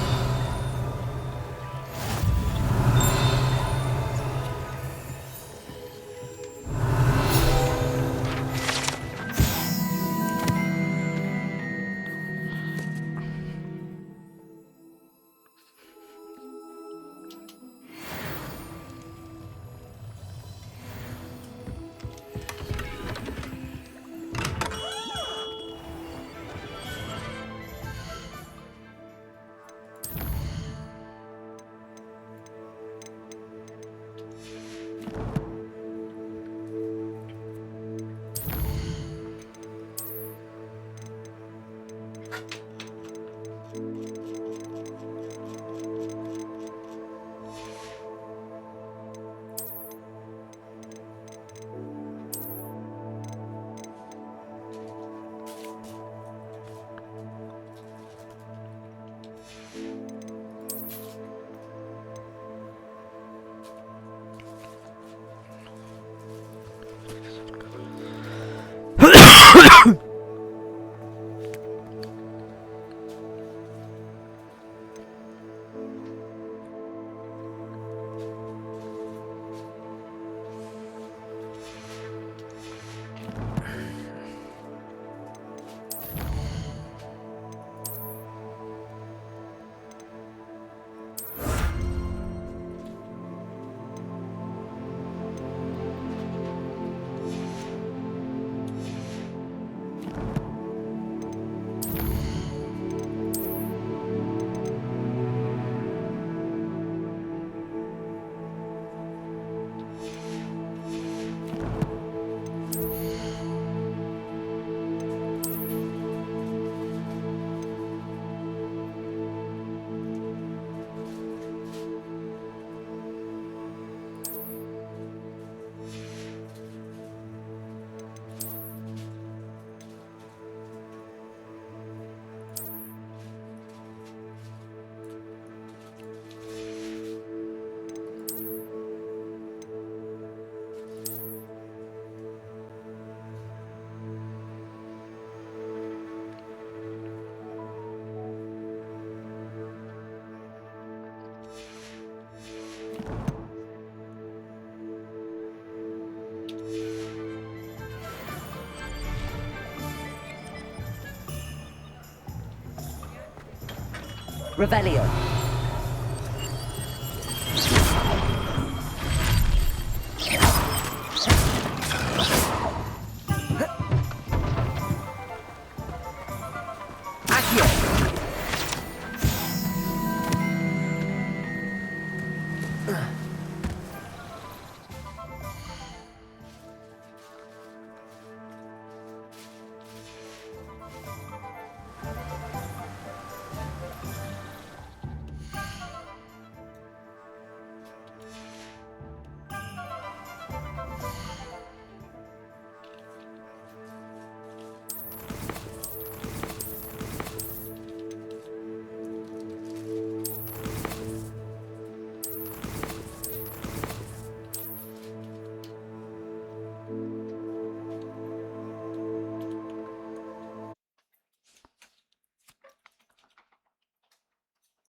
Revelio. Accio.